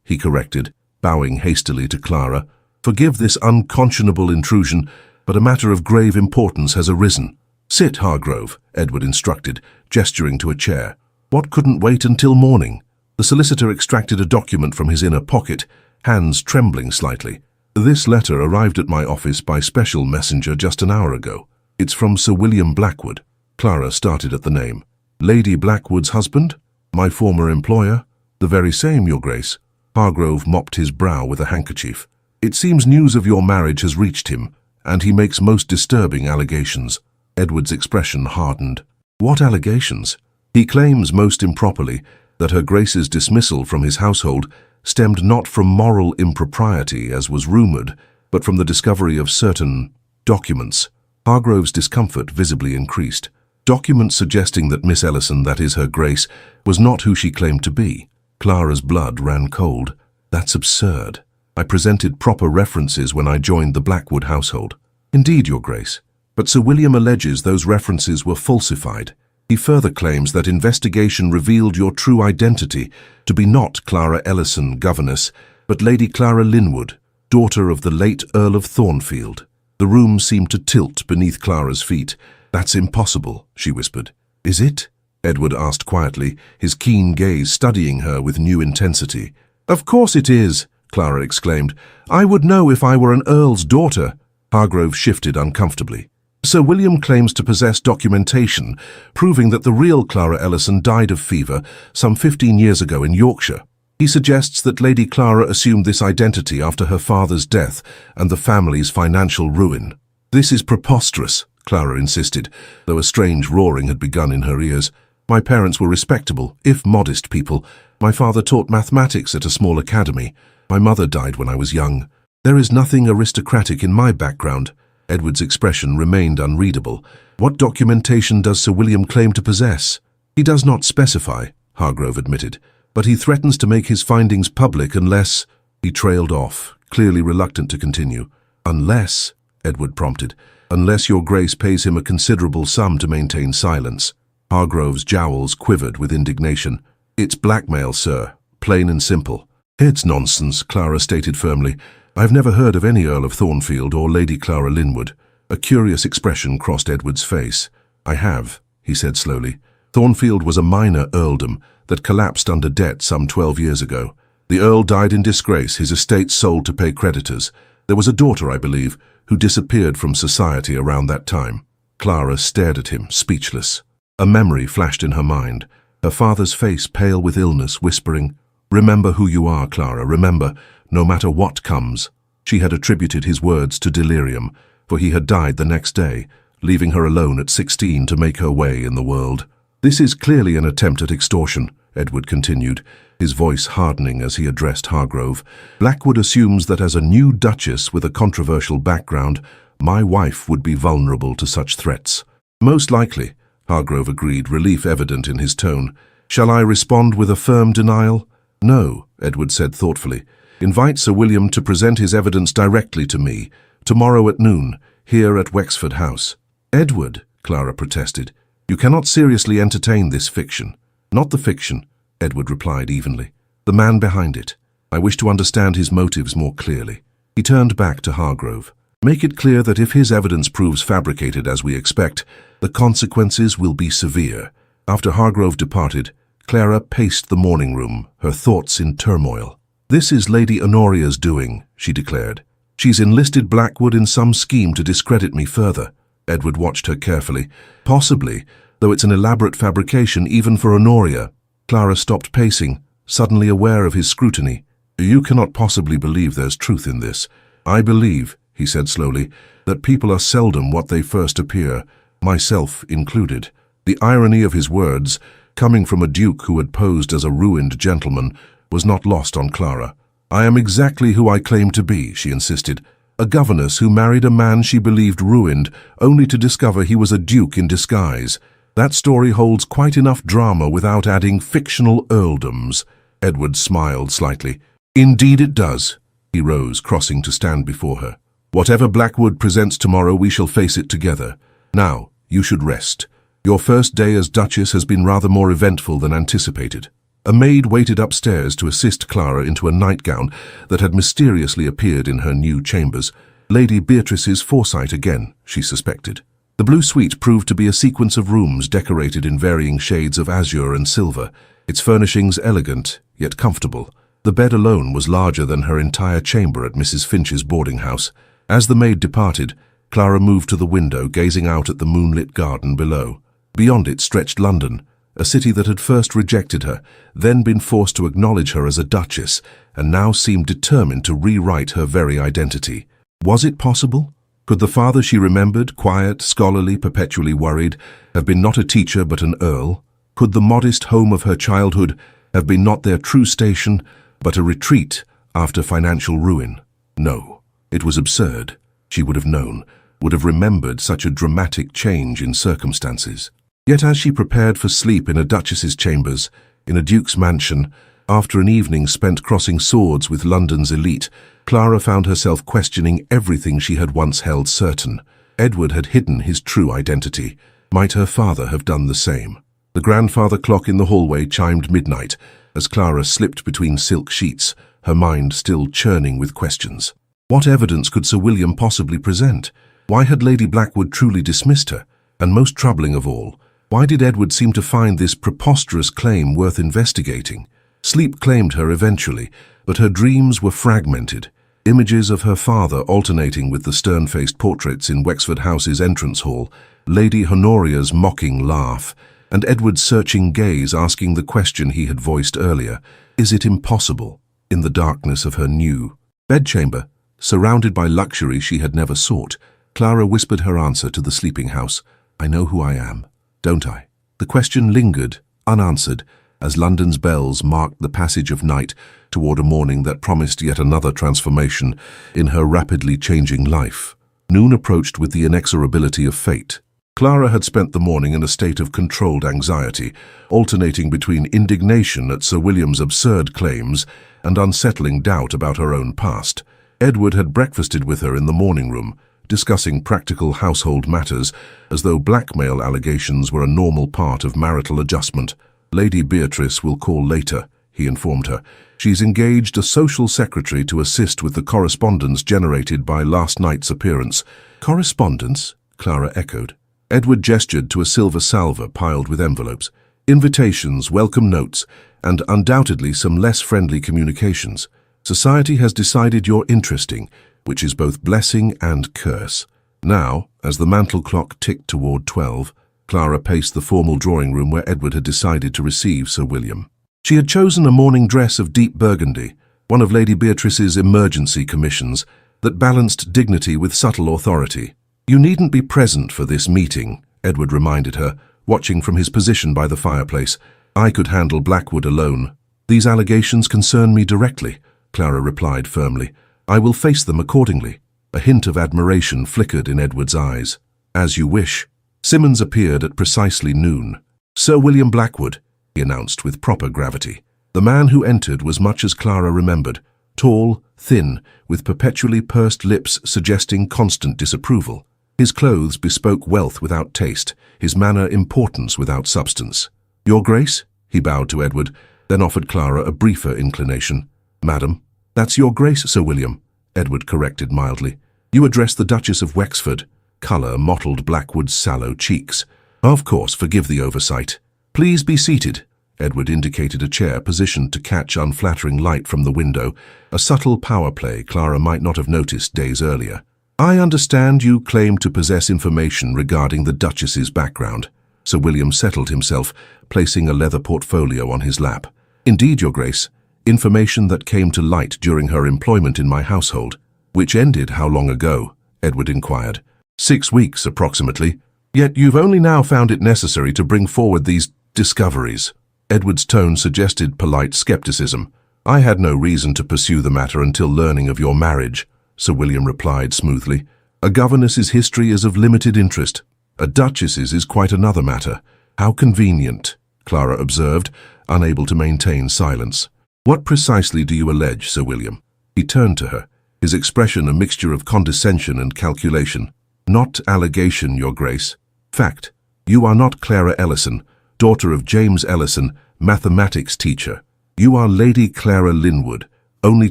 he corrected, bowing hastily to Clara. "Forgive this unconscionable intrusion, but a matter of grave importance has arisen." "Sit, Hargrove," Edward instructed, gesturing to a chair. "What couldn't wait until morning?" The solicitor extracted a document from his inner pocket, hands trembling slightly. "This letter arrived at my office by special messenger just an hour ago. It's from Sir William Blackwood." Clara started at the name. "Lady Blackwood's husband? My former employer?" "The very same, Your Grace." Hargrove mopped his brow with a handkerchief. "It seems news of your marriage has reached him, and he makes most disturbing allegations." Edward's expression hardened. "What allegations?" "He claims, most improperly, that Her Grace's dismissal from his household stemmed not from moral impropriety, as was rumoured, but from the discovery of certain documents." Hargrove's discomfort visibly increased. "Documents suggesting that Miss Ellison, that is Her Grace, was not who she claimed to be." Clara's blood ran cold. "That's absurd. I presented proper references when I joined the Blackwood household." "Indeed, Your Grace. But Sir William alleges those references were falsified. He further claims that investigation revealed your true identity to be not Clara Ellison, governess, but Lady Clara Linwood, daughter of the late Earl of Thornfield." The room seemed to tilt beneath Clara's feet. "That's impossible," she whispered. "Is it?" Edward asked quietly, his keen gaze studying her with new intensity. "Of course it is," Clara exclaimed. "I would know if I were an earl's daughter." Hargrove shifted uncomfortably. "Sir William claims to possess documentation proving that the real Clara Ellison died of fever some 15 years ago in Yorkshire. He suggests that Lady Clara assumed this identity after her father's death and the family's financial ruin." "This is preposterous," Clara insisted, though a strange roaring had begun in her ears. "My parents were respectable, if modest people. My father taught mathematics at a small academy. My mother died when I was young. There is nothing aristocratic in my background." Edward's expression remained unreadable. "What documentation does Sir William claim to possess?" "He does not specify," Hargrove admitted, "but he threatens to make his findings public unless—" He trailed off, clearly reluctant to continue. "Unless," Edward prompted, "unless your Grace pays him a considerable sum to maintain silence." Hargrove's jowls quivered with indignation. "It's blackmail, sir, plain and simple." "It's nonsense," Clara stated firmly. "I've never heard of any Earl of Thornfield or Lady Clara Linwood." A curious expression crossed Edward's face. "I have," he said slowly. "Thornfield was a minor earldom that collapsed under debt some 12 years ago. The Earl died in disgrace, his estate sold to pay creditors. There was a daughter, I believe, who disappeared from society around that time." Clara stared at him, speechless. A memory flashed in her mind, her father's face pale with illness, whispering, "Remember who you are, Clara, remember, no matter what comes." She had attributed his words to delirium, for he had died the next day, leaving her alone at 16 to make her way in the world. "This is clearly an attempt at extortion," Edward continued, his voice hardening as he addressed Hargrove. "Blackwood assumes that as a new duchess with a controversial background, my wife would be vulnerable to such threats." "Most likely," Hargrove agreed, relief evident in his tone. "Shall I respond with a firm denial?" "No," Edward said thoughtfully. "Invite Sir William to present his evidence directly to me, tomorrow at noon, here at Wexford House." "Edward," Clara protested, "you cannot seriously entertain this fiction." "Not the fiction," Edward replied evenly. "The man behind it. I wish to understand his motives more clearly." He turned back to Hargrove. "Make it clear that if his evidence proves fabricated as we expect, the consequences will be severe." After Hargrove departed, Clara paced the morning room, her thoughts in turmoil. "This is Lady Honoria's doing," she declared. "She's enlisted Blackwood in some scheme to discredit me further." Edward watched her carefully. "Possibly, though it's an elaborate fabrication even for Honoria." Clara stopped pacing, suddenly aware of his scrutiny. "You cannot possibly believe there's truth in this." "I believe," he said slowly, "that people are seldom what they first appear, myself included." The irony of his words, coming from a duke who had posed as a ruined gentleman, was not lost on Clara. "I am exactly who I claim to be," she insisted. "A governess who married a man she believed ruined, only to discover he was a duke in disguise. That story holds quite enough drama without adding fictional earldoms. Edward smiled slightly. Indeed it does. He rose, crossing to stand before her. Whatever Blackwood presents tomorrow, we shall face it together. Now, you should rest. Your first day as Duchess has been rather more eventful than anticipated. A maid waited upstairs to assist Clara into a nightgown that had mysteriously appeared in her new chambers. Lady Beatrice's foresight again, she suspected. The blue suite proved to be a sequence of rooms decorated in varying shades of azure and silver, its furnishings elegant, yet comfortable. The bed alone was larger than her entire chamber at Mrs. Finch's boarding house. As the maid departed, Clara moved to the window, gazing out at the moonlit garden below. Beyond it stretched London, a city that had first rejected her, then been forced to acknowledge her as a duchess, and now seemed determined to rewrite her very identity. Was it possible? Could the father she remembered, quiet, scholarly, perpetually worried, have been not a teacher but an earl? Could the modest home of her childhood have been not their true station, but a retreat after financial ruin? No, it was absurd. She would have known, would have remembered such a dramatic change in circumstances. Yet as she prepared for sleep in a duchess's chambers, in a duke's mansion, after an evening spent crossing swords with London's elite, Clara found herself questioning everything she had once held certain. Edward had hidden his true identity. Might her father have done the same? The grandfather clock in the hallway chimed midnight as Clara slipped between silk sheets, her mind still churning with questions. What evidence could Sir William possibly present? Why had Lady Blackwood truly dismissed her? And most troubling of all, why did Edward seem to find this preposterous claim worth investigating? Sleep claimed her eventually, but her dreams were fragmented. Images of her father alternating with the stern-faced portraits in Wexford House's entrance hall, Lady Honoria's mocking laugh, and Edward's searching gaze asking the question he had voiced earlier, is it impossible? In the darkness of her new bedchamber, surrounded by luxury she had never sought, Clara whispered her answer to the sleeping house. I know who I am, don't I? The question lingered, unanswered, as London's bells marked the passage of night toward a morning that promised yet another transformation in her rapidly changing life. Noon approached with the inexorability of fate. Clara had spent the morning in a state of controlled anxiety, alternating between indignation at Sir William's absurd claims and unsettling doubt about her own past. Edward had breakfasted with her in the morning room, discussing practical household matters as though blackmail allegations were a normal part of marital adjustment. Lady Beatrice will call later, he informed her. She's engaged a social secretary to assist with the correspondence generated by last night's appearance. Correspondence? Clara echoed. Edward gestured to a silver salver piled with envelopes. Invitations, welcome notes, and undoubtedly some less friendly communications. Society has decided you're interesting, which is both blessing and curse. Now, as the mantel clock ticked toward 12, Clara paced the formal drawing room where Edward had decided to receive Sir William. She had chosen a morning dress of deep burgundy, one of Lady Beatrice's emergency commissions, that balanced dignity with subtle authority. You needn't be present for this meeting, Edward reminded her, watching from his position by the fireplace. I could handle Blackwood alone. These allegations concern me directly, Clara replied firmly. I will face them accordingly. A hint of admiration flickered in Edward's eyes. As you wish. Simmons appeared at precisely noon. Sir William Blackwood, he announced with proper gravity. The man who entered was much as Clara remembered, tall, thin, with perpetually pursed lips suggesting constant disapproval. His clothes bespoke wealth without taste, his manner importance without substance. Your Grace? He bowed to Edward, then offered Clara a briefer inclination. Madam. That's Your Grace, Sir William, Edward corrected mildly. You address the Duchess of Wexford. Colour mottled Blackwood's sallow cheeks. Of course, forgive the oversight. Please be seated. Edward indicated a chair positioned to catch unflattering light from the window, a subtle power play Clara might not have noticed days earlier. I understand you claim to possess information regarding the Duchess's background. Sir William settled himself, placing a leather portfolio on his lap. Indeed, Your Grace. Information that came to light during her employment in my household. Which ended how long ago? Edward inquired. 6 weeks, approximately. Yet you've only now found it necessary to bring forward these discoveries. Edward's tone suggested polite skepticism. I had no reason to pursue the matter until learning of your marriage, Sir William replied smoothly. A governess's history is of limited interest. A duchess's is quite another matter. How convenient, Clara observed, unable to maintain silence. What precisely do you allege, Sir William? He turned to her, his expression a mixture of condescension and calculation. Not allegation, Your Grace. Fact. You are not Clara Ellison, daughter of James Ellison, mathematics teacher. You are Lady Clara Linwood, only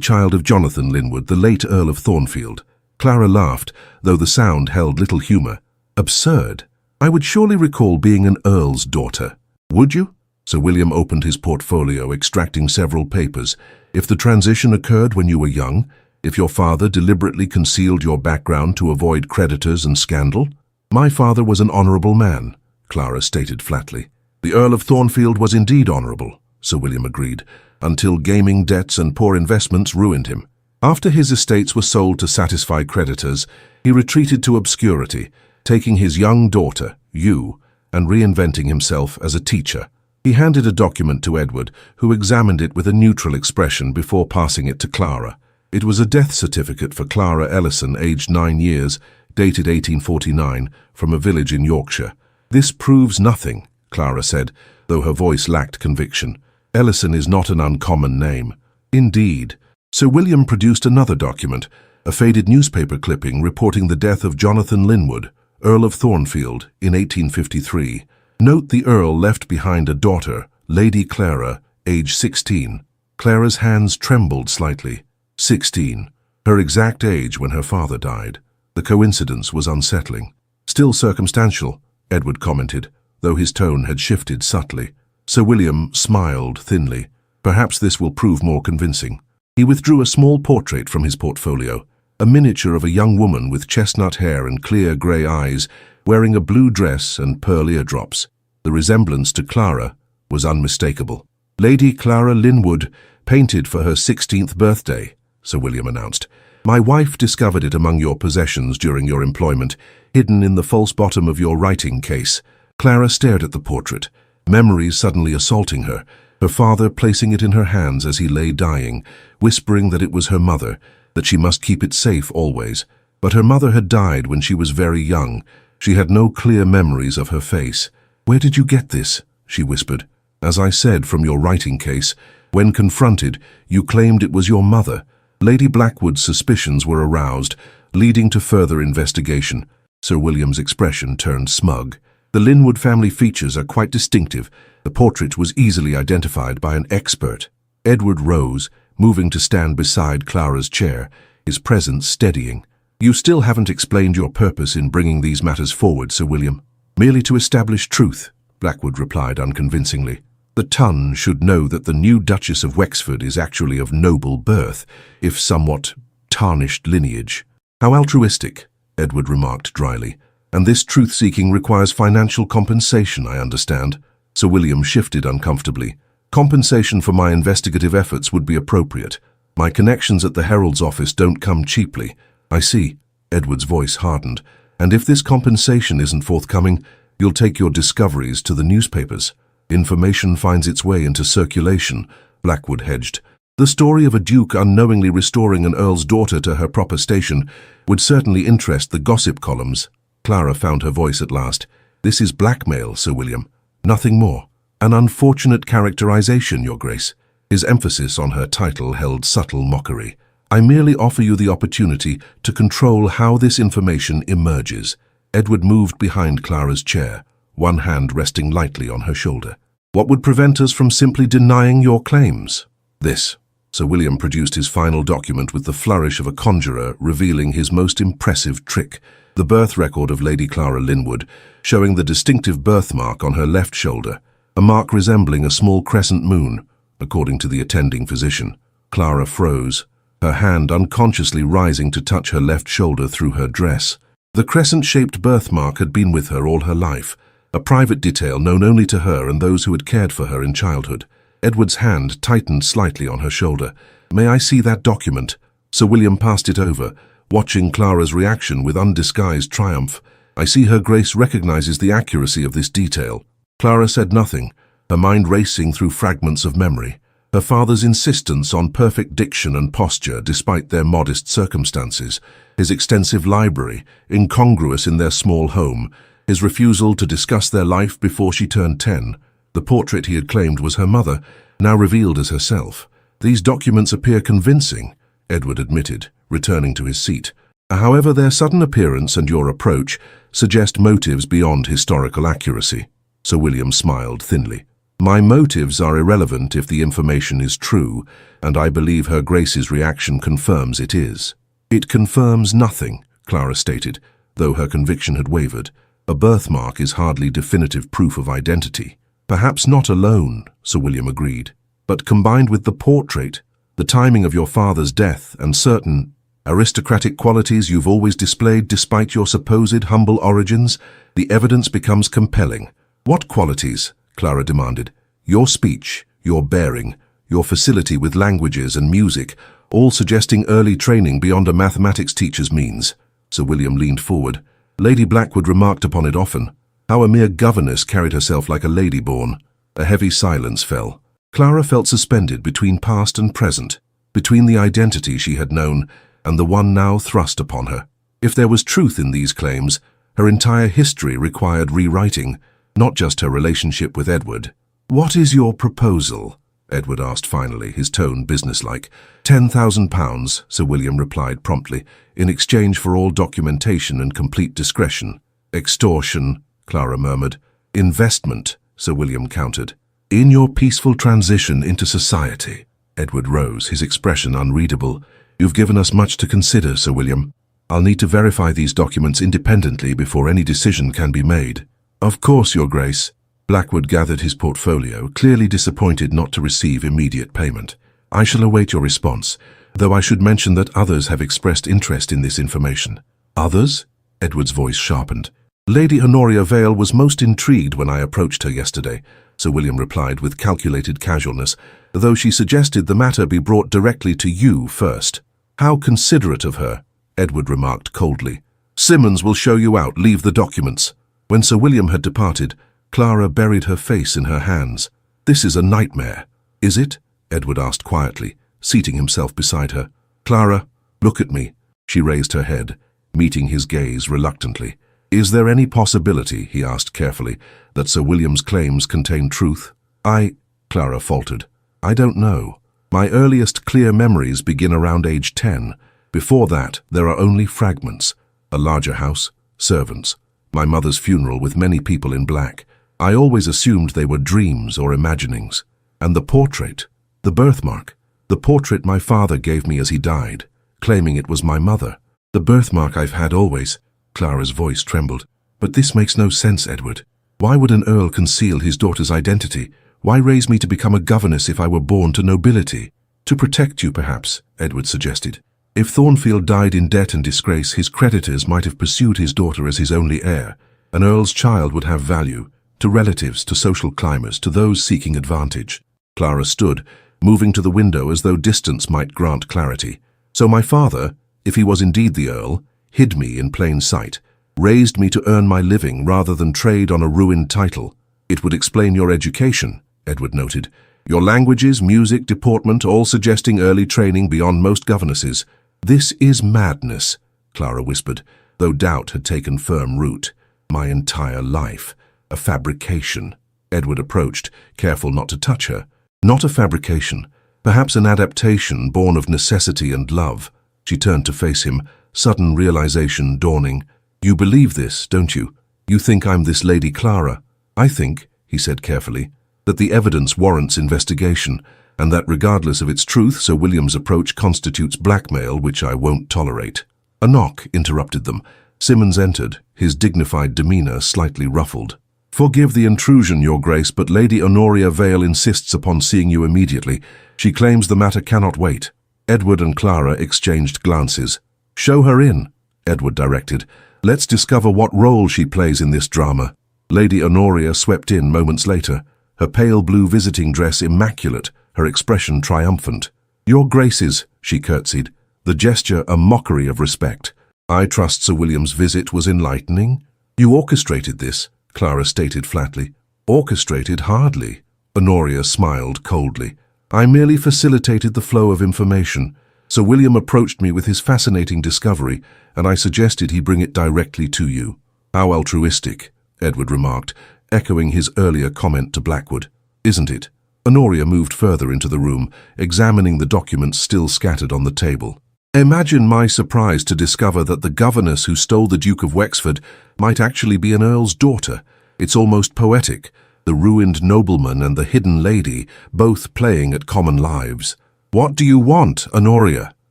child of Jonathan Linwood, the late Earl of Thornfield. Clara laughed, though the sound held little humour. Absurd. I would surely recall being an earl's daughter. Would you? Sir William opened his portfolio, extracting several papers. If the transition occurred when you were young, if your father deliberately concealed your background to avoid creditors and scandal? My father was an honourable man, Clara stated flatly. The Earl of Thornfield was indeed honourable, Sir William agreed, until gaming debts and poor investments ruined him. After his estates were sold to satisfy creditors, he retreated to obscurity, taking his young daughter, you, and reinventing himself as a teacher. He handed a document to Edward, who examined it with a neutral expression before passing it to Clara. It was a death certificate for Clara Ellison, aged 9 years, dated 1849, from a village in Yorkshire. This proves nothing, Clara said, though her voice lacked conviction. Ellison is not an uncommon name. Indeed. Sir William produced another document, a faded newspaper clipping reporting the death of Jonathan Linwood, Earl of Thornfield, in 1853. Note the Earl left behind a daughter, Lady Clara, age 16. Clara's hands trembled slightly. 16. Her exact age when her father died. The coincidence was unsettling. Still circumstantial, Edward commented, though his tone had shifted subtly. Sir William smiled thinly. Perhaps this will prove more convincing. He withdrew a small portrait from his portfolio, a miniature of a young woman with chestnut hair and clear grey eyes, wearing a blue dress and pearl eardrops. The resemblance to Clara was unmistakable. Lady Clara Linwood, painted for her 16th birthday, Sir William announced. My wife discovered it among your possessions during your employment, hidden in the false bottom of your writing case. Clara stared at the portrait, memories suddenly assaulting her, her father placing it in her hands as he lay dying, whispering that it was her mother, that she must keep it safe always. But her mother had died when she was very young. She had no clear memories of her face. Where did you get this? She whispered. As I said, from your writing case. When confronted, you claimed it was your mother. Lady Blackwood's suspicions were aroused, leading to further investigation. Sir William's expression turned smug. The Linwood family features are quite distinctive. The portrait was easily identified by an expert. Edward rose, moving to stand beside Clara's chair, his presence steadying. You still haven't explained your purpose in bringing these matters forward, Sir William. Merely to establish truth, Blackwood replied unconvincingly. The Ton should know that the new Duchess of Wexford is actually of noble birth, if somewhat tarnished lineage. How altruistic, Edward remarked dryly. And this truth-seeking requires financial compensation, I understand. Sir William shifted uncomfortably. Compensation for my investigative efforts would be appropriate. My connections at the Herald's office don't come cheaply. I see. Edward's voice hardened. And if this compensation isn't forthcoming, you'll take your discoveries to the newspapers. Information finds its way into circulation, Blackwood hedged. The story of a duke unknowingly restoring an earl's daughter to her proper station would certainly interest the gossip columns. Clara found her voice at last. This is blackmail, Sir William. Nothing more. An unfortunate characterization, Your Grace. His emphasis on her title held subtle mockery. I merely offer you the opportunity to control how this information emerges. Edward moved behind Clara's chair, one hand resting lightly on her shoulder. What would prevent us from simply denying your claims? This. Sir William produced his final document with the flourish of a conjurer, revealing his most impressive trick, the birth record of Lady Clara Linwood, showing the distinctive birthmark on her left shoulder, a mark resembling a small crescent moon, according to the attending physician. Clara froze, her hand unconsciously rising to touch her left shoulder through her dress. The crescent-shaped birthmark had been with her all her life, a private detail known only to her and those who had cared for her in childhood. Edward's hand tightened slightly on her shoulder. May I see that document? Sir William passed it over, watching Clara's reaction with undisguised triumph. I see Her Grace recognizes the accuracy of this detail. Clara said nothing, her mind racing through fragments of memory. Her father's insistence on perfect diction and posture despite their modest circumstances, his extensive library, incongruous in their small home, his refusal to discuss their life before she turned 10, the portrait he had claimed was her mother, now revealed as herself. These documents appear convincing, Edward admitted, returning to his seat. However, their sudden appearance and your approach suggest motives beyond historical accuracy. Sir William smiled thinly. My motives are irrelevant if the information is true, and I believe Her Grace's reaction confirms it is. It confirms nothing, Clara stated, though her conviction had wavered. A birthmark is hardly definitive proof of identity. Perhaps not alone, Sir William agreed, but combined with the portrait, the timing of your father's death, and certain aristocratic qualities you've always displayed despite your supposed humble origins, the evidence becomes compelling. What qualities? Clara demanded. Your speech, your bearing, your facility with languages and music, all suggesting early training beyond a mathematics teacher's means. Sir William leaned forward. Lady Blackwood remarked upon it often, how a mere governess carried herself like a lady born. A heavy silence fell. Clara felt suspended between past and present, between the identity she had known and the one now thrust upon her. If there was truth in these claims, her entire history required rewriting, not just her relationship with Edward. What is your proposal? Edward asked finally, his tone businesslike. £10,000, Sir William replied promptly, in exchange for all documentation and complete discretion. Extortion, Clara murmured. Investment, Sir William countered. In your peaceful transition into society. Edward rose, his expression unreadable. You've given us much to consider, Sir William. I'll need to verify these documents independently before any decision can be made. Of course, Your Grace. Blackwood gathered his portfolio, clearly disappointed not to receive immediate payment. I shall await your response, though I should mention that others have expressed interest in this information. Others? Edward's voice sharpened. Lady Honoria Vale was most intrigued when I approached her yesterday, Sir William replied with calculated casualness, though she suggested the matter be brought directly to you first. How considerate of her, Edward remarked coldly. Simmons will show you out, leave the documents. When Sir William had departed, Clara buried her face in her hands. This is a nightmare. Is it? Edward asked quietly, seating himself beside her. Clara, look at me. She raised her head, meeting his gaze reluctantly. Is there any possibility, he asked carefully, that Sir William's claims contain truth? Clara faltered. I don't know. My earliest clear memories begin around age 10. Before that, there are only fragments. A larger house, servants, my mother's funeral with many people in black. I always assumed they were dreams or imaginings. And the portrait, the birthmark, the portrait my father gave me as he died, claiming it was my mother. The birthmark I've had always. Clara's voice trembled. But this makes no sense, Edward. Why would an earl conceal his daughter's identity? Why raise me to become a governess if I were born to nobility? To protect you, perhaps, Edward suggested. If Thornfield died in debt and disgrace, his creditors might have pursued his daughter as his only heir. An earl's child would have value, to relatives, to social climbers, to those seeking advantage. Clara stood, moving to the window as though distance might grant clarity. So my father, if he was indeed the earl, hid me in plain sight, raised me to earn my living rather than trade on a ruined title. It would explain your education, Edward noted. Your languages, music, deportment, all suggesting early training beyond most governesses. This is madness, Clara whispered, though doubt had taken firm root. My entire life. A fabrication. Edward approached, careful not to touch her. Not a fabrication. Perhaps an adaptation born of necessity and love. She turned to face him, sudden realization dawning. You believe this, don't you? You think I'm this Lady Clara? I think, he said carefully, that the evidence warrants investigation, and that regardless of its truth, Sir William's approach constitutes blackmail which I won't tolerate. A knock interrupted them. Simmons entered, his dignified demeanor slightly ruffled. Forgive the intrusion, Your Grace, but Lady Honoria Vale insists upon seeing you immediately. She claims the matter cannot wait. Edward and Clara exchanged glances. Show her in, Edward directed. Let's discover what role she plays in this drama. Lady Honoria swept in moments later, her pale blue visiting dress immaculate, her expression triumphant. Your Graces, she curtsied, the gesture a mockery of respect. I trust Sir William's visit was enlightening. You orchestrated this, Clara stated flatly. Orchestrated? Hardly. Honoria smiled coldly. I merely facilitated the flow of information. Sir William approached me with his fascinating discovery, and I suggested he bring it directly to you. How altruistic, Edward remarked, echoing his earlier comment to Blackwood. Isn't it? Honoria moved further into the room, examining the documents still scattered on the table. Imagine my surprise to discover that the governess who stole the Duke of Wexford might actually be an earl's daughter. It's almost poetic. The ruined nobleman and the hidden lady, both playing at common lives. What do you want, Honoria?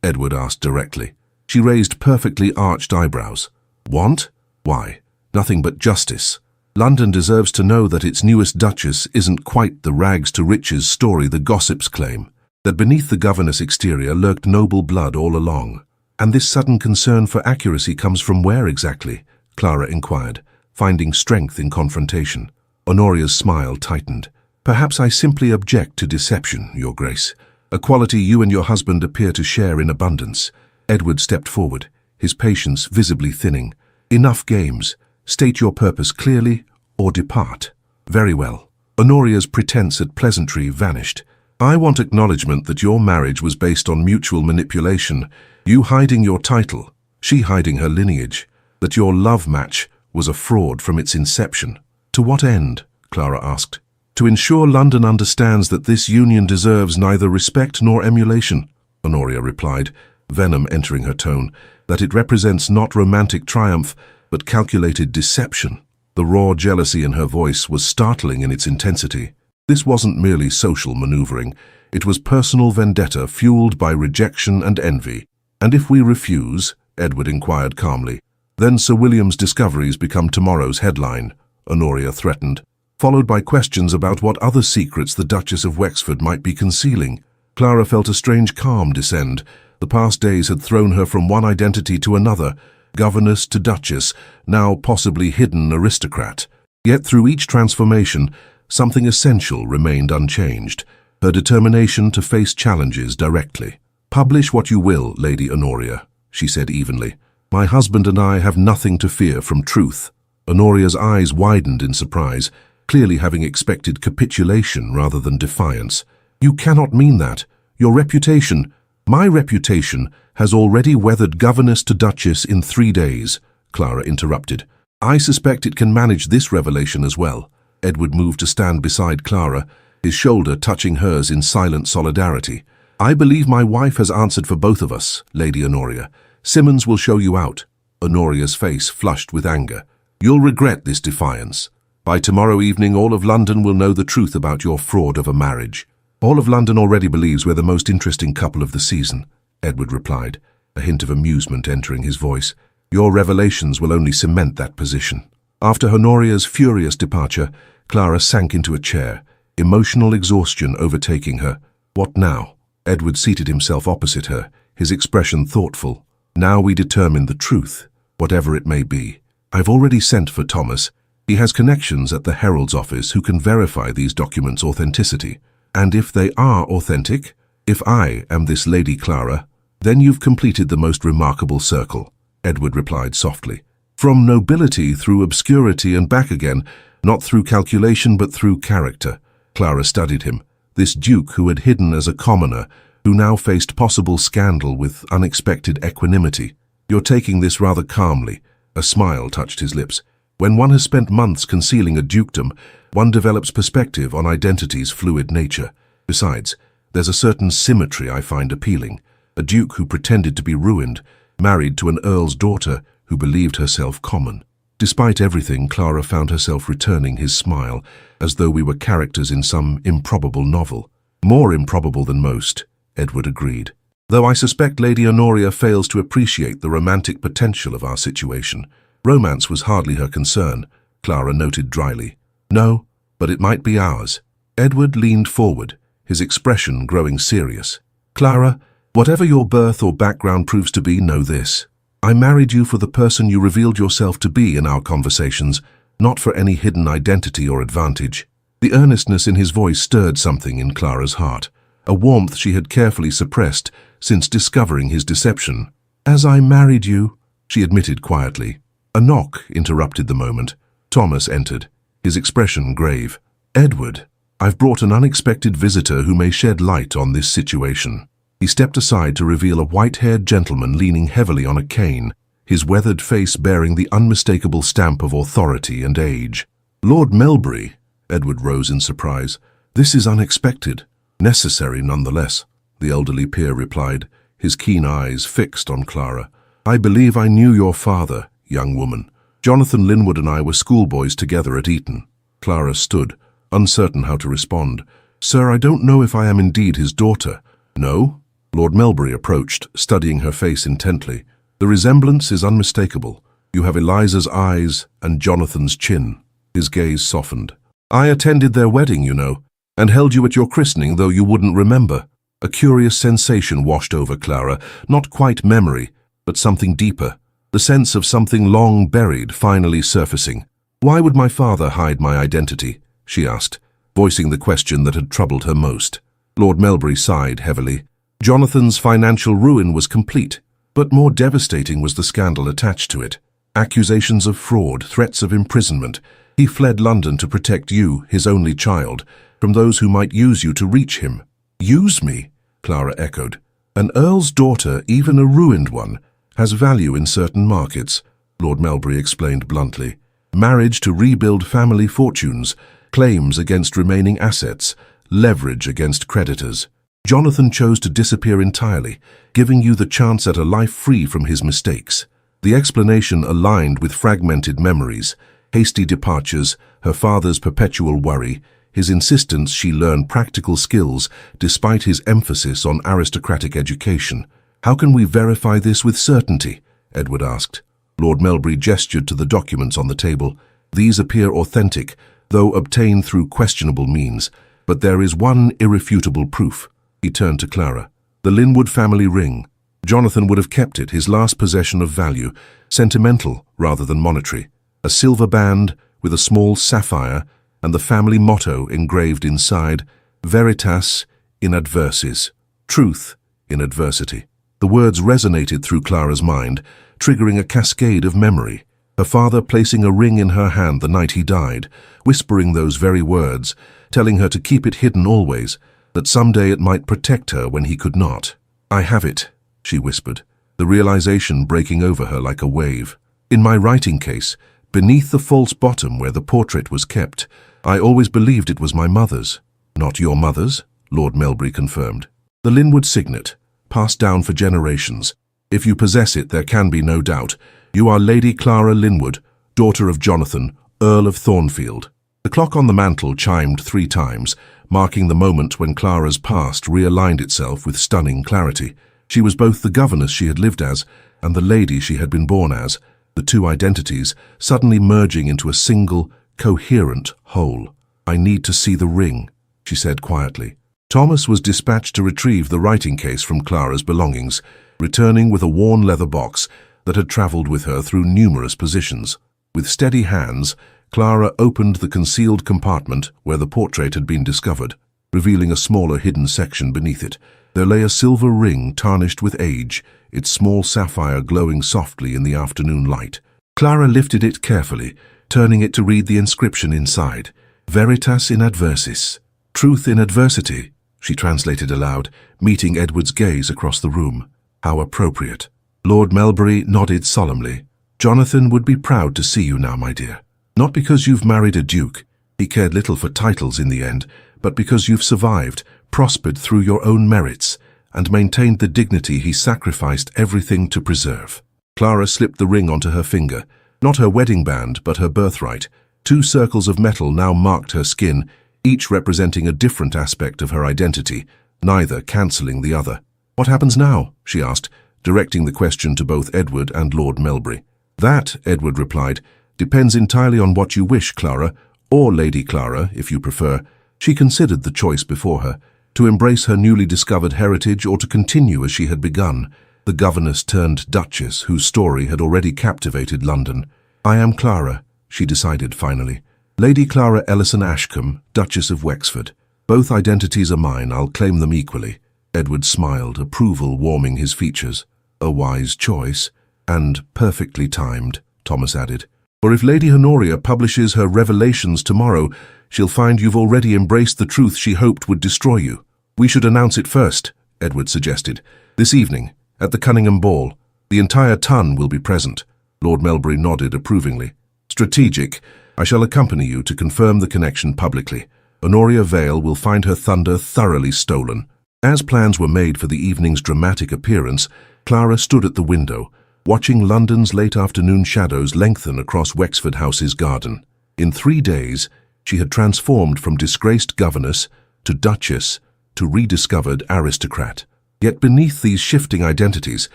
Edward asked directly. She raised perfectly arched eyebrows. Want? Why? Nothing but justice. London deserves to know that its newest duchess isn't quite the rags-to-riches story the gossips claim, that beneath the governess exterior lurked noble blood all along. And this sudden concern for accuracy comes from where exactly? Clara inquired, finding strength in confrontation. Honoria's smile tightened. Perhaps I simply object to deception, Your Grace, a quality you and your husband appear to share in abundance. Edward stepped forward, his patience visibly thinning. Enough games. State your purpose clearly, or depart. Very well. Honoria's pretense at pleasantry vanished. I want acknowledgement that your marriage was based on mutual manipulation, you hiding your title, she hiding her lineage, that your love match was a fraud from its inception. To what end? Clara asked. To ensure London understands that this union deserves neither respect nor emulation, Honoria replied, venom entering her tone, that it represents not romantic triumph, but calculated deception. The raw jealousy in her voice was startling in its intensity. This wasn't merely social maneuvering, it was personal vendetta fueled by rejection and envy. And if we refuse, Edward inquired calmly, then Sir William's discoveries become tomorrow's headline, Honoria threatened, followed by questions about what other secrets the Duchess of Wexford might be concealing. Clara felt a strange calm descend. The past days had thrown her from one identity to another, governess to duchess, now possibly hidden aristocrat. Yet through each transformation, something essential remained unchanged, her determination to face challenges directly. Publish what you will, Lady Honoria, she said evenly. My husband and I have nothing to fear from truth. Honoria's eyes widened in surprise, clearly having expected capitulation rather than defiance. You cannot mean that. Your reputation, my reputation, has already weathered governess to duchess in 3 days, Clara interrupted. I suspect it can manage this revelation as well. Edward moved to stand beside Clara, his shoulder touching hers in silent solidarity. I believe my wife has answered for both of us, Lady Honoria. Simmons will show you out. Honoria's face flushed with anger. You'll regret this defiance. By tomorrow evening, all of London will know the truth about your fraud of a marriage. All of London already believes we're the most interesting couple of the season, Edward replied, a hint of amusement entering his voice. Your revelations will only cement that position. After Honoria's furious departure, Clara sank into a chair, emotional exhaustion overtaking her. What now? Edward seated himself opposite her, his expression thoughtful. Now we determine the truth, whatever it may be. I've already sent for Thomas. He has connections at the Herald's office who can verify these documents' authenticity. And if they are authentic, if I am this Lady Clara, then you've completed the most remarkable circle, Edward replied softly. From nobility through obscurity and back again, not through calculation but through character. Clara studied him, this duke who had hidden as a commoner, who now faced possible scandal with unexpected equanimity. You're taking this rather calmly. A smile touched his lips. When one has spent months concealing a dukedom, one develops perspective on identity's fluid nature. Besides, there's a certain symmetry I find appealing. A duke who pretended to be ruined, married to an earl's daughter who believed herself common. Despite everything, Clara found herself returning his smile, as though we were characters in some improbable novel. More improbable than most, Edward agreed. Though I suspect Lady Honoria fails to appreciate the romantic potential of our situation. Romance was hardly her concern, Clara noted dryly. No, but it might be ours. Edward leaned forward, his expression growing serious. Clara, whatever your birth or background proves to be, know this. I married you for the person you revealed yourself to be in our conversations, not for any hidden identity or advantage. The earnestness in his voice stirred something in Clara's heart, a warmth she had carefully suppressed since discovering his deception. As I married you, she admitted quietly. A knock interrupted the moment. Thomas entered, his expression grave. Edward, I've brought an unexpected visitor who may shed light on this situation. He stepped aside to reveal a white-haired gentleman leaning heavily on a cane, his weathered face bearing the unmistakable stamp of authority and age. "Lord Melbury," Edward rose in surprise. "This is unexpected." "Necessary nonetheless," the elderly peer replied, his keen eyes fixed on Clara. "I believe I knew your father, young woman. Jonathan Linwood and I were schoolboys together at Eton." Clara stood, uncertain how to respond. "Sir, I don't know if I am indeed his daughter." "No?" Lord Melbury approached, studying her face intently. "The resemblance is unmistakable. You have Eliza's eyes and Jonathan's chin." His gaze softened. "I attended their wedding, you know, and held you at your christening, though you wouldn't remember." A curious sensation washed over Clara, not quite memory, but something deeper, the sense of something long buried finally surfacing. "Why would my father hide my identity?" she asked, voicing the question that had troubled her most. Lord Melbury sighed heavily. Jonathan's financial ruin was complete, but more devastating was the scandal attached to it. Accusations of fraud, threats of imprisonment. He fled London to protect you, his only child, from those who might use you to reach him. "Use me?" Clara echoed. "An earl's daughter, even a ruined one, has value in certain markets," Lord Melbury explained bluntly. "Marriage to rebuild family fortunes, claims against remaining assets, leverage against creditors. Jonathan chose to disappear entirely, giving you the chance at a life free from his mistakes." The explanation aligned with fragmented memories, hasty departures, her father's perpetual worry, his insistence she learn practical skills despite his emphasis on aristocratic education. "How can we verify this with certainty?" Edward asked. Lord Melbury gestured to the documents on the table. "These appear authentic, though obtained through questionable means, but there is one irrefutable proof." He turned to Clara. "The Linwood family ring. Jonathan would have kept it, his last possession of value, sentimental rather than monetary. A silver band with a small sapphire and the family motto engraved inside, Veritas in adversis, truth in adversity." The words resonated through Clara's mind, triggering a cascade of memory. Her father placing a ring in her hand the night he died, whispering those very words, telling her to keep it hidden always, that someday it might protect her when he could not. "I have it," she whispered, the realization breaking over her like a wave. "In my writing case, beneath the false bottom where the portrait was kept, I always believed it was my mother's." "Not your mother's?" Lord Melbury confirmed. "The Linwood signet, passed down for generations. If you possess it, there can be no doubt. You are Lady Clara Linwood, daughter of Jonathan, Earl of Thornfield." The clock on the mantel chimed 3 times, marking the moment when Clara's past realigned itself with stunning clarity. She was both the governess she had lived as and the lady she had been born as, the two identities suddenly merging into a single, coherent whole. "I need to see the ring," she said quietly. Thomas was dispatched to retrieve the writing case from Clara's belongings, returning with a worn leather box that had travelled with her through numerous positions. With steady hands, Clara opened the concealed compartment where the portrait had been discovered, revealing a smaller hidden section beneath it. There lay a silver ring tarnished with age, its small sapphire glowing softly in the afternoon light. Clara lifted it carefully, turning it to read the inscription inside. "Veritas in adversis, truth in adversity," she translated aloud, meeting Edward's gaze across the room. "How appropriate." Lord Melbury nodded solemnly. "Jonathan would be proud to see you now, my dear. Not because you've married a duke, he cared little for titles in the end, but because you've survived, prospered through your own merits, and maintained the dignity he sacrificed everything to preserve." Clara slipped the ring onto her finger, not her wedding band, but her birthright. 2 circles of metal now marked her skin, each representing a different aspect of her identity, neither cancelling the other. "What happens now?" she asked, directing the question to both Edward and Lord Melbury. "That," Edward replied, "depends entirely on what you wish, Clara, or Lady Clara, if you prefer." She considered the choice before her, to embrace her newly discovered heritage or to continue as she had begun, the governess-turned-duchess whose story had already captivated London. "I am Clara," she decided finally. "Lady Clara Ellison Ashcombe, Duchess of Wexford. Both identities are mine, I'll claim them equally." Edward smiled, approval warming his features. "A wise choice, and perfectly timed," Thomas added. "For if Lady Honoria publishes her revelations tomorrow, she'll find you've already embraced the truth she hoped would destroy you." "We should announce it first," Edward suggested. "This evening, at the Cunningham Ball." The entire ton will be present. Lord Melbury nodded approvingly. Strategic. I shall accompany you to confirm the connection publicly. Honoria Vale will find her thunder thoroughly stolen. As plans were made for the evening's dramatic appearance, Clara stood at the window, watching London's late afternoon shadows lengthen across Wexford House's garden. In 3 days, she had transformed from disgraced governess to duchess to rediscovered aristocrat. Yet beneath these shifting identities,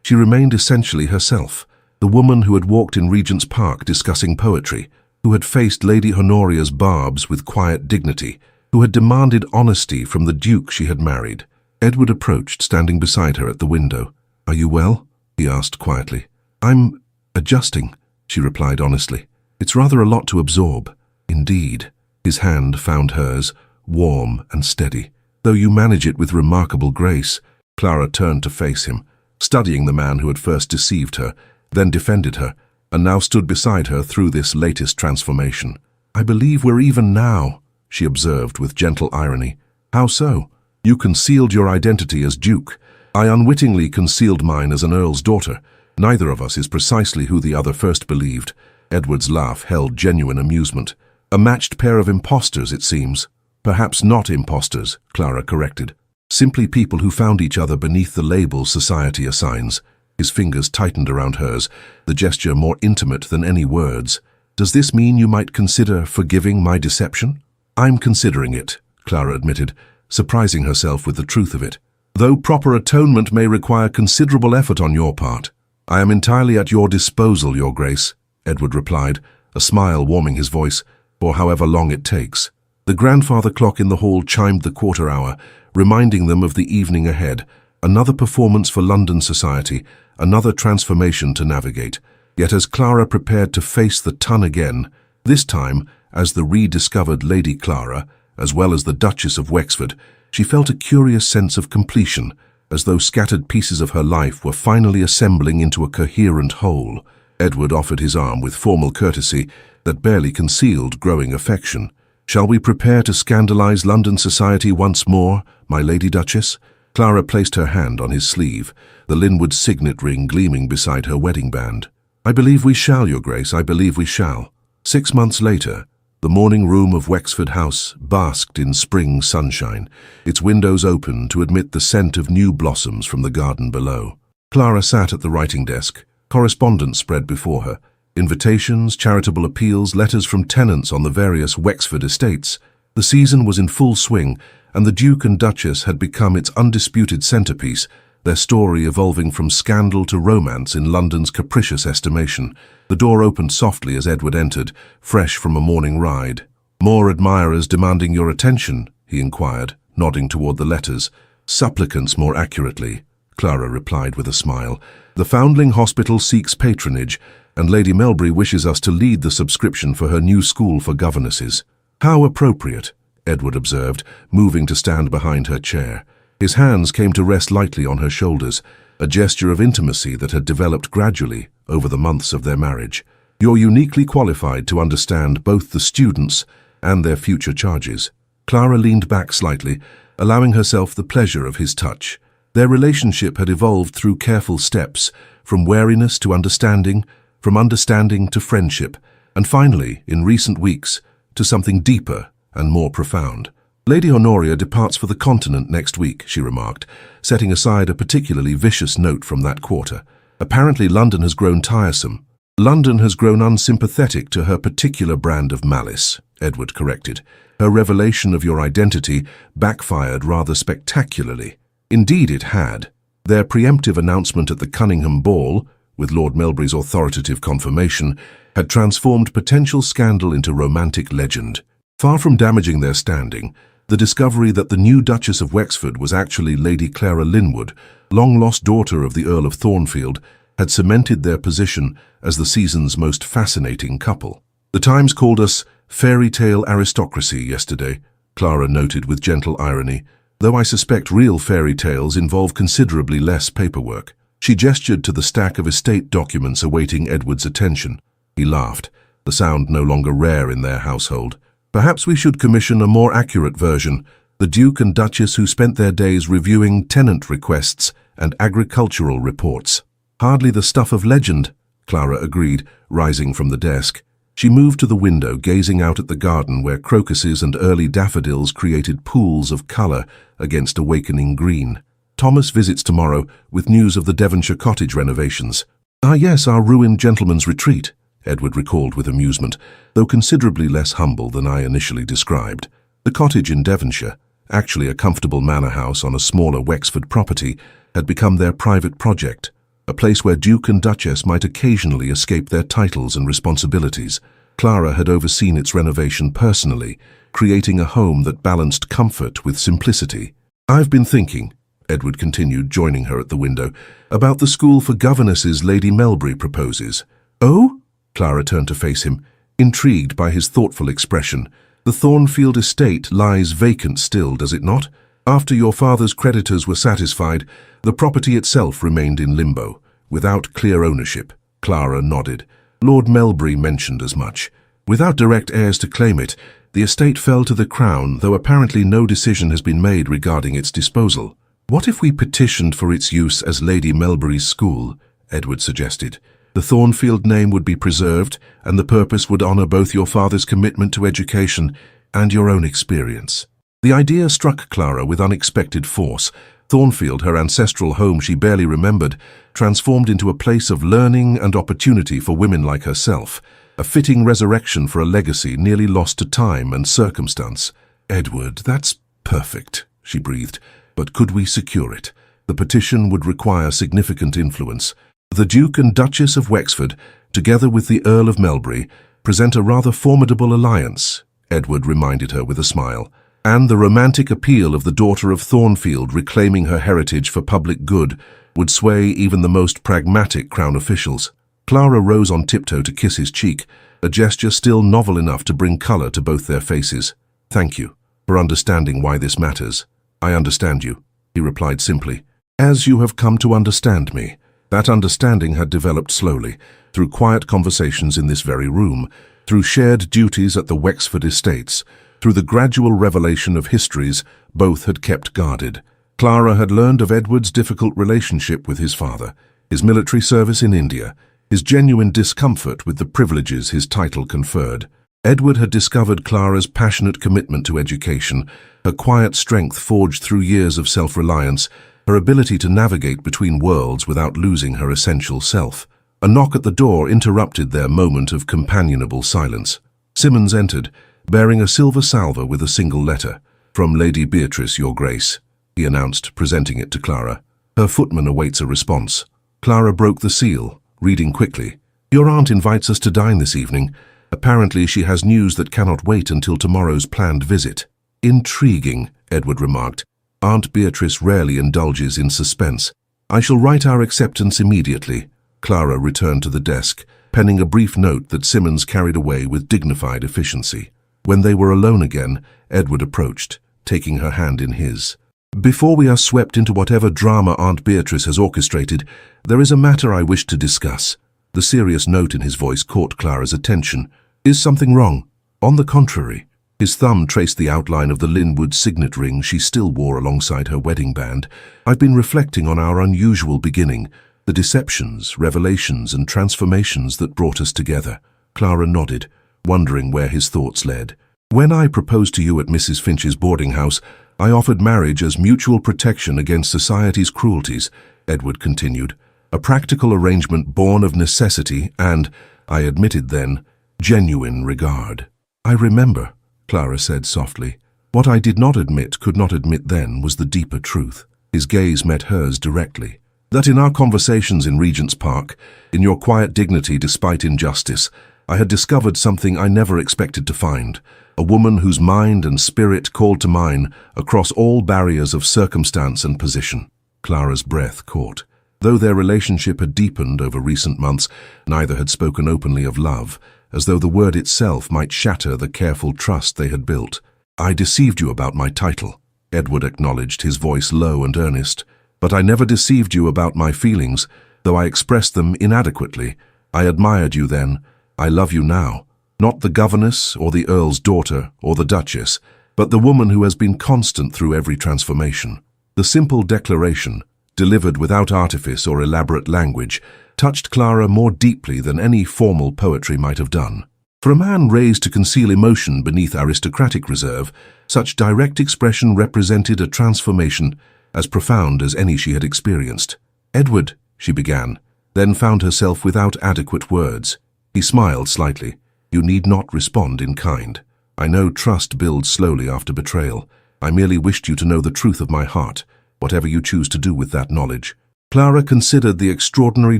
she remained essentially herself, the woman who had walked in Regent's Park discussing poetry, who had faced Lady Honoria's barbs with quiet dignity, who had demanded honesty from the Duke she had married. Edward approached, standing beside her at the window. "Are you well?" he asked quietly. "I'm adjusting," she replied honestly. "It's rather a lot to absorb." "Indeed." His hand found hers, warm and steady. "Though you manage it with remarkable grace." Clara turned to face him, studying the man who had first deceived her, then defended her, and now stood beside her through this latest transformation. "I believe we're even now," she observed with gentle irony. "How so?" "You concealed your identity as Duke. I unwittingly concealed mine as an Earl's daughter. Neither of us is precisely who the other first believed." Edward's laugh held genuine amusement. "A matched pair of impostors, it seems." "Perhaps not impostors," Clara corrected. "Simply people who found each other beneath the labels society assigns." His fingers tightened around hers, the gesture more intimate than any words. "Does this mean you might consider forgiving my deception?" "I'm considering it," Clara admitted, surprising herself with the truth of it. "Though proper atonement may require considerable effort on your part." "I am entirely at your disposal, Your Grace," Edward replied, a smile warming his voice, "for however long it takes." The grandfather clock in the hall chimed the quarter hour, reminding them of the evening ahead. Another performance for London society, another transformation to navigate. Yet as Clara prepared to face the ton again, this time as the rediscovered Lady Clara, as well as the Duchess of Wexford, she felt a curious sense of completion, as though scattered pieces of her life were finally assembling into a coherent whole. Edward offered his arm with formal courtesy that barely concealed growing affection. "Shall we prepare to scandalize London society once more, my Lady Duchess?" Clara placed her hand on his sleeve, the Linwood signet ring gleaming beside her wedding band. "I believe we shall, Your Grace, I believe we shall." 6 months later, the morning room of Wexford House basked in spring sunshine, its windows open to admit the scent of new blossoms from the garden below. Clara sat at the writing desk, correspondence spread before her, invitations, charitable appeals, letters from tenants on the various Wexford estates. The season was in full swing, and the Duke and Duchess had become its undisputed centerpiece, their story evolving from scandal to romance in London's capricious estimation. The door opened softly as Edward entered, fresh from a morning ride. "More admirers demanding your attention?" he inquired, nodding toward the letters. "Supplicants, more accurately," Clara replied with a smile. "The Foundling Hospital seeks patronage, and Lady Melbury wishes us to lead the subscription for her new school for governesses." "How appropriate," Edward observed, moving to stand behind her chair. His hands came to rest lightly on her shoulders, a gesture of intimacy that had developed gradually over the months of their marriage. "You're uniquely qualified to understand both the students and their future charges." Clara leaned back slightly, allowing herself the pleasure of his touch. Their relationship had evolved through careful steps, from wariness to understanding, from understanding to friendship, and finally, in recent weeks, to something deeper and more profound. "Lady Honoria departs for the continent next week," she remarked, setting aside a particularly vicious note from that quarter. "Apparently London has grown tiresome." "London has grown unsympathetic to her particular brand of malice," Edward corrected. "Her revelation of your identity backfired rather spectacularly." Indeed it had. Their preemptive announcement at the Cunningham Ball, with Lord Melbury's authoritative confirmation, had transformed potential scandal into romantic legend. Far from damaging their standing, the discovery that the new Duchess of Wexford was actually Lady Clara Linwood, long-lost daughter of the Earl of Thornfield, had cemented their position as the season's most fascinating couple. "The Times called us fairy tale aristocracy yesterday," Clara noted with gentle irony, "though I suspect real fairy tales involve considerably less paperwork." She gestured to the stack of estate documents awaiting Edward's attention. He laughed, the sound no longer rare in their household. "Perhaps we should commission a more accurate version, the Duke and Duchess who spent their days reviewing tenant requests and agricultural reports." Hardly the stuff of legend, Clara agreed, rising from the desk. She moved to the window, gazing out at the garden where crocuses and early daffodils created pools of colour against awakening green. Thomas visits tomorrow with news of the Devonshire cottage renovations. Ah yes, our ruined gentleman's retreat, Edward recalled with amusement, though considerably less humble than I initially described. The cottage in Devonshire, actually a comfortable manor house on a smaller Wexford property, had become their private project, a place where Duke and Duchess might occasionally escape their titles and responsibilities. Clara had overseen its renovation personally, creating a home that balanced comfort with simplicity. I've been thinking, Edward continued, joining her at the window, about the school for governesses Lady Melbury proposes. Oh? Clara turned to face him, intrigued by his thoughtful expression. The Thornfield estate lies vacant still, does it not? After your father's creditors were satisfied, the property itself remained in limbo, without clear ownership. Clara nodded. Lord Melbury mentioned as much. Without direct heirs to claim it, the estate fell to the Crown, though apparently no decision has been made regarding its disposal. What if we petitioned for its use as Lady Melbury's school? Edward suggested. The Thornfield name would be preserved, and the purpose would honour both your father's commitment to education and your own experience. The idea struck Clara with unexpected force. Thornfield, her ancestral home she barely remembered, transformed into a place of learning and opportunity for women like herself, a fitting resurrection for a legacy nearly lost to time and circumstance. Edward, that's perfect, she breathed. But could we secure it? The petition would require significant influence. The Duke and Duchess of Wexford, together with the Earl of Melbury, present a rather formidable alliance, Edward reminded her with a smile. And the romantic appeal of the daughter of Thornfield reclaiming her heritage for public good would sway even the most pragmatic Crown officials. Clara rose on tiptoe to kiss his cheek, a gesture still novel enough to bring colour to both their faces. Thank you for understanding why this matters. I understand you, he replied simply. As you have come to understand me. That understanding had developed slowly, through quiet conversations in this very room, through shared duties at the Wexford estates, through the gradual revelation of histories both had kept guarded. Clara had learned of Edward's difficult relationship with his father, his military service in India, his genuine discomfort with the privileges his title conferred. Edward had discovered Clara's passionate commitment to education, her quiet strength forged through years of self-reliance, her ability to navigate between worlds without losing her essential self. A knock at the door interrupted their moment of companionable silence. Simmons entered, bearing a silver salver with a single letter. From Lady Beatrice, Your Grace, he announced, presenting it to Clara. Her footman awaits a response. Clara broke the seal, reading quickly. Your aunt invites us to dine this evening. Apparently she has news that cannot wait until tomorrow's planned visit. Intriguing, Edward remarked. Aunt Beatrice rarely indulges in suspense. I shall write our acceptance immediately. Clara returned to the desk, penning a brief note that Simmons carried away with dignified efficiency. When they were alone again, Edward approached, taking her hand in his. Before we are swept into whatever drama Aunt Beatrice has orchestrated, there is a matter I wish to discuss. The serious note in his voice caught Clara's attention. Is something wrong? On the contrary. His thumb traced the outline of the Linwood signet ring she still wore alongside her wedding band. I've been reflecting on our unusual beginning, the deceptions, revelations, and transformations that brought us together. Clara nodded, wondering where his thoughts led. When I proposed to you at Mrs. Finch's boarding house, I offered marriage as mutual protection against society's cruelties, Edward continued. A practical arrangement born of necessity and, I admitted then, genuine regard. I remember, Clara said softly. What I did not admit, could not admit then, was the deeper truth. His gaze met hers directly. That in our conversations in Regent's Park, in your quiet dignity despite injustice, I had discovered something I never expected to find. A woman whose mind and spirit called to mine across all barriers of circumstance and position. Clara's breath caught. Though their relationship had deepened over recent months, neither had spoken openly of love, as though the word itself might shatter the careful trust they had built. I deceived you about my title, Edward acknowledged, his voice low and earnest. But I never deceived you about my feelings, though I expressed them inadequately. I admired you then. I love you now. Not the governess or the Earl's daughter or the Duchess, but the woman who has been constant through every transformation. The simple declaration, delivered without artifice or elaborate language, touched Clara more deeply than any formal poetry might have done. For a man raised to conceal emotion beneath aristocratic reserve, such direct expression represented a transformation as profound as any she had experienced. "Edward," she began, then found herself without adequate words. He smiled slightly. "You need not respond in kind. I know trust builds slowly after betrayal. I merely wished you to know the truth of my heart, whatever you choose to do with that knowledge." Clara considered the extraordinary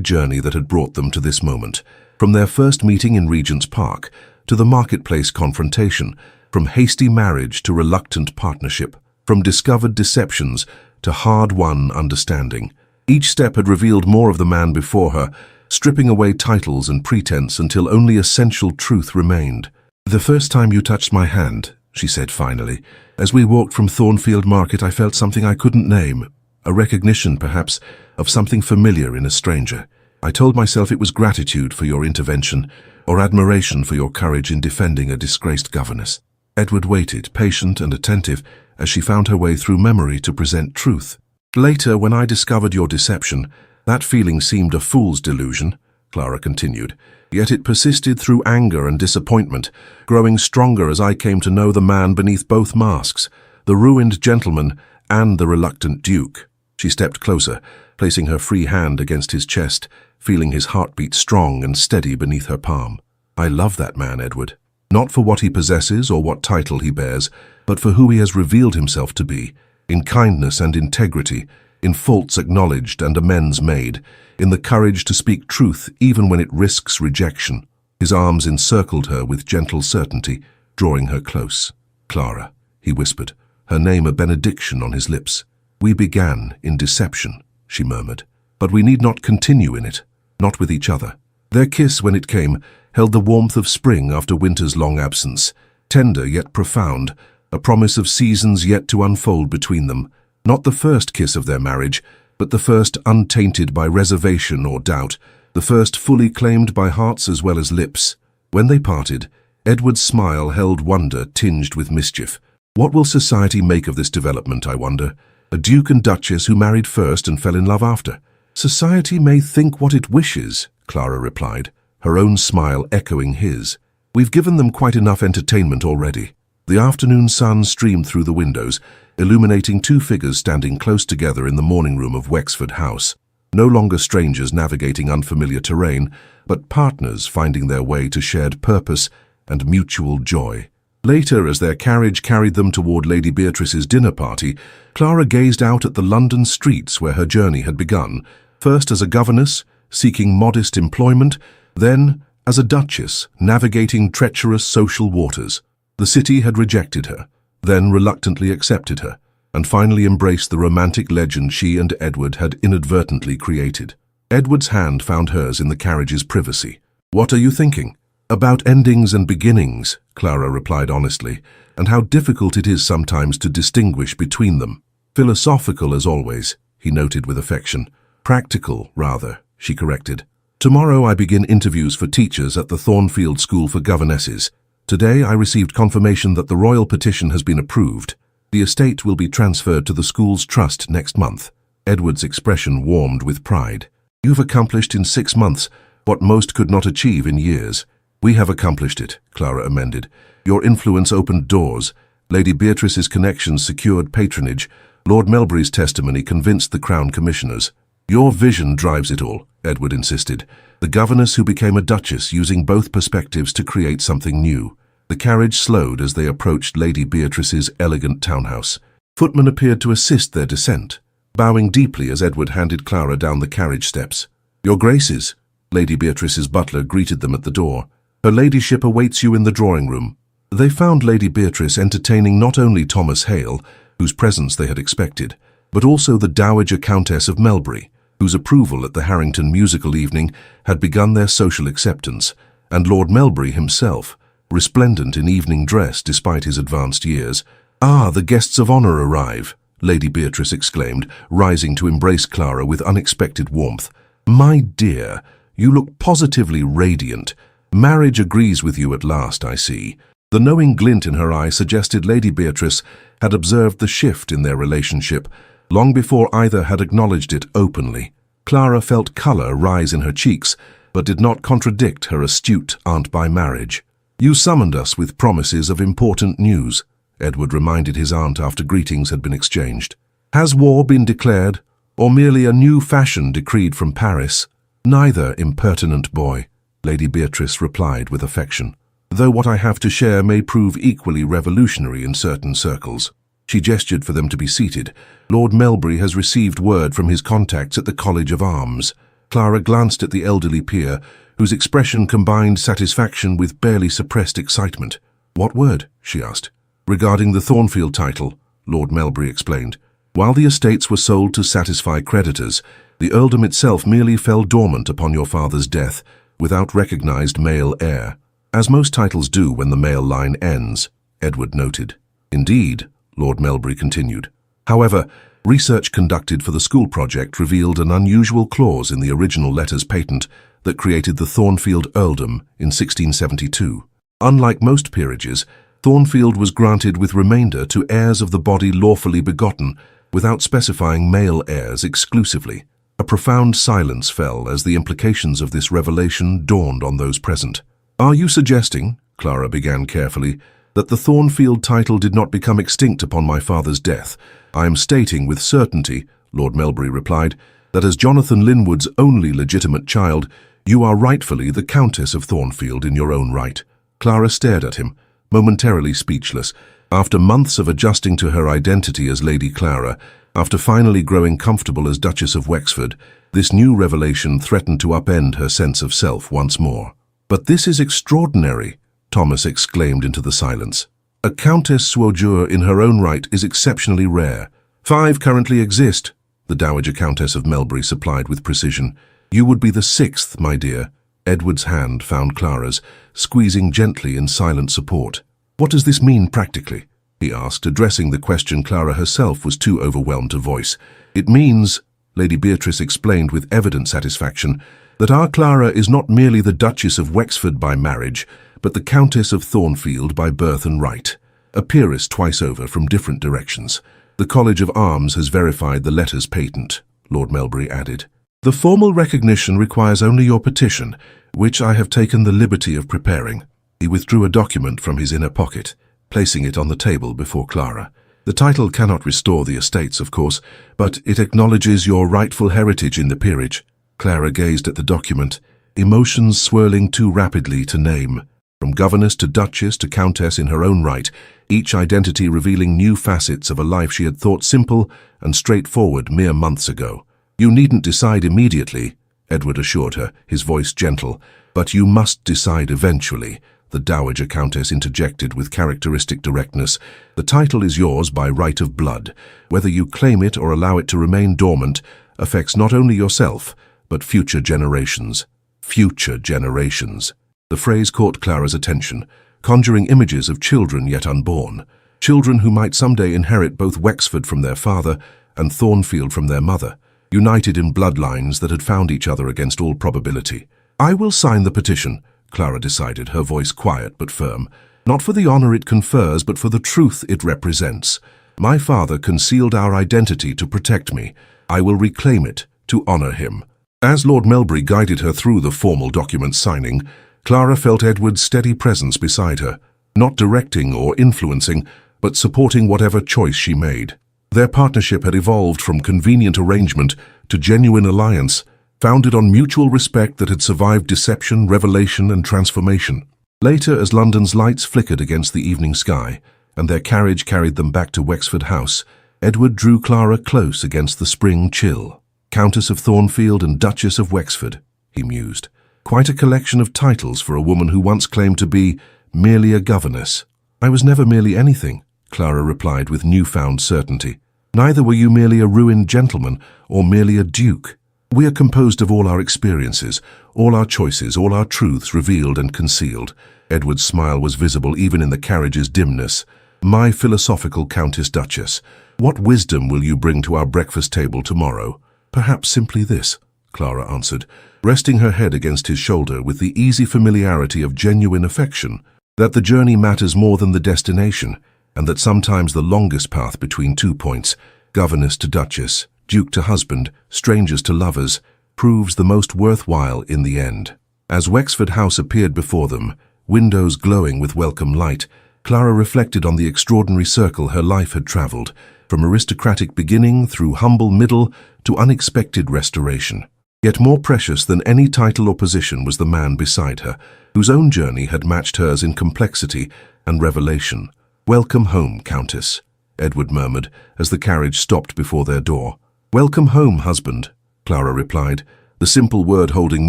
journey that had brought them to this moment, from their first meeting in Regent's Park to the marketplace confrontation, from hasty marriage to reluctant partnership, from discovered deceptions to hard-won understanding. Each step had revealed more of the man before her, stripping away titles and pretense until only essential truth remained. "The first time you touched my hand," she said finally, "as we walked from Thornfield Market, I felt something I couldn't name, a recognition, perhaps, of something familiar in a stranger. I told myself it was gratitude for your intervention, or admiration for your courage in defending a disgraced governess." Edward waited, patient and attentive, as she found her way through memory to present truth. "Later, when I discovered your deception, that feeling seemed a fool's delusion," Clara continued. "Yet it persisted through anger and disappointment, growing stronger as I came to know the man beneath both masks, the ruined gentleman and the reluctant duke." She stepped closer, placing her free hand against his chest, feeling his heartbeat strong and steady beneath her palm. "I love that man, Edward. Not for what he possesses or what title he bears, but for who he has revealed himself to be, in kindness and integrity, in faults acknowledged and amends made, in the courage to speak truth even when it risks rejection." His arms encircled her with gentle certainty, drawing her close. "Clara," he whispered, her name a benediction on his lips. "We began in deception," she murmured, "but we need not continue in it, not with each other." Their kiss, when it came, held the warmth of spring after winter's long absence, tender yet profound, a promise of seasons yet to unfold between them. Not the first kiss of their marriage, but the first untainted by reservation or doubt, the first fully claimed by hearts as well as lips. When they parted, Edward's smile held wonder tinged with mischief. What will society make of this development, I wonder? A duke and duchess who married first and fell in love after. "Society may think what it wishes," Clara replied, her own smile echoing his. "We've given them quite enough entertainment already." The afternoon sun streamed through the windows, illuminating two figures standing close together in the morning room of Wexford House. No longer strangers navigating unfamiliar terrain, but partners finding their way to shared purpose and mutual joy. Later, as their carriage carried them toward Lady Beatrice's dinner party, Clara gazed out at the London streets where her journey had begun, first as a governess, seeking modest employment, then as a duchess, navigating treacherous social waters. The city had rejected her, then reluctantly accepted her, and finally embraced the romantic legend she and Edward had inadvertently created. Edward's hand found hers in the carriage's privacy. "What are you thinking?" "About endings and beginnings," Clara replied honestly, "and how difficult it is sometimes to distinguish between them." "Philosophical as always," he noted with affection. "Practical, rather," she corrected. "Tomorrow I begin interviews for teachers at the Thornfield School for Governesses. Today I received confirmation that the royal petition has been approved. The estate will be transferred to the school's trust next month." Edward's expression warmed with pride. "You've accomplished in 6 months what most could not achieve in years." "We have accomplished it," Clara amended. "Your influence opened doors. Lady Beatrice's connections secured patronage. Lord Melbury's testimony convinced the Crown Commissioners." "Your vision drives it all," Edward insisted. "The governess who became a duchess, using both perspectives to create something new." The carriage slowed as they approached Lady Beatrice's elegant townhouse. Footmen appeared to assist their descent, bowing deeply as Edward handed Clara down the carriage steps. "Your Graces," Lady Beatrice's butler greeted them at the door. "Her ladyship awaits you in the drawing-room." They found Lady Beatrice entertaining not only Thomas Hale, whose presence they had expected, but also the Dowager Countess of Melbury, whose approval at the Harrington musical evening had begun their social acceptance, and Lord Melbury himself, resplendent in evening dress despite his advanced years. "Ah, the guests of honor arrive," Lady Beatrice exclaimed, rising to embrace Clara with unexpected warmth. "My dear, you look positively radiant. Marriage agrees with you at last, I see." The knowing glint in her eye suggested Lady Beatrice had observed the shift in their relationship, long before either had acknowledged it openly. Clara felt colour rise in her cheeks, but did not contradict her astute aunt by marriage. "You summoned us with promises of important news," Edward reminded his aunt after greetings had been exchanged. "Has war been declared, or merely a new fashion decreed from Paris?" "Neither, impertinent boy," Lady Beatrice replied with affection, "though what I have to share may prove equally revolutionary in certain circles." She gestured for them to be seated. "Lord Melbury has received word from his contacts at the College of Arms." Clara glanced at the elderly peer, whose expression combined satisfaction with barely suppressed excitement. "What word?" she asked. "Regarding the Thornfield title," Lord Melbury explained. "While the estates were sold to satisfy creditors, the earldom itself merely fell dormant upon your father's death, without recognized male heir. As most titles do when the male line ends," Edward noted. "Indeed," Lord Melbury continued. "However, research conducted for the school project revealed an unusual clause in the original letters patent that created the Thornfield earldom in 1672. Unlike most peerages, Thornfield was granted with remainder to heirs of the body lawfully begotten, without specifying male heirs exclusively. A profound silence fell as the implications of this revelation dawned on those present. "Are you suggesting," Clara began carefully, "that the Thornfield title did not become extinct upon my father's death? I am stating with certainty," Lord Melbury replied, "that as Jonathan Linwood's only legitimate child, you are rightfully the Countess of Thornfield in your own right." Clara stared at him, momentarily speechless. After months of adjusting to her identity as Lady Clara, after finally growing comfortable as Duchess of Wexford, this new revelation threatened to upend her sense of self once more. "But this is extraordinary," Thomas exclaimed into the silence. "A Countess Suaujure in her own right is exceptionally rare. 5 currently exist," the Dowager Countess of Melbury supplied with precision. "You would be the 6th, my dear." Edward's hand found Clara's, squeezing gently in silent support. "What does this mean practically?" he asked, addressing the question Clara herself was too overwhelmed to voice. "It means," Lady Beatrice explained with evident satisfaction, "that our Clara is not merely the Duchess of Wexford by marriage, but the Countess of Thornfield by birth and right. A peeress twice over from different directions. The College of Arms has verified the letters patent," Lord Melbury added. "The formal recognition requires only your petition, which I have taken the liberty of preparing." He withdrew a document from his inner pocket, placing it on the table before Clara. "The title cannot restore the estates, of course, but it acknowledges your rightful heritage in the peerage." Clara gazed at the document, emotions swirling too rapidly to name. From governess to duchess to countess in her own right, each identity revealing new facets of a life she had thought simple and straightforward mere months ago. "You needn't decide immediately," Edward assured her, his voice gentle. "But you must decide eventually," the Dowager Countess interjected with characteristic directness. "The title is yours by right of blood. Whether you claim it or allow it to remain dormant affects not only yourself, but future generations." Future generations. The phrase caught Clara's attention, conjuring images of children yet unborn. Children who might someday inherit both Wexford from their father and Thornfield from their mother, united in bloodlines that had found each other against all probability. "I will sign the petition," Clara decided, her voice quiet but firm. "Not for the honor it confers, but for the truth it represents. My father concealed our identity to protect me. I will reclaim it to honor him." As Lord Melbury guided her through the formal document signing, Clara felt Edward's steady presence beside her, not directing or influencing, but supporting whatever choice she made. Their partnership had evolved from convenient arrangement to genuine alliance, founded on mutual respect that had survived deception, revelation, and transformation. Later, as London's lights flickered against the evening sky, and their carriage carried them back to Wexford House, Edward drew Clara close against the spring chill. "Countess of Thornfield and Duchess of Wexford," he mused. "Quite a collection of titles for a woman who once claimed to be merely a governess." "I was never merely anything," Clara replied with newfound certainty. "Neither were you merely a ruined gentleman or merely a duke. We are composed of all our experiences, all our choices, all our truths revealed and concealed." Edward's smile was visible even in the carriage's dimness. "My philosophical Countess Duchess, what wisdom will you bring to our breakfast table tomorrow?" "Perhaps simply this," Clara answered, resting her head against his shoulder with the easy familiarity of genuine affection, "that the journey matters more than the destination, and that sometimes the longest path between 2 points governess to duchess, duke to husband, strangers to lovers, proves the most worthwhile in the end. As Wexford House appeared before them, windows glowing with welcome light, Clara reflected on the extraordinary circle her life had travelled, from aristocratic beginning through humble middle to unexpected restoration. Yet more precious than any title or position was the man beside her, whose own journey had matched hers in complexity and revelation. "Welcome home, Countess," Edward murmured as the carriage stopped before their door. "Welcome home, husband," Clara replied, the simple word holding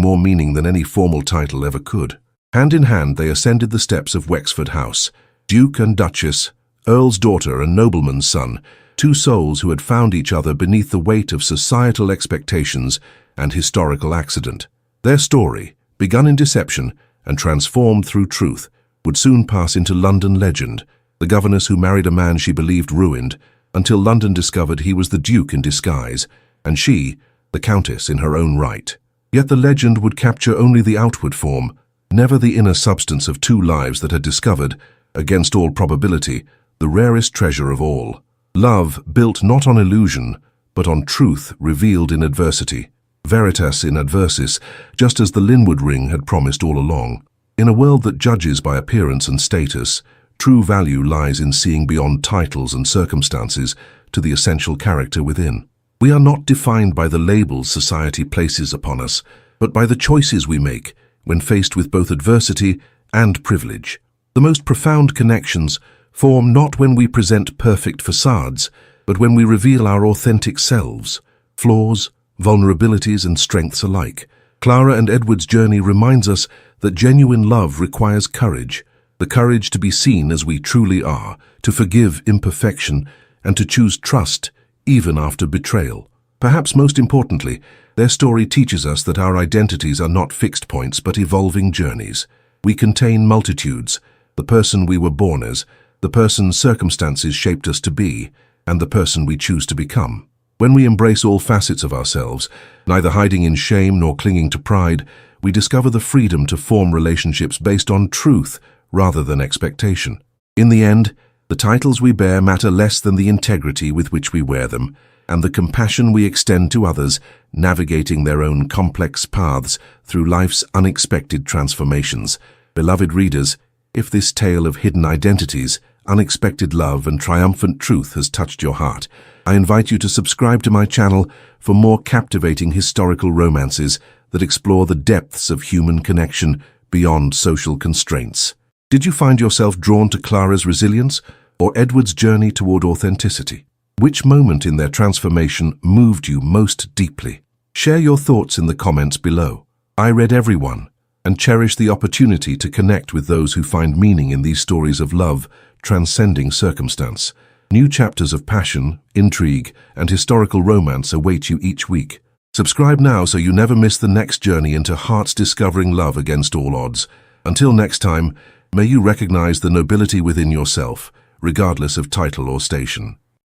more meaning than any formal title ever could. Hand in hand they ascended the steps of Wexford House, Duke and Duchess, Earl's daughter and nobleman's son, two souls who had found each other beneath the weight of societal expectations and historical accident. Their story, begun in deception and transformed through truth, would soon pass into London legend, the governess who married a man she believed ruined, until London discovered he was the Duke in disguise, and she, the Countess in her own right. Yet the legend would capture only the outward form, never the inner substance of two lives that had discovered, against all probability, the rarest treasure of all. Love built not on illusion, but on truth revealed in adversity. Veritas in adversis, just as the Linwood ring had promised all along. In a world that judges by appearance and status, true value lies in seeing beyond titles and circumstances to the essential character within. We are not defined by the labels society places upon us, but by the choices we make when faced with both adversity and privilege. The most profound connections form not when we present perfect facades, but when we reveal our authentic selves, flaws, vulnerabilities and strengths alike. Clara and Edward's journey reminds us that genuine love requires courage, the courage to be seen as we truly are, to forgive imperfection, and to choose trust even after betrayal. Perhaps most importantly, their story teaches us that our identities are not fixed points but evolving journeys. We contain multitudes, the person we were born as, the person circumstances shaped us to be, and the person we choose to become. When we embrace all facets of ourselves, neither hiding in shame nor clinging to pride, we discover the freedom to form relationships based on truth rather than expectation. In the end, the titles we bear matter less than the integrity with which we wear them, and the compassion we extend to others, navigating their own complex paths through life's unexpected transformations. Beloved readers, if this tale of hidden identities, unexpected love and triumphant truth has touched your heart, I invite you to subscribe to my channel for more captivating historical romances that explore the depths of human connection beyond social constraints. Did you find yourself drawn to Clara's resilience or Edward's journey toward authenticity? Which moment in their transformation moved you most deeply? Share your thoughts in the comments below. I read every one and cherish the opportunity to connect with those who find meaning in these stories of love transcending circumstance. New chapters of passion, intrigue, and historical romance await you each week. Subscribe now so you never miss the next journey into hearts discovering love against all odds. Until next time, may you recognize the nobility within yourself, regardless of title or station.